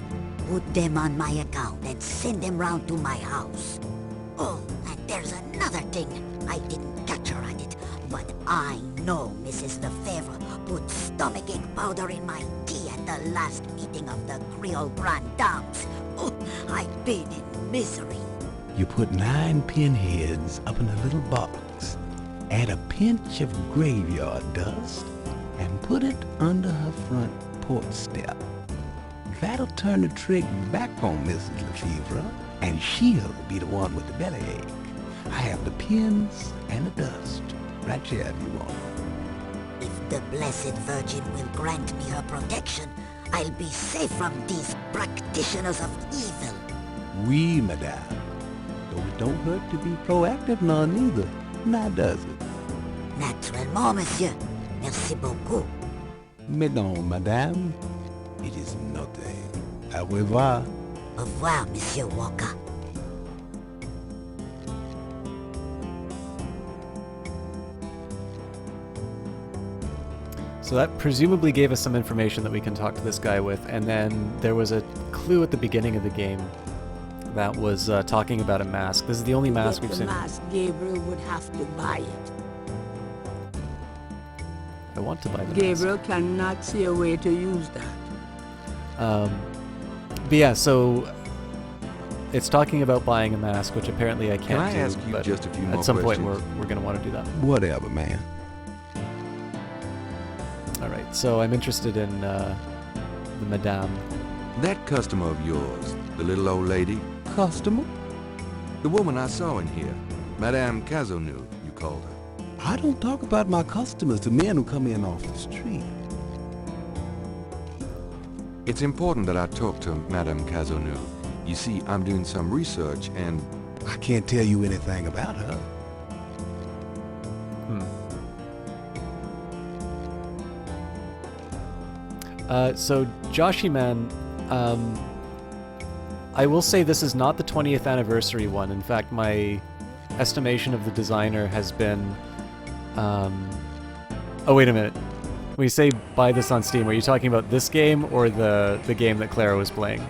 Put them on my account and send them round to my house. Oh, and there's another thing. I didn't catch her at it, but I know Mrs. Lefebvre put stomachache powder in my tea at the last meeting of the Creole Grand Dames. Oh, I've been in misery. You put 9 pinheads up in a little box, add a pinch of graveyard dust, and put it under her front porch step. That'll turn the trick back on Mrs. Lefebvre, and she'll be the one with the bellyache. I have the pins and the dust right here if you want. If the Blessed Virgin will grant me her protection, I'll be safe from these practitioners of evil. Oui, madame. Though it don't hurt to be proactive none neither, now does it? Naturellement, monsieur. Merci beaucoup. Mais non, madame. It is nothing. Au revoir. Au revoir, Monsieur Walker. So that presumably gave us some information that we can talk to this guy with, and then there was a clue at the beginning of the game that was talking about a mask. This is the only mask we've seen. The mask, Gabriel would have to buy it. I want to buy the Gabriel cannot see a way to use that. But yeah, so it's talking about buying a mask, which apparently I can't Can I do, ask you but just a few at more some point questions? we're going to want to do that. Whatever, man. All right, so I'm interested in the Madame. That customer of yours, the little old lady. Customer? The woman I saw in here, Madame Cazeneuve, you called her. I don't talk about my customers to men who come in off the street. It's important that I talk to Madame Cazeneuve. You see, I'm doing some research and... I can't tell you anything about her. So, Joshy Man, I will say this is not the 20th anniversary one. In fact, my estimation of the designer has been... Oh, wait a minute. When you say buy this on Steam, are you talking about this game or the game that Clara was playing?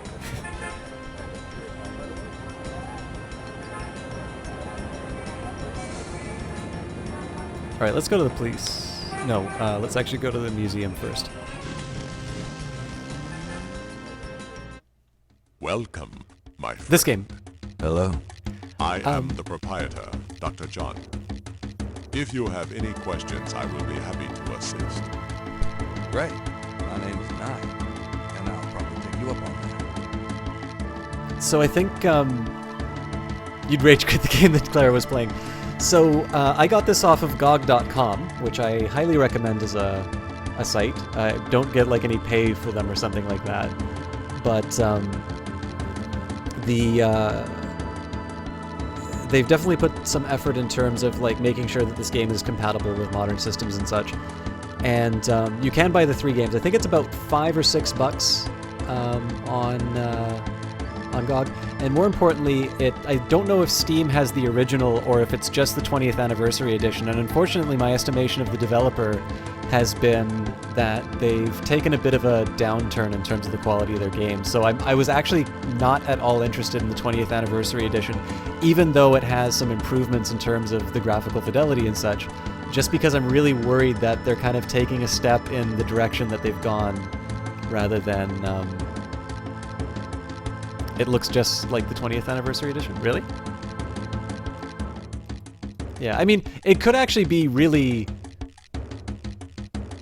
Alright, let's go to the police. No, let's actually go to the museum first. Welcome, my friend. This game. Hello. I am the proprietor, Dr. John. If you have any questions, I will be happy to assist. Great. My name is Nye, and I'll probably take you up on that. So I think you'd rage quit the game that Clara was playing. So I got this off of GOG.com, which I highly recommend as a site. I don't get like any pay for them or something like that. But they've definitely put some effort in terms of like making sure that this game is compatible with modern systems and such. And you can buy the 3 games. I think it's about $5 or $6 on GOG. And more importantly, I don't know if Steam has the original or if it's just the 20th anniversary edition. And unfortunately, my estimation of the developer has been that they've taken a bit of a downturn in terms of the quality of their games. So I was actually not at all interested in the 20th anniversary edition, even though it has some improvements in terms of the graphical fidelity and such, just because I'm really worried that they're kind of taking a step in the direction that they've gone rather than it looks just like the 20th anniversary edition. Really? Yeah, I mean, it could actually be really...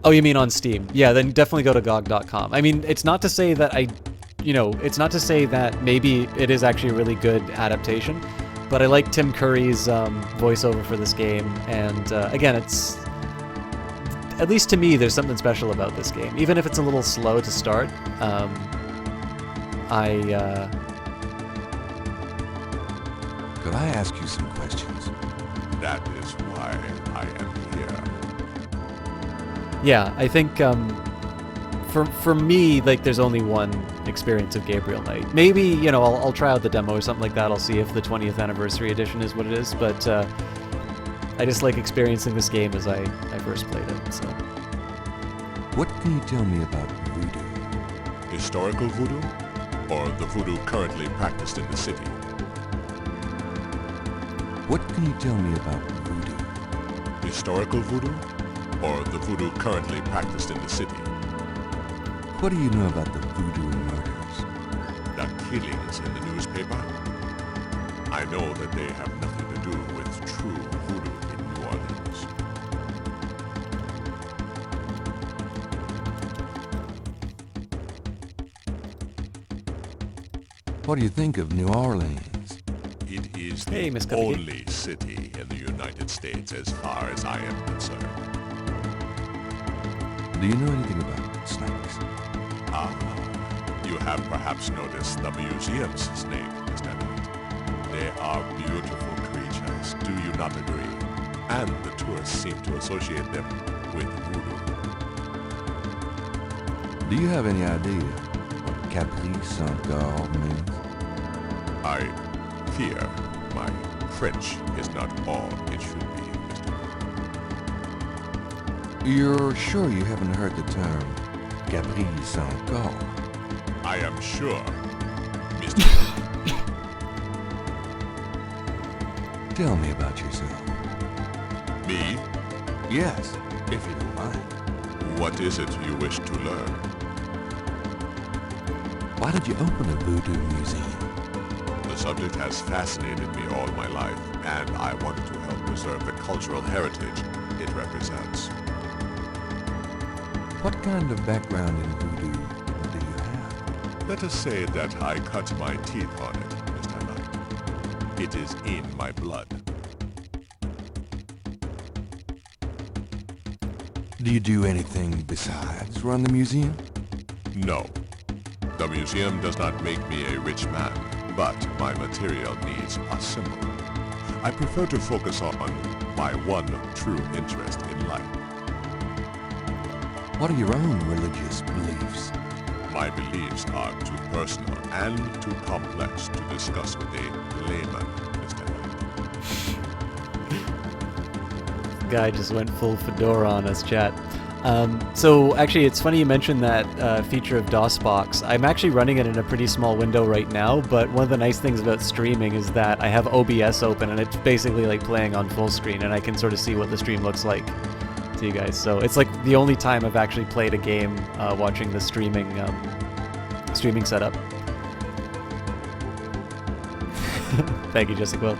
Oh, you mean on Steam? Yeah, then definitely go to GOG.com. I mean, it's not to say that it's not to say that maybe it is actually a really good adaptation, but I like Tim Curry's voiceover for this game, and again, it's... At least to me, there's something special about this game. Even if it's a little slow to start, Could I ask you some questions? That is why I am here. Yeah, I think for me, like, there's only one experience of Gabriel Knight. Maybe, I'll try out the demo or something like that. I'll see if the 20th anniversary edition is what it is, but I just like experiencing this game as I first played it, so... What can you tell me about voodoo? Historical voodoo? Or the voodoo currently practiced in the city? What can you tell me about voodoo? Historical voodoo? Or the voodoo currently practiced in the city? What do you know about the voodoo murders? The killings in the newspaper? I know that they have nothing to do with true voodoo in New Orleans. What do you think of New Orleans? It is the only city in the United States as far as I am concerned. Do you know anything about snakes? You have perhaps noticed the museum's snake, Mr. Knight. They are beautiful creatures, do you not agree? And the tourists seem to associate them with voodoo. Do you have any idea what Capri Saint-Gall means? I fear my French is not all it should be, Mr. Knight. You're sure you haven't heard the term Capri Saint-Gall? I am sure, Mr. Tell me about yourself. Me? Yes, if you don't mind. What is it you wish to learn? Why did you open a voodoo museum? The subject has fascinated me all my life, and I wanted to help preserve the cultural heritage it represents. What kind of background in voodoo do you have? Let us say that I cut my teeth on it, Mr. Knight. It is in my blood. Do you do anything besides run the museum? No. The museum does not make me a rich man, but my material needs are simple. I prefer to focus on my one true interest in life. What are your own religious beliefs? My beliefs are too personal and too complex to discuss with a layman, Mr. Knight. Guy just went full fedora on us, chat. So actually, it's funny you mentioned that feature of DOSBox. I'm actually running it in a pretty small window right now, but one of the nice things about streaming is that I have OBS open, and it's basically like playing on full screen, and I can sort of see what the stream looks like to you guys. So it's like the only time I've actually played a game watching the streaming setup. Thank you, Jesse Quill.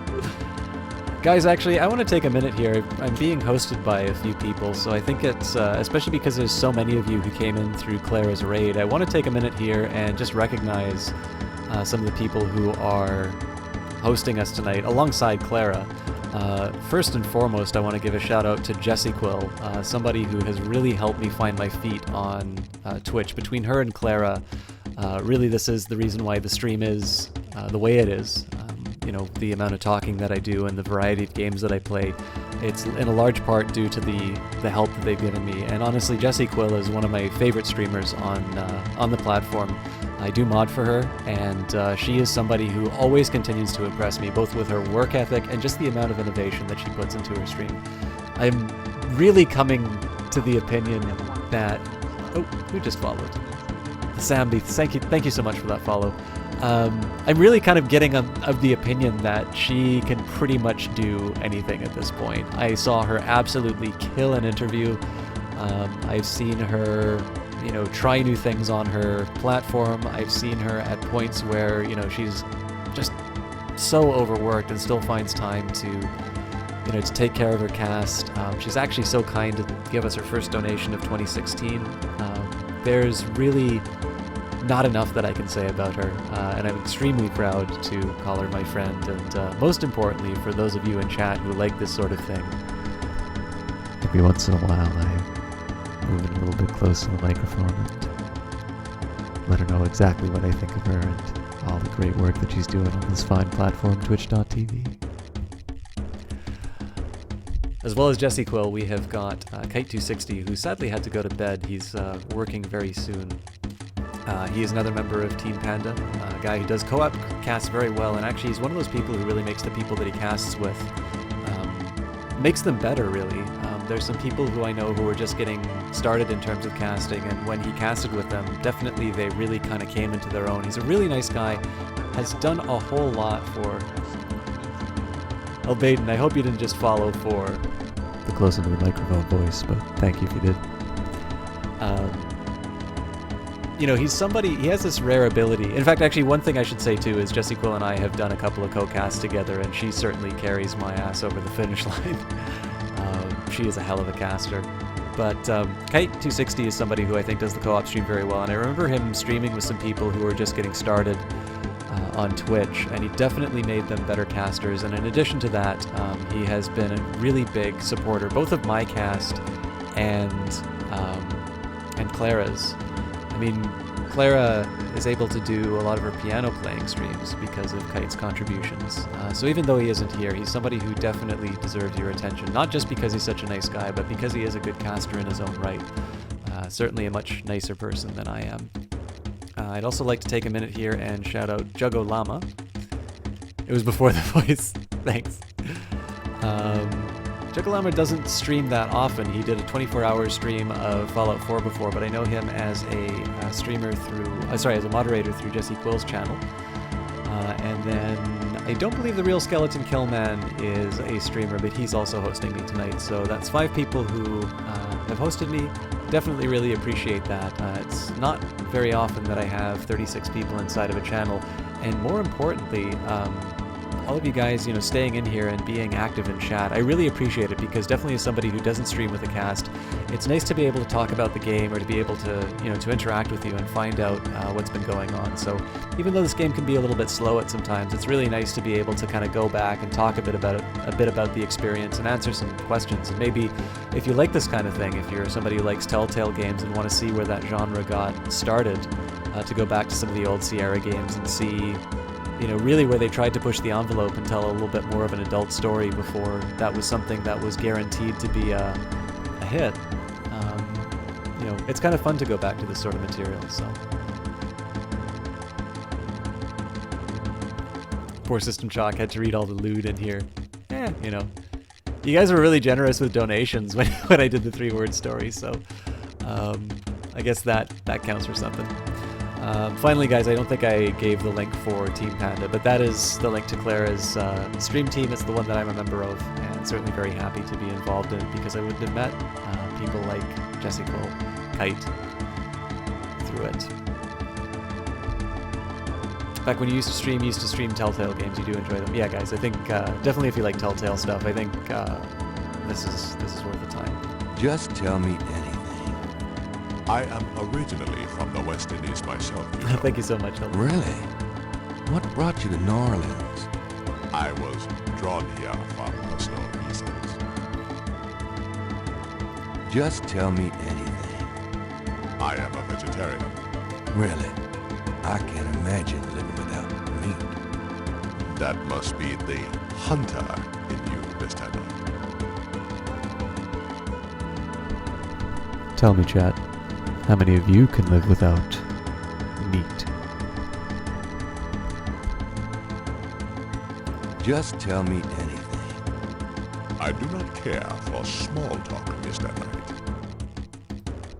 Guys, actually, I want to take a minute here. I'm being hosted by a few people, so I think it's, especially because there's so many of you who came in through Clara's raid, I want to take a minute here and just recognize some of the people who are hosting us tonight alongside Clara. First and foremost, I want to give a shout out to Jessie Quill, somebody who has really helped me find my feet on Twitch. Between her and Clara, really this is the reason why the stream is the way it is. You know, the amount of talking that I do and the variety of games that I play, it's in a large part due to the help that they've given me. And honestly, Jessie Quill is one of my favorite streamers on the platform. I do mod for her, and she is somebody who always continues to impress me, both with her work ethic and just the amount of innovation that she puts into her stream. I'm really coming to the opinion that... Oh, who just followed? Sam Beath, thank you so much for that follow. I'm really kind of getting of the opinion that she can pretty much do anything at this point. I saw her absolutely kill an interview. I've seen her, you know, try new things on her platform. I've seen her at points where, you know, she's just so overworked and still finds time to, you know, to take care of her cast. She's actually so kind to give us her first donation of 2016. There's really not enough that I can say about her, and I'm extremely proud to call her my friend, and most importantly, for those of you in chat who like this sort of thing, every once in a while I move in a little bit close to the microphone and let her know exactly what I think of her and all the great work that she's doing on this fine platform, Twitch.tv. As well as Jessie Quill, we have got Kite260, who sadly had to go to bed. He's working very soon. He is another member of Team Panda, a guy who does co-op casts very well, and actually he's one of those people who really makes the people that he casts with, makes them better, really. There's some people who I know who are just getting started in terms of casting, and when he casted with them, definitely they really kind of came into their own. He's a really nice guy, has done a whole lot for... Baden, I hope you didn't just follow for the closer to the microphone voice, but thank you if you did. You know, he's somebody, he has this rare ability. In fact, actually, one thing I should say too is Jessie Quill and I have done a couple of co-casts together, and she certainly carries my ass over the finish line. She is a hell of a caster. But Kite260 is somebody who I think does the co-op stream very well, and I remember him streaming with some people who were just getting started on Twitch, and he definitely made them better casters. And in addition to that, he has been a really big supporter, both of my cast and Clara's. I mean, Clara is able to do a lot of her piano playing streams because of Kite's contributions. So even though he isn't here, he's somebody who definitely deserves your attention, not just because he's such a nice guy, but because he is a good caster in his own right. Certainly a much nicer person than I am. I'd also like to take a minute here and shout out Juggo Lama. It was before the voice. Thanks. Juggo Lama doesn't stream that often. He did a 24-hour stream of Fallout 4 before, but I know him as a streamer through, as a moderator through Jessie Quill's channel. And then I don't believe the Real Skeleton Killman is a streamer, but he's also hosting me tonight. So that's 5 people who have hosted me. Definitely really appreciate that. It's not very often that I have 36 people inside of a channel, and more importantly, all of you guys, you know, staying in here and being active in chat. I really appreciate it, because definitely as somebody who doesn't stream with a cast, it's nice to be able to talk about the game, or to be able to, you know, to interact with you and find out what's been going on. So even though this game can be a little bit slow at sometimes, it's really nice to be able to kind of go back and talk a bit about the experience and answer some questions. And maybe if you like this kind of thing, if you're somebody who likes Telltale games and want to see where that genre got started, to go back to some of the old Sierra games and see, you know, really where they tried to push the envelope and tell a little bit more of an adult story before that was something that was guaranteed to be a hit. You know, it's kind of fun to go back to this sort of material, so. Poor System Chalk had to read all the lewd in here. You know. You guys were really generous with donations when I did the 3-word story, so I guess that counts for something. Finally, guys, I don't think I gave the link for Team Panda, but that is the link to Clara's stream team. It's the one that I'm a member of, and certainly very happy to be involved in it, because I wouldn't have met people like Jesse Cole, Kite, through it. Back when you used to stream Telltale games, you do enjoy them. Yeah, guys, I think definitely if you like Telltale stuff, I think this is worth the time. Just tell me anything. I am originally from the West Indies myself. You know. Thank you so much, Hilda. Really? What brought you to New Orleans? I was drawn here for personal reasons. Just tell me anything. I am a vegetarian. Really? I can't imagine living without meat. That must be the hunter in you, Mr. Knight. Tell me, chat, how many of you can live without meat? Just tell me anything. I do not care for small talk, Mr. Knight.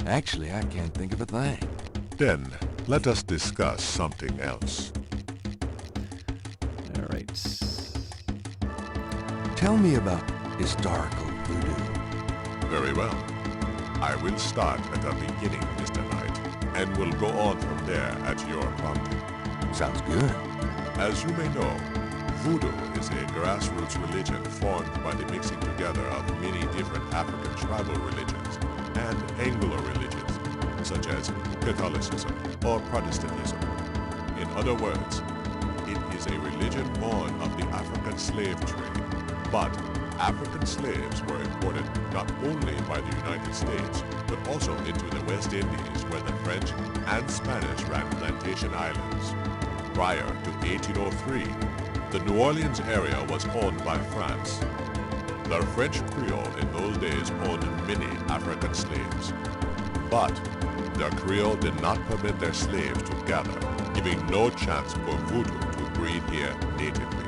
Actually, I can't think of a thing. Then, let us discuss something else. All right. Tell me about historical voodoo. Very well. I will start at the beginning, Mr. Knight, and will go on from there at your prompting. Sounds good. As you may know, voodoo is a grassroots religion formed by the mixing together of many different African tribal religions and Anglo religions, such as Catholicism or Protestantism. In other words, it is a religion born of the African slave trade, but African slaves were imported not only by the United States, but also into the West Indies, where the French and Spanish ran plantation islands. Prior to 1803, the New Orleans area was owned by France. The French Creole in those days owned many African slaves. But the Creole did not permit their slaves to gather, giving no chance for voodoo to breed here natively.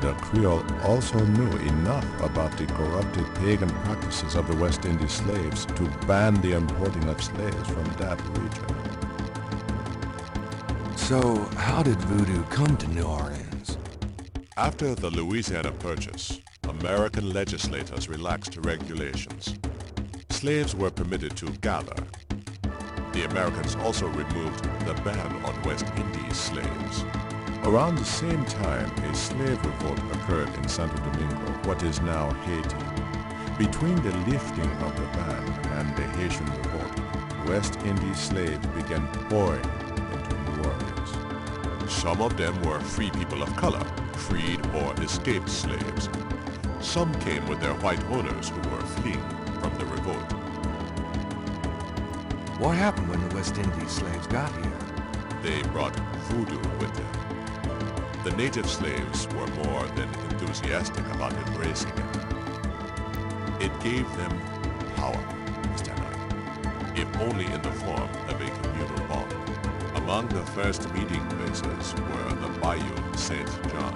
The Creole also knew enough about the corrupted pagan practices of the West Indies slaves to ban the importing of slaves from that region. So, how did voodoo come to New Orleans? After the Louisiana Purchase, American legislators relaxed regulations. Slaves were permitted to gather. The Americans also removed the ban on West Indies slaves. Around the same time, a slave revolt occurred in Santo Domingo, what is now Haiti. Between the lifting of the ban and the Haitian revolt, West Indies slaves began pouring into New Orleans. Some of them were free people of color, freed or escaped slaves. Some came with their white owners who were fleeing from the revolt. What happened when the West Indies slaves got here? They brought voodoo with them. The native slaves were more than enthusiastic about embracing it. It gave them power, Mr. Knight, if only in the form of a communal bond. Among the first meeting places were the Bayou St. John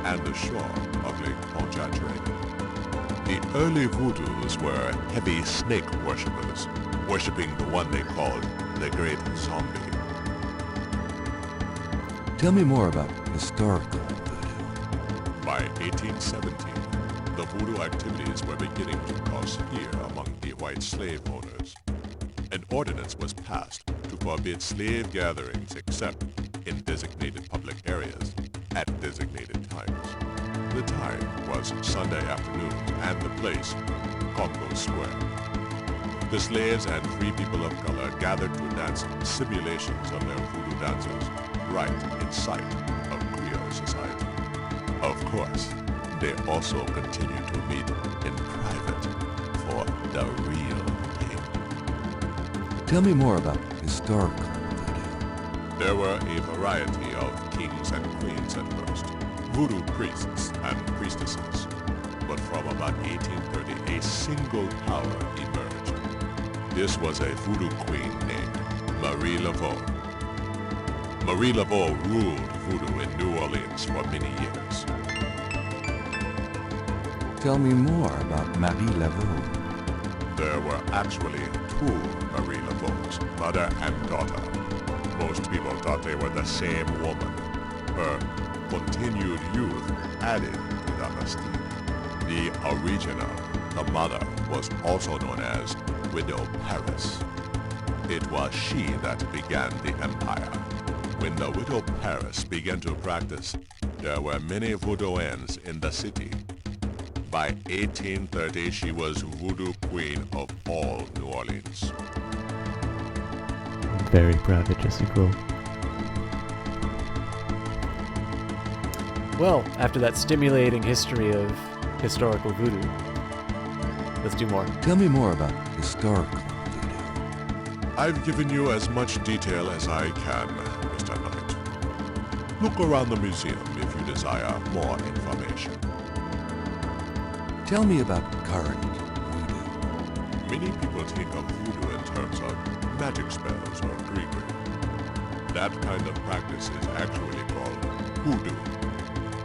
and the shore of Lake Pontchartrain. The early voodoos were heavy snake worshippers, worshipping the one they called the Great Zombie. Tell me more about historical voodoo. By 1817, the voodoo activities were beginning to cause fear among the white slave owners. An ordinance was passed to forbid slave gatherings except in designated public areas at designated times. The time was Sunday afternoon and the place, Congo Square. The slaves and free people of color gathered to dance simulations of their voodoo dances right in sight of Creole society. Of course, they also continued to meet in private for the real thing. Tell me more about historical voodoo. There were a variety of kings and queens at first, voodoo priests and priestesses. But from about 1830, a single power emerged. This was a voodoo queen named Marie Laveau. Marie Laveau ruled voodoo in New Orleans for many years. Tell me more about Marie Laveau. There were actually two Marie Laveaus, mother and daughter. Most people thought they were the same woman. Her continued youth added to that mystique. The original, the mother, was also known as Widow Paris. It was she that began the empire. When the Widow Paris began to practice, there were many voodooans in the city. By 1830, she was voodoo queen of all New Orleans. I'm very proud of Jesse Quill. Well, after that stimulating history of historical voodoo, let's do more. Tell me more about historical. I've given you as much detail as I can, Mr. Knight. Look around the museum if you desire more information. Tell me about current voodoo. Many people think of voodoo in terms of magic spells or grigri. That kind of practice is actually called hoodoo,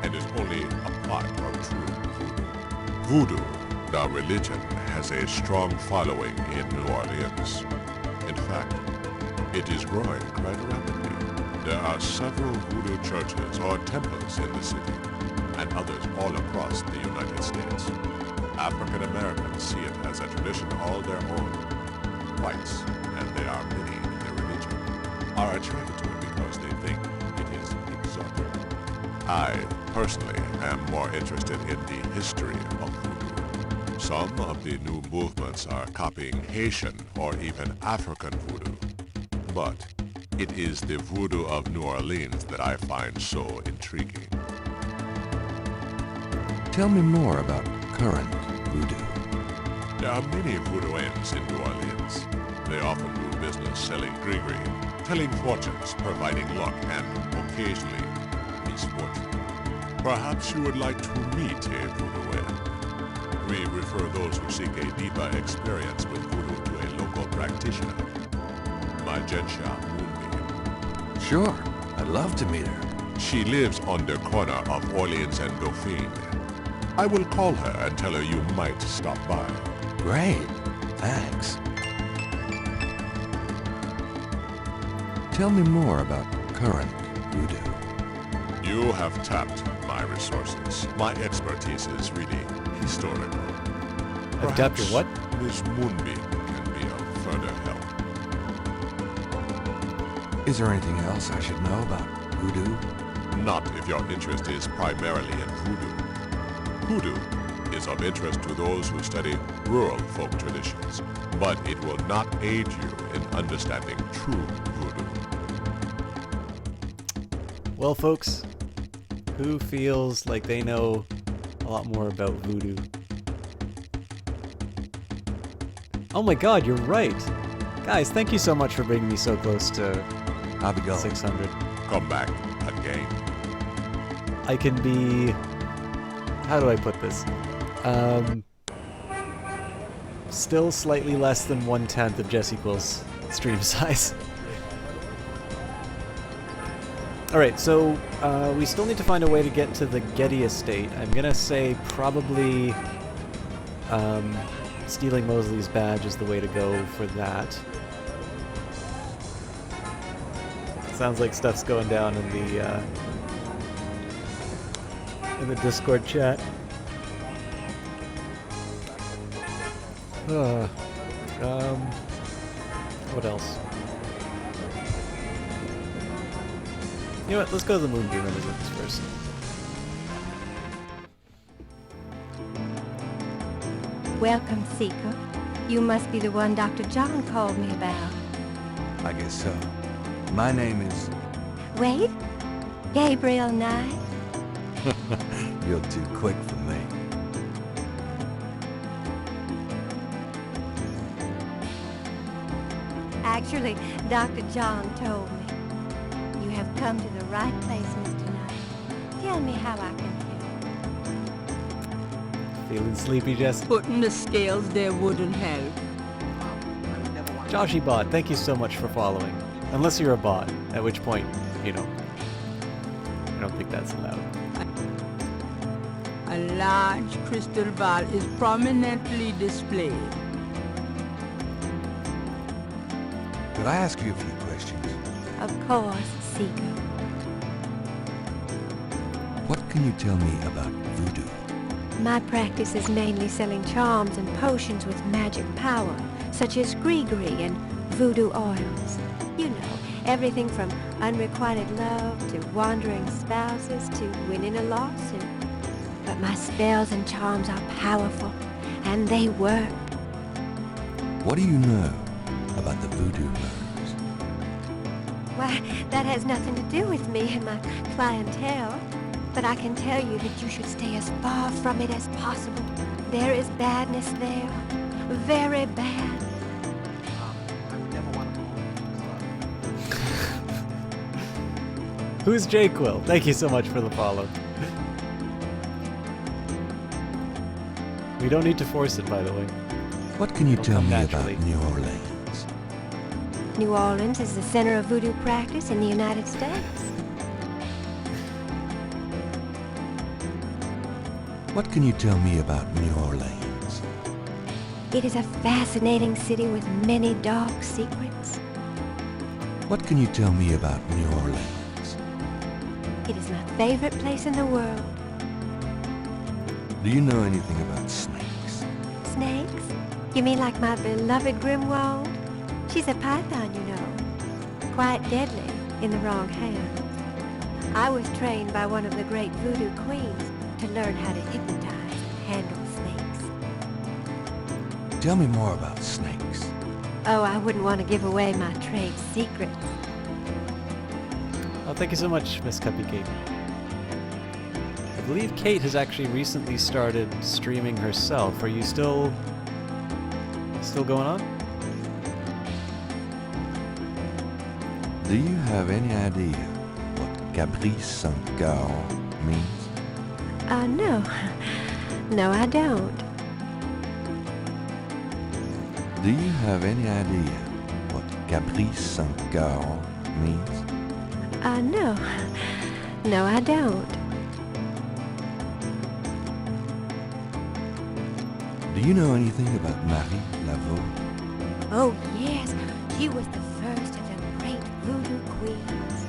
and is only a part of true voodoo. Voodoo, the religion, has a strong following in New Orleans. In fact, it is growing quite rapidly. There are several voodoo churches or temples in the city, and others all across the United States. African Americans see it as a tradition all their own. Whites, and there are many in their religion, are attracted to it because they think it is exotic. I, personally, am more interested in the history of voodoo. Some of the new movements are copying Haitian or even African voodoo. But it is the voodoo of New Orleans that I find so intriguing. Tell me more about current voodoo. There are many voodooans in New Orleans. They often do business selling grigri, telling fortunes, providing luck, and occasionally misfortune. Perhaps you would like to meet a voodooan. We refer those who seek a deeper experience with voodoo to a local practitioner, Magentia Moonbeam. Sure, I'd love to meet her. She lives on the corner of Orleans and Dauphine. I will call her and tell her you might stop by. Great, thanks. Tell me more about current voodoo. You have tapped my resources. My expertise is really historical. I've tapped your what? Ms. Moonbeam can be of further help. Is there anything else I should know about voodoo? Not if your interest is primarily in voodoo. Voodoo is of interest to those who study rural folk traditions, but it will not aid you in understanding true voodoo. Well, folks, who feels like they know a lot more about voodoo? Oh my god, you're right! Guys, thank you so much for bringing me so close to 600. Come back again. I can be... How do I put this? Still slightly less than 1/10 of Jesse Quill's stream size. Alright, so we still need to find a way to get to the Getty estate. I'm gonna say probably stealing Mosley's badge is the way to go for that. Sounds like stuff's going down in the Discord chat. What else? You know what? Let's go to the Moonbeam and visit this person. Welcome, Seeker. You must be the one Dr. John called me about. I guess so. My name is... Wait? Gabriel Knight? You're too quick for me. Actually, Dr. John told me. You have come to the right place, Mr. Knight. Tell me how I can help. Feeling sleepy, Jess? Putting the scales there wouldn't help. Joshy Bot, thank you so much for following. Unless you're a bot, at which point, you know, I don't think that's allowed. A large crystal ball is prominently displayed. Could I ask you a few questions? Of course, Seeker. What can you tell me about voodoo? My practice is mainly selling charms and potions with magic power, such as gree-gree and voodoo oils. You know, everything from unrequited love to wandering spouses to winning a lawsuit. But my spells and charms are powerful, and they work. What do you know about the voodoo murders? Why, that has nothing to do with me and my clientele. But I can tell you that you should stay as far from it as possible. There is badness there. Very bad. Who's J-Quill? Thank you so much for the follow. We don't need to force it, by the way. What can you It'll tell come me naturally. about New Orleans? New Orleans is the center of voodoo practice in the United States. What can you tell me about New Orleans? It is a fascinating city with many dark secrets. What can you tell me about New Orleans? It is my favorite place in the world. Do you know anything about snakes? Snakes? You mean like my beloved Grimwald? She's a python, you know. Quite deadly in the wrong hands. I was trained by one of the great voodoo queens to learn how to hypnotize and handle snakes. Tell me more about snakes. Oh, I wouldn't want to give away my trade secrets. Oh, thank you so much, Miss Cuppy Kate. I believe Kate has actually recently started streaming herself. Are you still going on? Do you have any idea what Caprice Saint-Gall means? No. No, I don't. Do you have any idea what Caprice Saint-Gall means? No. No, I don't. Do you know anything about Marie Laveau? Oh, yes. She was the first of the great voodoo queens.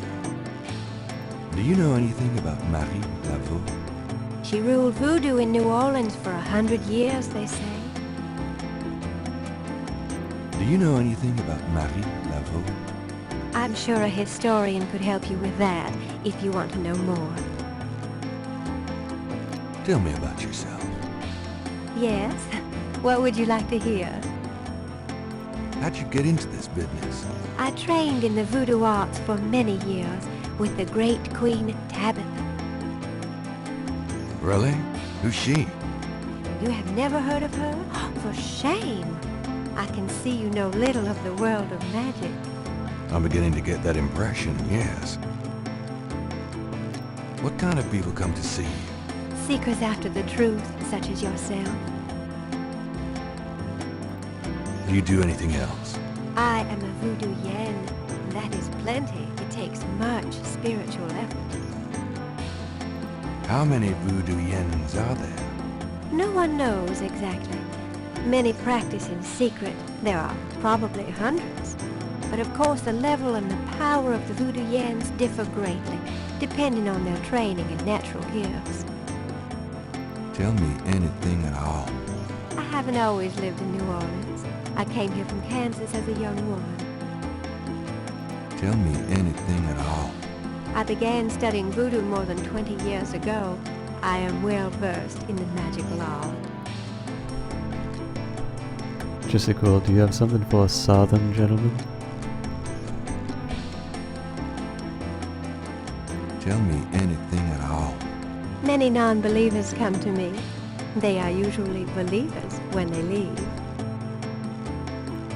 Do you know anything about Marie Laveau? She ruled voodoo in New Orleans for 100 years, they say. Do you know anything about Marie Laveau? I'm sure a historian could help you with that, if you want to know more. Tell me about yourself. Yes? What would you like to hear? How'd you get into this business? I trained in the voodoo arts for many years with the great Queen Tabitha. Really? Who's she? You have never heard of her? For shame! I can see you know little of the world of magic. I'm beginning to get that impression, yes. What kind of people come to see you? Seekers after the truth, such as yourself. Do you do anything else? I am a voodoo yen. That is plenty. It takes much spiritual effort. How many voodoo yens are there? No one knows exactly. Many practice in secret. There are probably hundreds. But of course the level and the power of the voodoo yens differ greatly, depending on their training and natural gifts. Tell me anything at all. I haven't always lived in New Orleans. I came here from Kansas as a young woman. Tell me anything at all. I began studying voodoo more than 20 years ago. I am well versed in the magical art. Jessica, do you have something for a southern gentleman? Tell me anything at all. Many non-believers come to me. They are usually believers when they leave.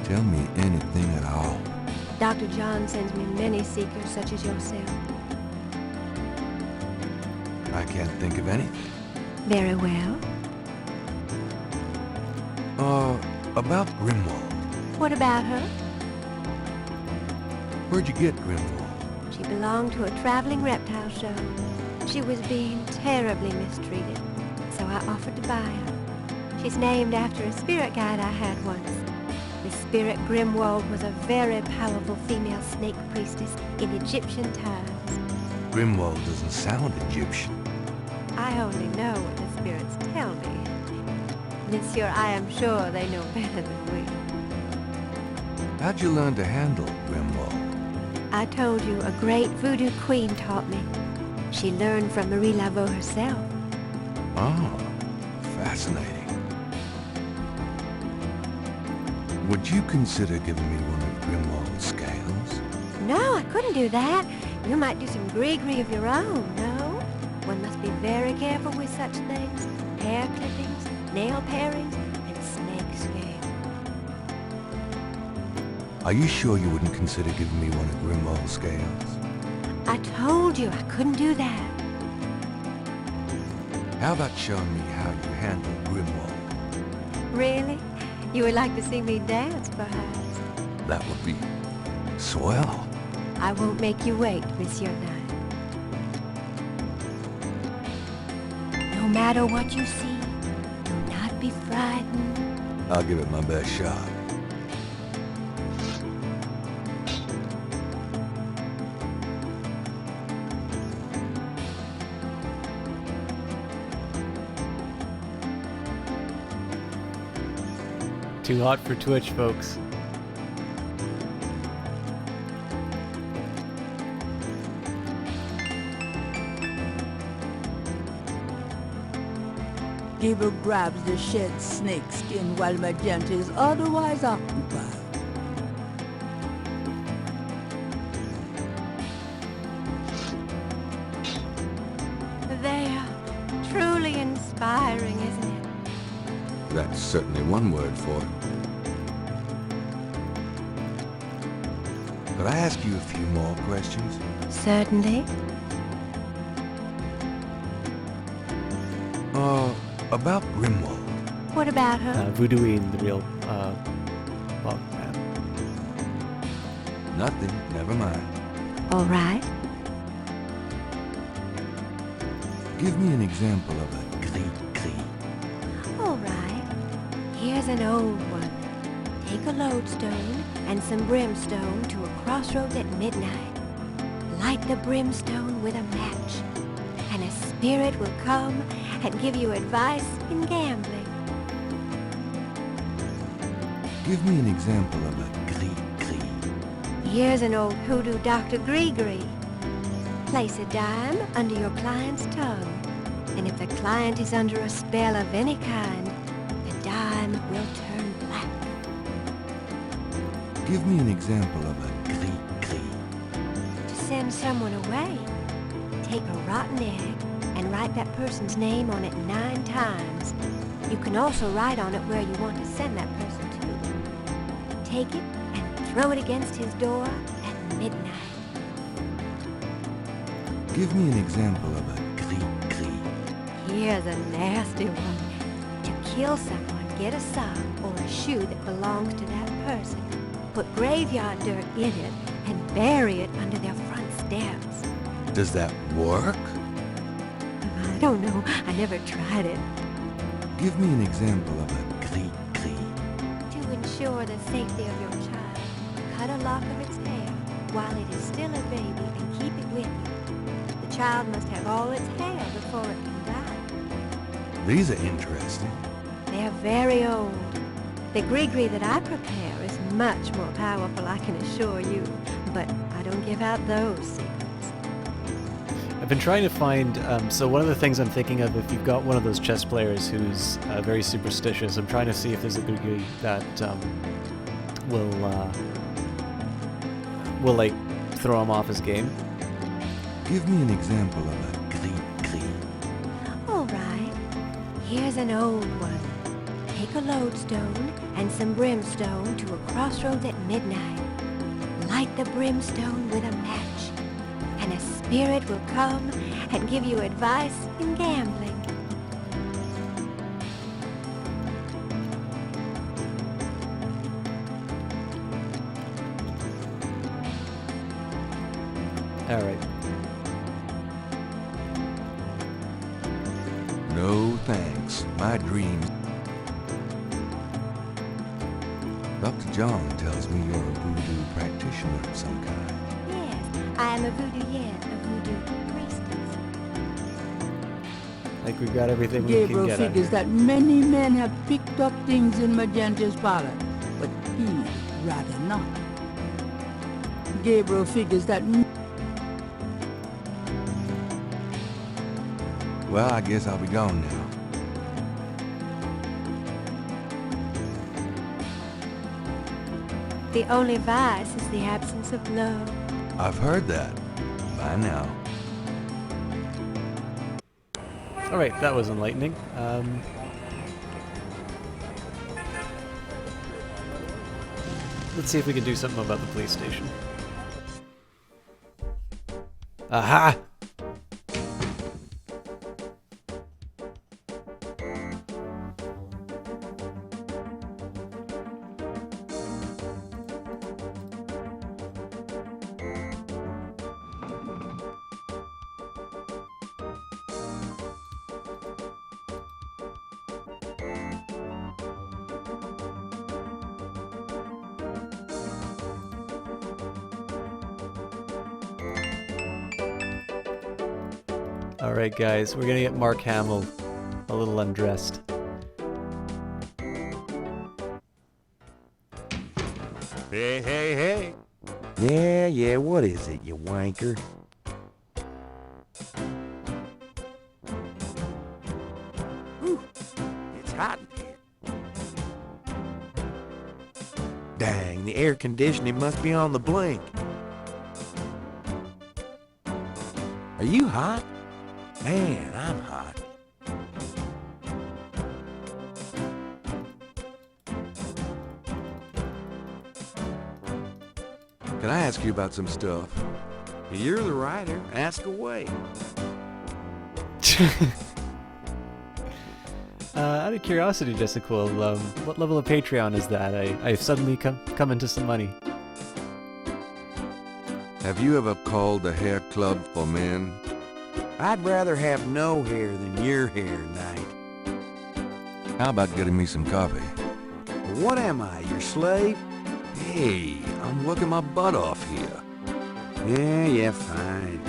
Tell me anything at all. Dr. John sends me many seekers such as yourself. I can't think of anything. Very well. About Grimwald. What about her? Where'd you get Grimwald? She belonged to a traveling reptile show. She was being terribly mistreated, so I offered to buy her. She's named after a spirit guide I had once. The spirit Grimwald was a very powerful female snake priestess in Egyptian times. Grimwald doesn't sound Egyptian. I only know what the spirits tell me. Monsieur, I am sure they know better than we. How'd you learn to handle Grimwald? I told you a great voodoo queen taught me. She learned from Marie Laveau herself. Oh, fascinating. Would you consider giving me one of Grimwald's scales? No, I couldn't do that. You might do some gree-gree of your own, no? One must be very careful with such things. Hair clippings, nail parings, and snake scale. Are you sure you wouldn't consider giving me one of Grimwald's scales? I told you I couldn't do that. How about showing me how you handle Grimwald? Really? You would like to see me dance, perhaps? That would be swell. I won't make you wait, Monsieur Knight. No matter what you see, do not be frightened. I'll give it my best shot. Too hot for Twitch, folks. Gabriel grabs the shed snake skin while Magenta is otherwise occupied. They are truly inspiring, isn't it? That's certainly one word for it. Could I ask you a few more questions? Certainly. About Grimwald. What about her? Voodooine, the real, bug man. Nothing, never mind. All right. Give me an example of a gris-gris. All right. Here's an old one. Take a lodestone and some brimstone to a crossroads at midnight. Light the brimstone with a match, and a spirit will come and give you advice in gambling. Give me an example of a gris-gris. Here's an old hoodoo Dr. Gree-Gree. Place a dime under your client's tongue, and if the client is under a spell of any kind, the dime will turn black. Give me an example of a gris-gris. To send someone away, take a rotten egg and write that person's name on it 9 times. You can also write on it where you want to send that person to. Take it and throw it against his door at midnight. Give me an example of a gris-gris. Here's a nasty one. To kill someone, get a sock or a shoe that belongs to that person. Put graveyard dirt in it and bury it under their front steps. Does that work? I don't know. I never tried it. Give me an example of a gris-gris. To ensure the safety of your child, cut a lock of its hair while it is still a baby and keep it with you. The child must have all its hair before it can die. These are interesting. They're very old. The gree-gree that I prepare is much more powerful, I can assure you, but I don't give out those secrets. I've been trying to find, so one of the things I'm thinking of, if you've got one of those chess players who's very superstitious, I'm trying to see if there's a Grigri that will like throw him off his game. Give me an example of a gris-gris. All right. Here's an old one. Take a lodestone and some brimstone to a crossroads at midnight. Light the brimstone with a match, and a spirit will come and give you advice in gambling. All right. No thanks. My dreams. Dr. John tells me you're a voodoo practitioner of some kind. Yes, I am a voodoo priestess. Like we've got everything we Gabriel can get out figures here. that many men have picked up things in Magenta's parlor, but he'd rather not. Gabriel figures that... Well, I guess I'll be gone now. The only vice is the absence of love. I've heard that. Bye now. All right, that was enlightening. Let's see if we can do something about the police station. Aha! Alright guys, we're gonna get Mark Hamill a little undressed. Hey, hey, Yeah, hey. what is it, you wanker? Whew, it's hot in here. Dang, the air conditioning must be on the blink. Are you hot? Man, I'm hot. Can I ask you about some stuff? You're the writer. Ask away. Out of curiosity, Jessica, what level of Patreon is that? I've suddenly come into some money. Have you ever called the hair club for men? I'd rather have no hair than your hair, Knight. How about getting me some coffee? What am I, your slave? Hey, I'm working my butt off here. Yeah, fine.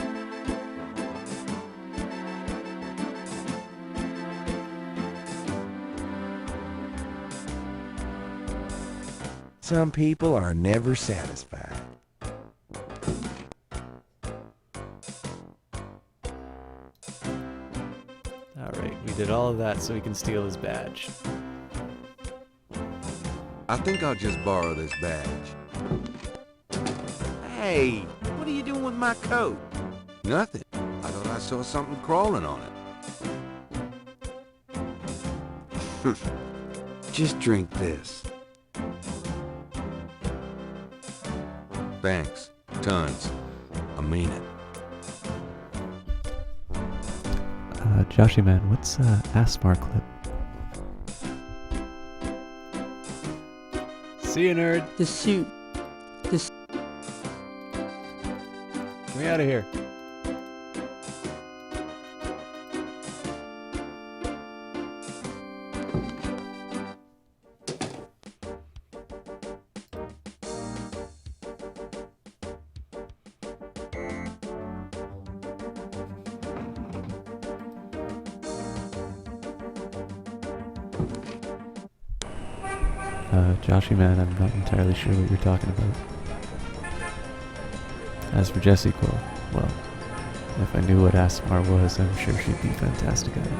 Some people are never satisfied. Alright, we did all of that so we can steal his badge. I think I'll just borrow this badge. Hey, what are you doing with my coat? Nothing. I thought I saw something crawling on it. Just drink this. Thanks. Tons. I mean it. Joshy man, what's ASMR clip? See you, nerd. The suit. Get me out of here. Joshy man, I'm not entirely sure what you're talking about. As for Jessica, well, If I knew what ASMR was, I'm sure she'd be fantastic at it.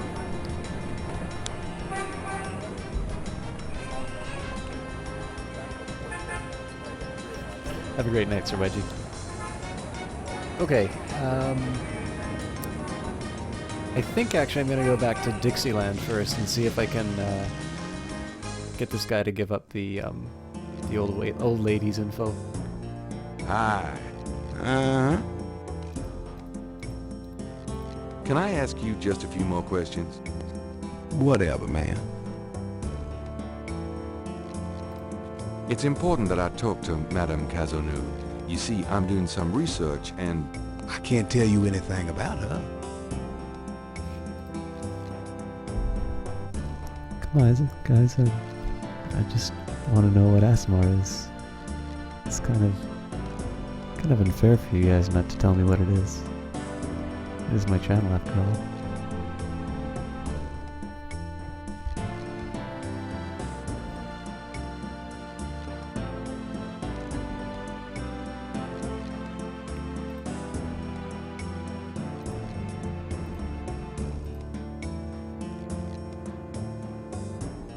Have a great night, Sir Wedgie. Okay, I think actually I'm going to go back to Dixieland first and see if I can get this guy to give up the old lady's info. Hi. Uh-huh. Can I ask you just a few more questions? Whatever, man. It's important that I talk to Madame Cazeneuve. You see, I'm doing some research and... I can't tell you anything about her. Come on, guys, I just want to know what ASMR is. It's kind of unfair for you guys not to tell me what it is. It is my channel after all.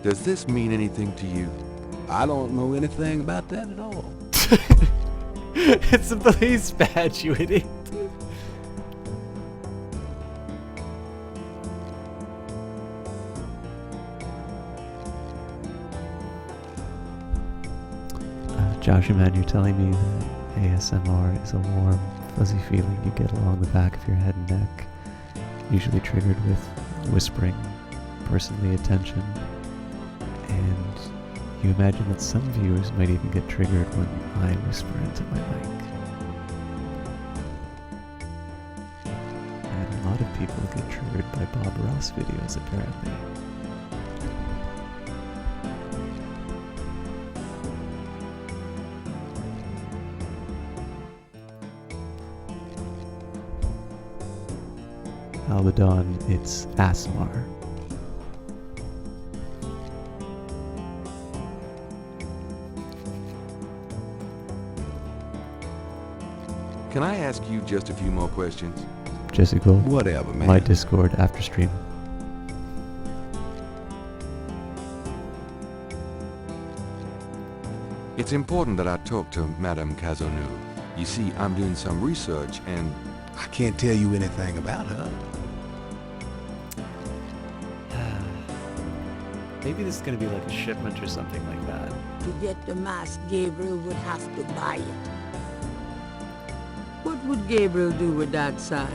Does this mean anything to you? I don't know anything about that at all. It's a police badge, you idiot. Joshua, man, you're telling me that ASMR is a warm, fuzzy feeling you get along the back of your head and neck, usually triggered with whispering, personally attention, and you imagine that some viewers might even get triggered when I whisper into my mic. And a lot of people get triggered by Bob Ross videos, apparently. Albadan, it's ASMR. Can I ask you just a few more questions? Jesse Gold. Whatever, man. My Discord after stream. It's important that I talk to Madame Cazeneuve. You see, I'm doing some research and... I can't tell you anything about her. Maybe this is going to be like a shipment or something like that. To get the mask, Gabriel would have to buy it. What would Gabriel do with that sign?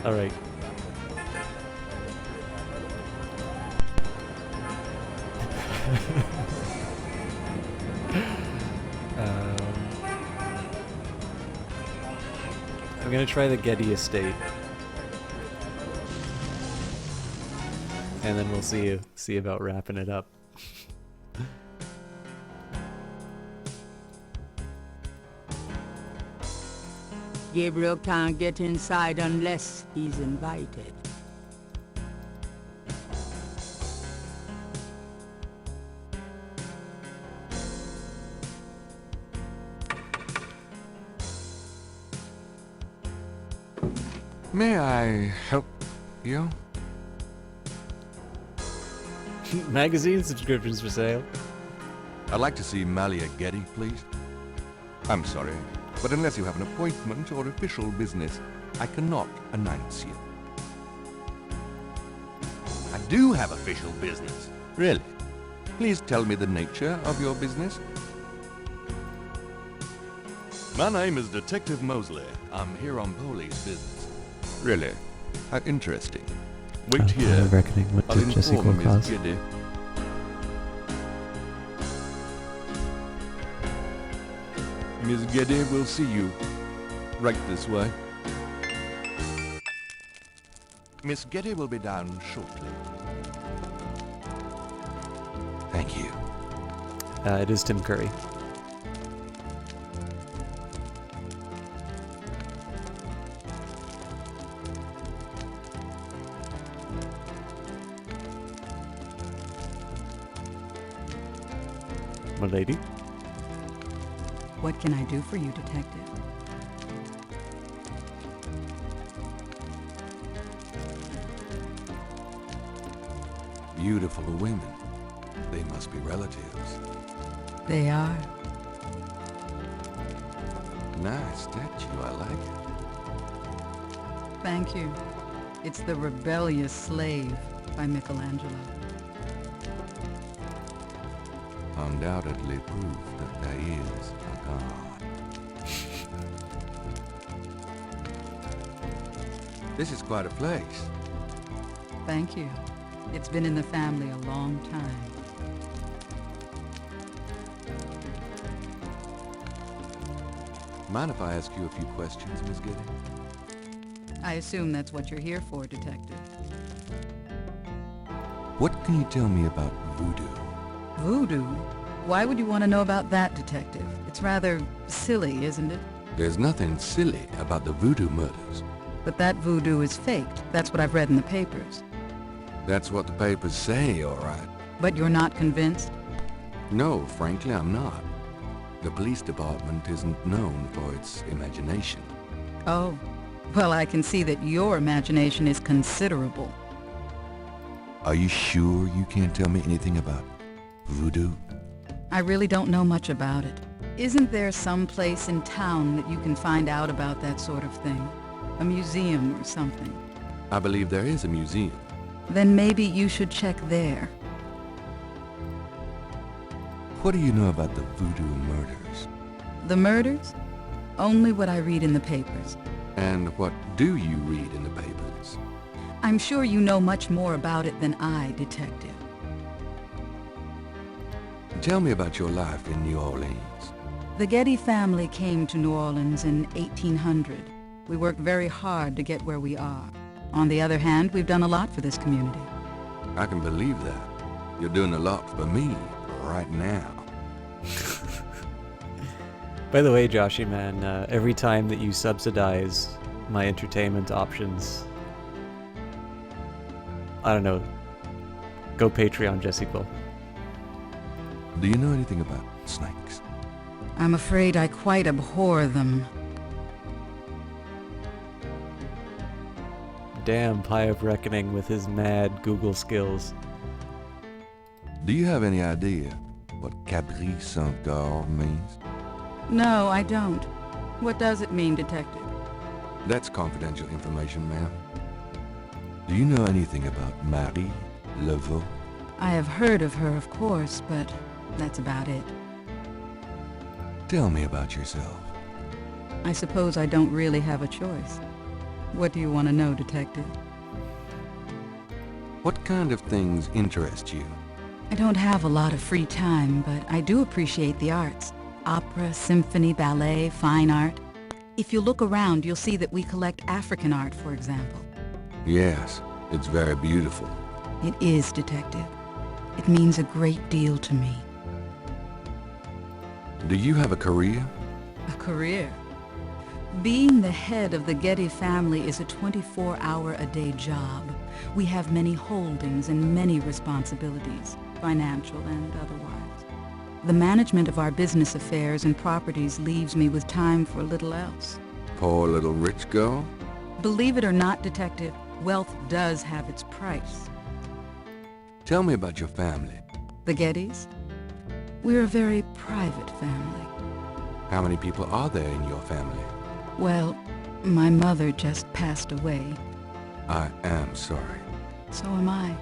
All right. I'm gonna try the Getty Estate, and then we'll see about wrapping it up. Gabriel can't get inside unless he's invited. May I help you? Magazine subscriptions for sale. I'd like to see Malia Getty, please. I'm sorry, but unless you have an appointment or official business, I cannot announce you. I do have official business. Really? Please tell me the nature of your business. My name is Detective Mosley. I'm here on police business. Really? How interesting. Wait here. I'm reckoning what I'll did Jesse inform Gold Miss cost? Getty. Miss Getty will see you. Right this way. Miss Getty will be down shortly. Thank you. It is Tim Curry. milady. What can I do for you, Detective? Beautiful women. They must be relatives. They are. Nice statue, I like it. Thank you. It's The Rebellious Slave by Michelangelo. Undoubtedly proof that there is a God. This is quite a place. Thank you. It's been in the family a long time. Mind if I ask you a few questions, Miss Getty? I assume that's what you're here for, Detective. What can you tell me about voodoo? Voodoo? Why would you want to know about that, Detective? It's rather silly, isn't it? There's nothing silly about the voodoo murders. But that voodoo is faked. That's what I've read in the papers. That's what the papers say, all right. But you're not convinced? No, frankly, I'm not. The police department isn't known for its imagination. Oh. Well, I can see that your imagination is considerable. Are you sure you can't tell me anything about voodoo? I really don't know much about it. Isn't there some place in town that you can find out about that sort of thing? A museum or something? I believe there is a museum. Then maybe you should check there. What do you know about the voodoo murders? The murders? Only what I read in the papers. And what do you read in the papers? I'm sure you know much more about it than I, Detective. Tell me about your life in New Orleans. The Getty family came to New Orleans in 1800. We worked very hard to get where we are. On the other hand, we've done a lot for this community. I can believe that. You're doing a lot for me right now. By the way, Joshy man, every time that you subsidize my entertainment options, I don't know, go Patreon, Jesse Quill. Do you know anything about snakes? I'm afraid I quite abhor them. Damn Pie of Reckoning with his mad Google skills. Do you have any idea what Cabri Saint-Gar means? No, I don't. What does it mean, Detective? That's confidential information, ma'am. Do you know anything about Marie Laveau? I have heard of her, of course, but that's about it. Tell me about yourself. I suppose I don't really have a choice. What do you want to know, Detective? What kind of things interest you? I don't have a lot of free time, but I do appreciate the arts. Opera, symphony, ballet, fine art. If you look around, you'll see that we collect African art, for example. Yes, it's very beautiful. It is, Detective. It means a great deal to me. Do you have a career? A career? Being the head of the Getty family is a 24-hour-a-day job. We have many holdings and many responsibilities, financial and otherwise. The management of our business affairs and properties leaves me with time for little else. Poor little rich girl? Believe it or not, Detective, wealth does have its price. Tell me about your family. The Gettys? We're a very private family. How many people are there in your family? Well, my mother just passed away. I am sorry. So am I.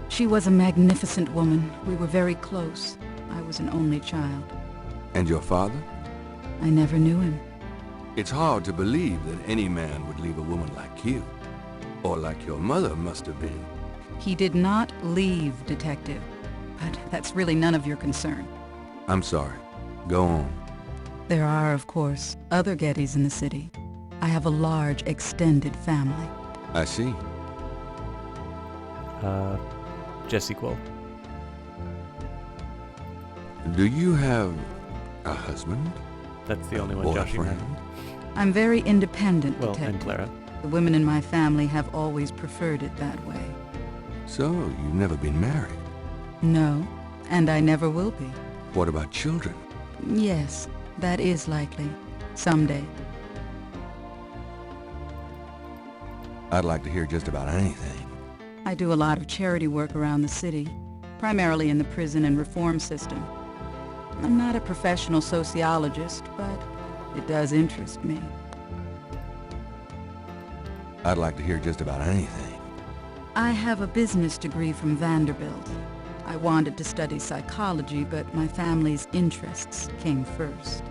She was a magnificent woman. We were very close. I was an only child. And your father? I never knew him. It's hard to believe that any man would leave a woman like you. Or like your mother must have been. He did not leave, Detective. But that's really none of your concern. I'm sorry. Go on. There are, of course, other Gettys in the city. I have a large, extended family. I see. Jesse Quill. Do you have a husband? That's the only one Joshy man. I'm very independent, Well, Detective. and Clara. The women in my family have always preferred it that way. So, you've never been married? No, and I never will be. What about children? Yes, that is likely. Someday. I'd like to hear just about anything. I do a lot of charity work around the city, primarily in the prison and reform system. I'm not a professional sociologist, but it does interest me. I'd like to hear just about anything. I have a business degree from Vanderbilt. I wanted to study psychology, but my family's interests came first.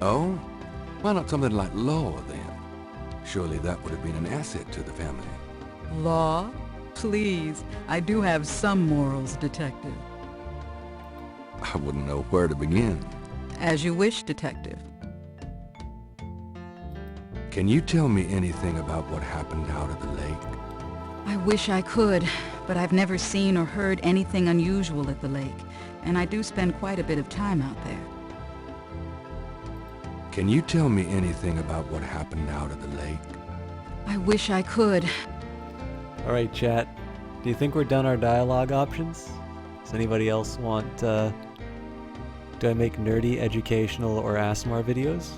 Oh? Why not something like law, then? Surely that would have been an asset to the family. Law? Please, I do have some morals, Detective. I wouldn't know where to begin. As you wish, Detective. Can you tell me anything about what happened out at the lake? I wish I could, but I've never seen or heard anything unusual at the lake, and I do spend quite a bit of time out there. Can you tell me anything about what happened out at the lake? I wish I could. Alright, chat. Do you think we're done our dialogue options? Does anybody else want, do I make nerdy, educational, or ASMR videos?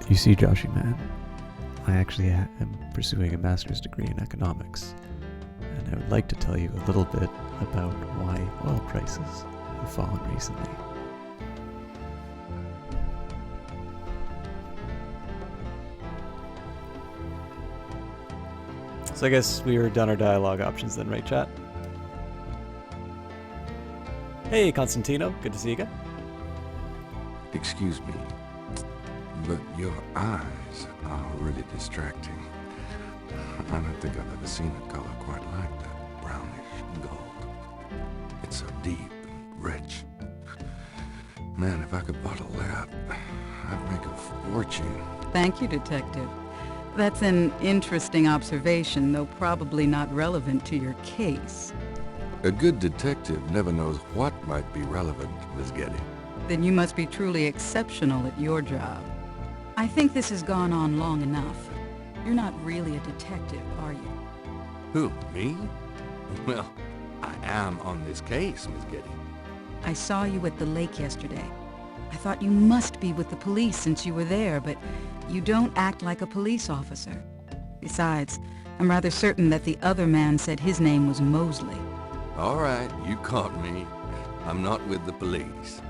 You see, Joshy man, I actually am pursuing a master's degree in economics, and I would like to tell you a little bit about why oil prices have fallen recently. So I guess we were done our dialogue options then, right, chat? Hey, Constantino. Good to see you again. Excuse me, but your eyes are really distracting. I don't think I've ever seen a color quite like that. Brownish gold. It's so deep and rich. Man, if I could bottle that, I'd make a fortune. Thank you, Detective. That's an interesting observation, though probably not relevant to your case. A good detective never knows what might be relevant, Miss Getty. Then you must be truly exceptional at your job. I think this has gone on long enough. You're not really a detective, are you? Who, me? Well, I am on this case, Miss Getty. I saw you at the lake yesterday. I thought you must be with the police since you were there, but you don't act like a police officer. Besides, I'm rather certain that the other man said his name was Mosley. All right, you caught me. I'm not with the police.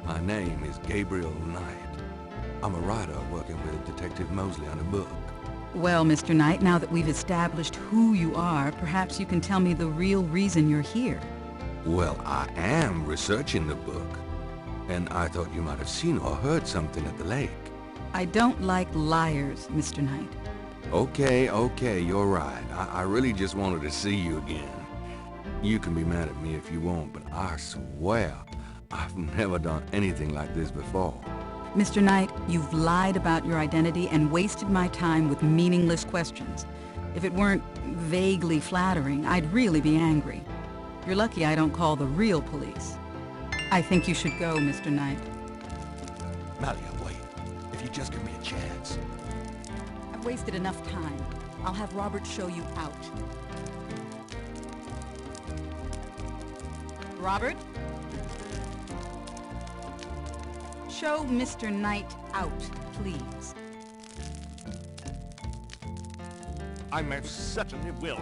My name is Gabriel Knight. I'm a writer working with Detective Mosley on a book. Well, Mr. Knight, now that we've established who you are, perhaps you can tell me the real reason you're here. Well, I am researching the book, and I thought you might have seen or heard something at the lake. I don't like liars, Mr. Knight. Okay, you're right. I really just wanted to see you again. You can be mad at me if you want, but I swear I've never done anything like this before. Mr. Knight, you've lied about your identity and wasted my time with meaningless questions. If it weren't vaguely flattering, I'd really be angry. You're lucky I don't call the real police. I think you should go, Mr. Knight. Malia, wait. If you just give me a chance. I've wasted enough time. I'll have Robert show you out. Robert? Show Mr. Knight out, please. I most certainly will.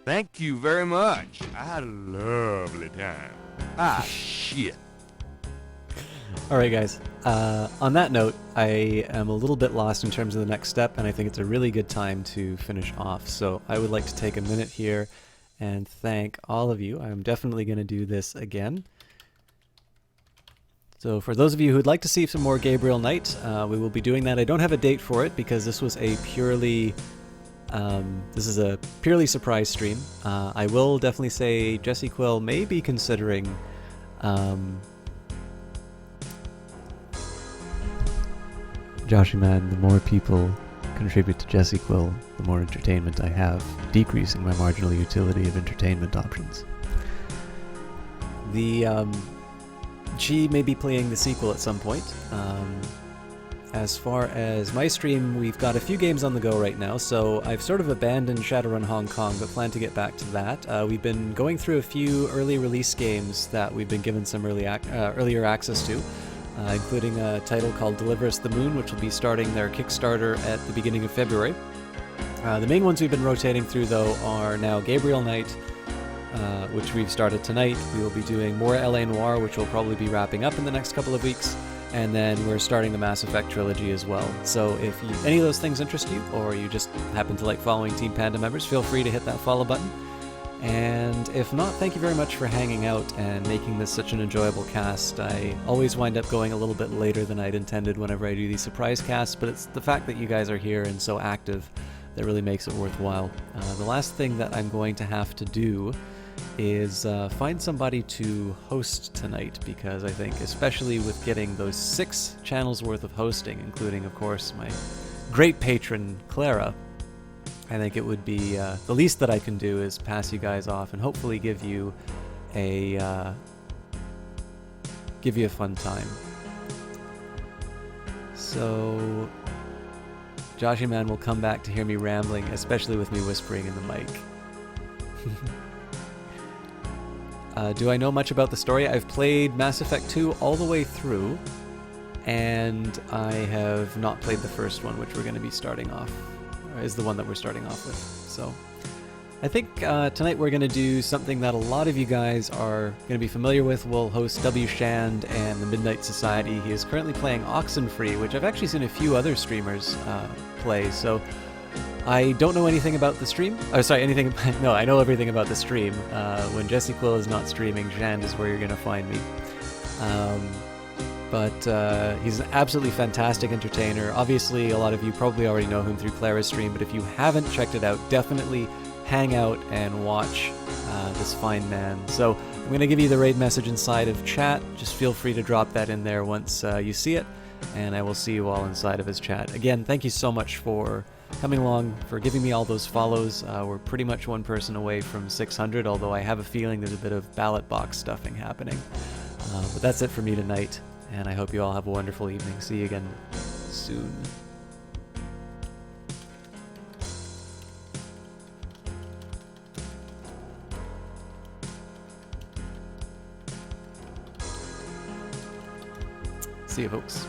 Thank you very much. I had a lovely time. Ah, shit. Alright guys, on that note, I am a little bit lost in terms of the next step, and I think it's a really good time to finish off. So I would like to take a minute here and thank all of you. I'm definitely going to do this again. So for those of you who'd like to see some more Gabriel Knight, we will be doing that. I don't have a date for it because this was a purely surprise stream. I will definitely say Jesse Quill may be considering Joshy man, the more people contribute to Jesse Quill, the more entertainment I have, decreasing my marginal utility of entertainment options. She may be playing the sequel at some point. as far as my stream, we've got a few games on the go right now, so I've sort of abandoned Shadowrun Hong Kong, but plan to get back to that. We've been going through a few early release games that we've been given some earlier access to, including a title called Deliver Us the Moon, which will be starting their Kickstarter at the beginning of February. The main ones we've been rotating through, though, are now Gabriel Knight, which we've started tonight. We will be doing more L.A. Noire, which will probably be wrapping up in the next couple of weeks. And then we're starting the Mass Effect trilogy as well. So if any of those things interest you, or you just happen to like following Team Panda members, feel free to hit that follow button. And if not, thank you very much for hanging out and making this such an enjoyable cast. I always wind up going a little bit later than I'd intended whenever I do these surprise casts, but it's the fact that you guys are here and so active that really makes it worthwhile. The last thing that I'm going to have to do is find somebody to host tonight, because I think, especially with getting those 6 channels worth of hosting, including, of course, my great patron, Clara, I think it would be the least that I can do is pass you guys off and hopefully give you a fun time. So Joshy Man will come back to hear me rambling, especially with me whispering in the mic. Do I know much about the story? I've played Mass Effect 2 all the way through, and I have not played the first one, which we're going to be starting off, or is the one that we're starting off with. So I think tonight we're going to do something that a lot of you guys are going to be familiar with. We'll host W. Shand and the Midnight Society. He is currently playing Oxenfree, which I've actually seen a few other streamers play, so I don't know anything about the stream. No, I know everything about the stream. When Jesse Quill is not streaming, Shand is where you're going to find me. But he's an absolutely fantastic entertainer. Obviously, a lot of you probably already know him through Clara's stream, but if you haven't checked it out, definitely hang out and watch this fine man. So I'm going to give you the raid message inside of chat. Just feel free to drop that in there once you see it, and I will see you all inside of his chat. Again, thank you so much for coming along, for giving me all those follows. We're pretty much one person away from 600, although I have a feeling there's a bit of ballot box stuffing happening. But that's it for me tonight, and I hope you all have a wonderful evening. See you again soon. See you, folks.